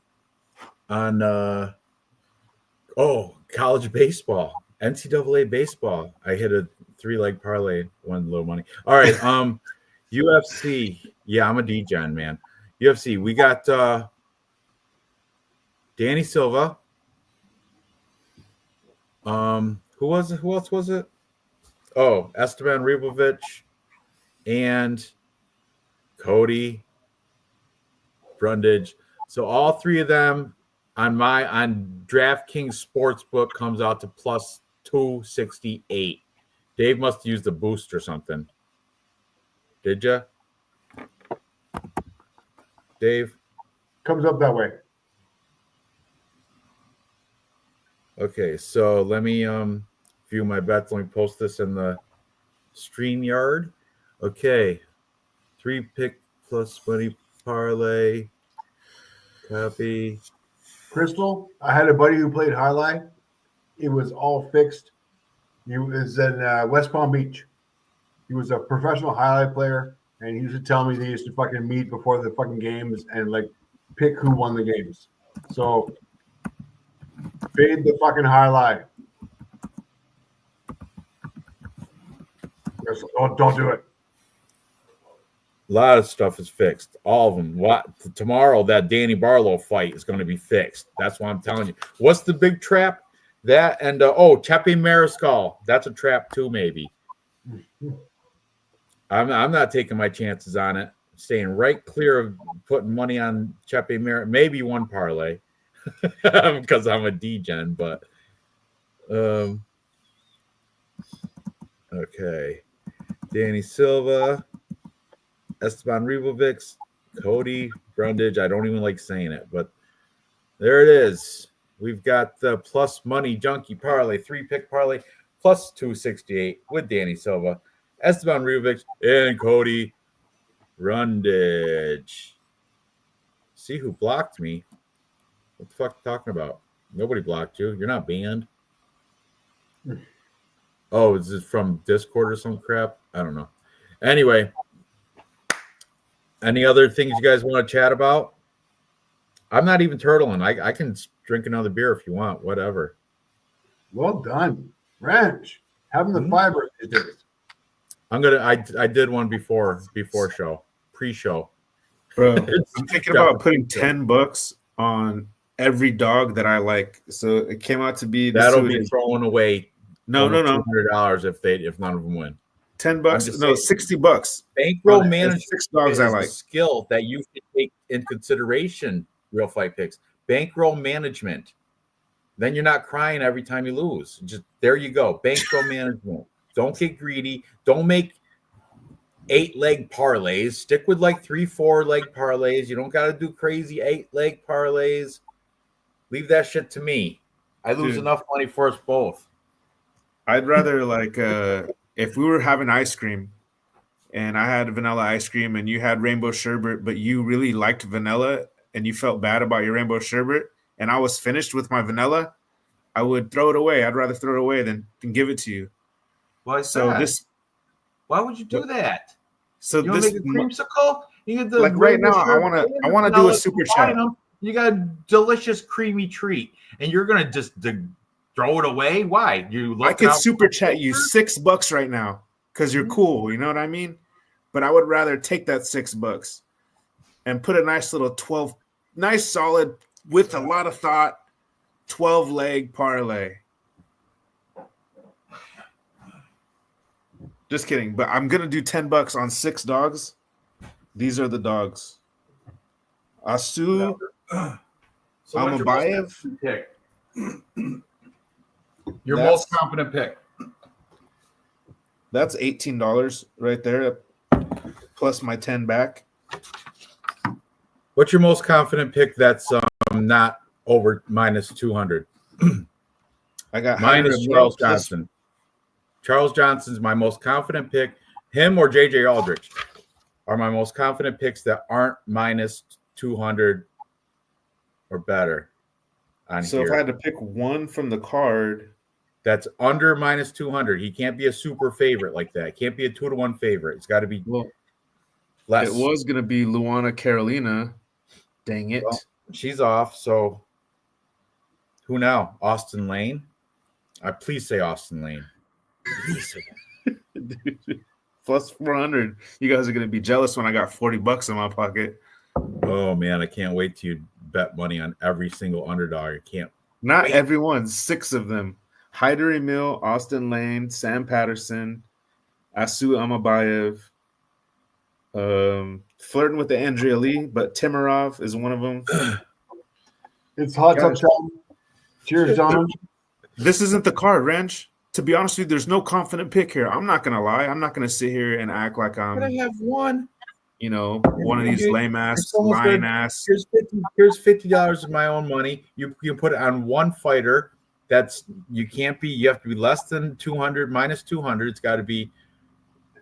college baseball. NCAA baseball. I hit a 3-leg parlay, won a little money. All right. UFC. Yeah, I'm a D-gen, man. UFC. We got Danny Silva. Who else was it? Oh, Esteban Ribovic and Cody Brundage. So all three of them on DraftKings Sportsbook comes out to plus 268. Dave must use the boost or something. Did you? Dave? Comes up that way. Okay, so let me view my bets. Let me post this in the StreamYard. Okay. 3-pick plus money parlay. Copy. Crystal, I had a buddy who played highlight. It was all fixed. He was in West Palm Beach. He was a professional highlight player, and he used to tell me they used to fucking meet before the fucking games and like pick who won the games. So fade the fucking highlight. Crystal, don't do it. A lot of stuff is fixed. All of them. Tomorrow, that Danny Barlow fight is going to be fixed. That's what I'm telling you. What's the big trap? That and Chepe Mariscal. That's a trap too, maybe. I'm not taking my chances on it. I'm staying right clear of putting money on Chepe Mariscal. Maybe one parlay because I'm a D-gen, but okay. Danny Silva. Esteban Ribovic, Cody Brundage. I don't even like saying it, but there it is. We've got the plus money junkie parlay, 3-pick parlay, plus 268 with Danny Silva, Esteban Ribovic, and Cody Brundage. See who blocked me? What the fuck are you talking about? Nobody blocked you. You're not banned. Oh, is it from Discord or some crap? I don't know. Anyway. Any other things you guys want to chat about? I'm not even turtling. I can drink another beer if you want, whatever. Well done. Ranch. Having the fiber these days. I did one before show, pre-show. Bro, I'm thinking about putting $10 on every dog that I like. So it came out to be that'll be thrown away No, $200 if none of them win. $10. saying, No, $60. Bankroll management 6 dogs is I like. a skill that you should take in consideration. Real Fight Picks. Bankroll management. Then you're not crying every time you lose. Just there you go. Bankroll management. Don't get greedy. Don't make 8-leg parlays. Stick with like 3-4 leg parlays. You don't got to do crazy 8-leg parlays. Leave that shit to me. I lose enough money for us both. I'd rather like if we were having ice cream and I had vanilla ice cream and you had rainbow sherbet, but you really liked vanilla and you felt bad about your rainbow sherbet and I was finished with my vanilla, I would throw it away. I'd rather throw it away than give it to you. Why would you do that? So you this make a creamsicle? You get the like right now, I wanna do a super chat. You got a delicious creamy treat, and you're gonna just throw it away? Why? I could super chat you $6 right now because you're cool. You know what I mean? But I would rather take that $6 and put a nice little 12, nice solid with a lot of thought, 12-leg parlay. Just kidding, but I'm gonna do $10 on 6 dogs. These are the dogs. Asu, Amabayev. Your most confident pick. That's $18 right there, plus my 10 back. What's your most confident pick that's not over minus 200? I got minus Charles Johnson. Charles Johnson's my most confident pick. Him or JJ Aldrich are my most confident picks that aren't minus 200 or better. So if I had to pick one from the card that's under minus 200, he can't be a super favorite like that. It can't be a 2-1 favorite. It's got to be less. It was going to be Luana Carolina. Dang it. Well, she's off. So who now? Austin Lane? Please say Austin Lane. Please say that. Plus 400. You guys are going to be jealous when I got $40 in my pocket. Oh, man. I can't wait to bet money on every single underdog. I can't. Not everyone. 6 of them. Hyder Emil, Austin Lane, Sam Patterson, Asu Amabayev, flirting with the Andrea Lee, but Timarov is one of them. It's hot tub time. Cheers, John. This isn't the card, Ranch. To be honest with you, there's no confident pick here. I'm not gonna lie. I'm not gonna sit here and act like I'm. I have one. You know, one of these lame ass, lying ass. Here's $50 of my own money. You put it on one fighter. You can't be. You have to be less than 200, minus 200. It's got to be.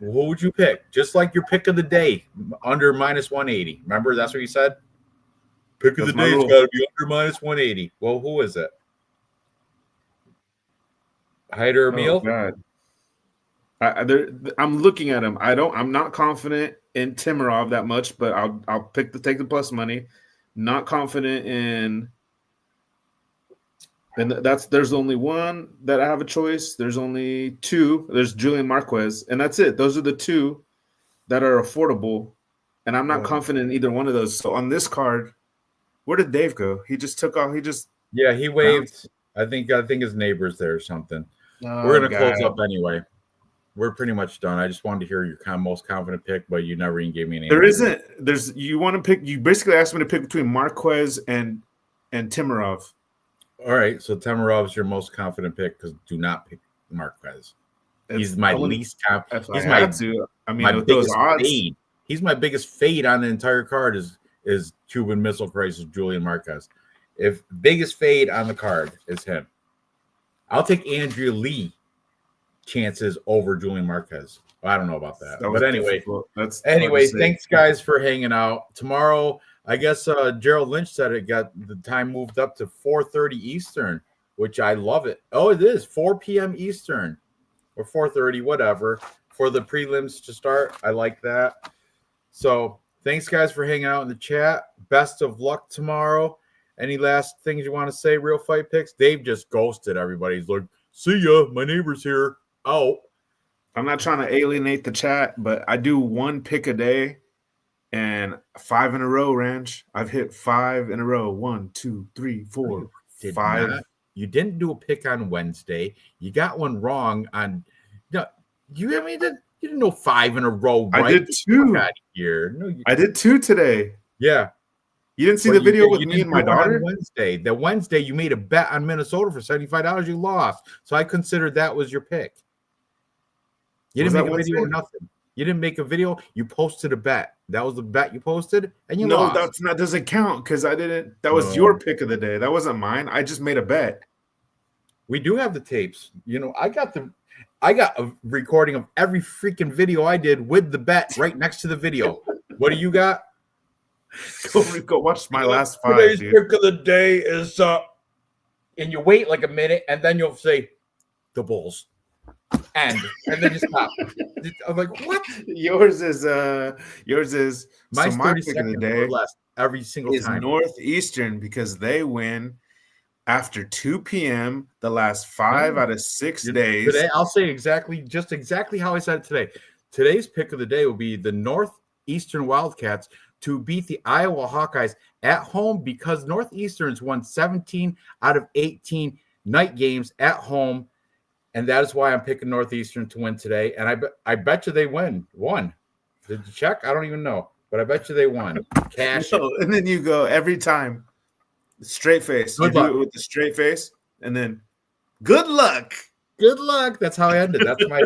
Who would you pick? Just like your pick of the day, under minus 180. Remember, that's what you said. Pick of the day has got to be under minus 180. Well, who is it? Hyder Emil? Oh, God. I'm looking at him. I'm not confident in Timarov that much, but I'll take the plus money. Not confident in. And there's only one that I have a choice. There's only 2. There's Julian Marquez, and that's it. Those are the 2 that are affordable, and I'm not confident in either one of those. So on this card, where did Dave go? He just took off. He waved. I think his neighbor's there or something. We're gonna close up anyway. We're pretty much done. I just wanted to hear your most confident pick, but you never even gave me an answer. There isn't. You want to pick? You basically asked me to pick between Marquez and Timarov. All right, so Tamarov's your most confident pick because do not pick Marquez. He's my least confident. He's my biggest fade. He's my biggest fade on the entire card is Cuban Missile Crisis Julian Marquez. If biggest fade on the card is him, I'll take Andrea Lee chances over Julian Marquez. Well, I don't know about that. But anyway, thanks guys for hanging out. Tomorrow, I guess Gerald Lynch said it got the time moved up to 4:30 Eastern, which I love it. Oh, it is 4 p.m. Eastern or 4:30, whatever, for the prelims to start. I like that. So thanks guys for hanging out in the chat. Best of luck tomorrow. Any last things you want to say, Real Fight Picks? Dave just ghosted everybody. He's like, see ya, my neighbor's here. Out. I'm not trying to alienate the chat, but I do 1 pick a day and 5 in a row, Ranch. I've hit 5 in a row. 1, 2, 3, 4, 5. You didn't do a pick on Wednesday. You got one wrong on. No, you didn't know 5 in a row, right? I did 2. Out of here. No, I did 2 today. yeah. You didn't see Well, the video with you me didn't and my do one daughter? on Wednesday. The Wednesday you made a bet on Minnesota for $75. You lost, so I considered that was your pick. You Was didn't that make a video or Wednesday? nothing. You didn't make a video. You posted a bet. That was the bet you posted, and you No, lost. that doesn't count because I didn't. That was your pick of the day. That wasn't mine. I just made a bet. We do have the tapes. I got a recording of every freaking video I did with the bet right next to the video. What do you got? Go watch my last 5. Today's Dude. pick of the day is and you wait like a minute, and then you'll say the Bulls, and then you stop. I'm like, what? Yours is My so 30 pick of the seconds day or less every single is time. Northeastern because they win after 2 p.m. the last 5 out of 6 days. Today, I'll say exactly how I said it today. Today's pick of the day will be the Northeastern Wildcats to beat the Iowa Hawkeyes at home because Northeastern's won 17 out of 18 night games at home, and that is why I'm picking Northeastern to win today. And I bet you they won. Did you check? I don't even know, but I bet you they won. Cash it. And then you go every time straight face. Good you luck. do it with the straight face, and then good luck. Good luck. That's how I ended. That's my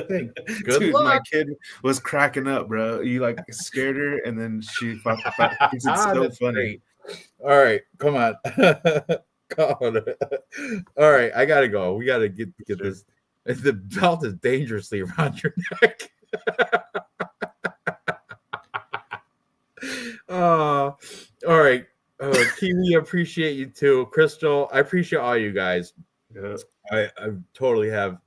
thing. Good Dude, luck. my kid was cracking up, bro. You like scared her, and then she it's so That's funny. great. All right, come on. All right, I gotta go. We gotta get this. The belt is dangerously around your neck. All right. Kiwi, appreciate you too. Crystal, I appreciate all you guys. Yeah. I totally have.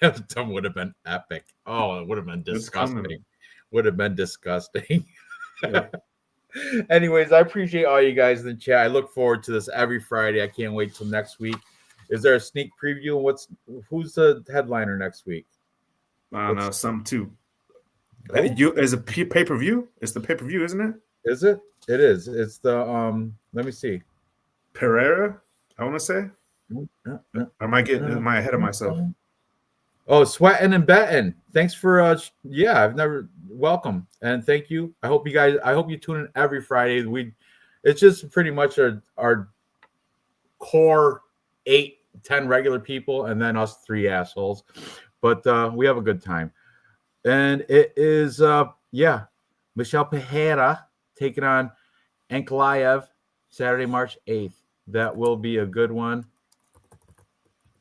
That would have been epic. Oh, it would have been disgusting. Would have been disgusting. Yeah. Anyways, I appreciate all you guys in the chat. I look forward to this every Friday. I can't wait till next week. Is there a sneak preview? Who's the headliner next week? I don't know. Some too. Oh. Is a pay-per-view? It's the pay-per-view, isn't it? Is it? It is. It's the let me see. Pereira, I want to say. Or am I ahead of myself? Oh, sweating and betting. Thanks for I've never welcome and thank you. I hope you tune in every Friday. It's just pretty much our core 8-10 regular people and then us 3 assholes. But we have a good time. And it is Michelle Pereira taking on Ankalaev Saturday, March 8th. That will be a good one.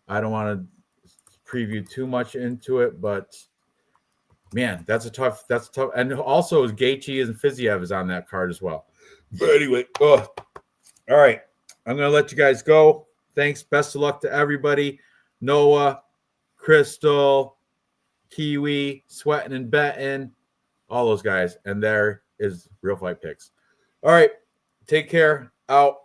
I don't want to preview too much into it, but man, that's tough. And also Gaethje and Fiziev is on that card as well. But anyway, all right. I'm going to let you guys go. Thanks. Best of luck to everybody. Noah, Crystal, Kiwi, Sweating and Betting, all those guys. And there is Real Fight Picks. All right. Take care. Out.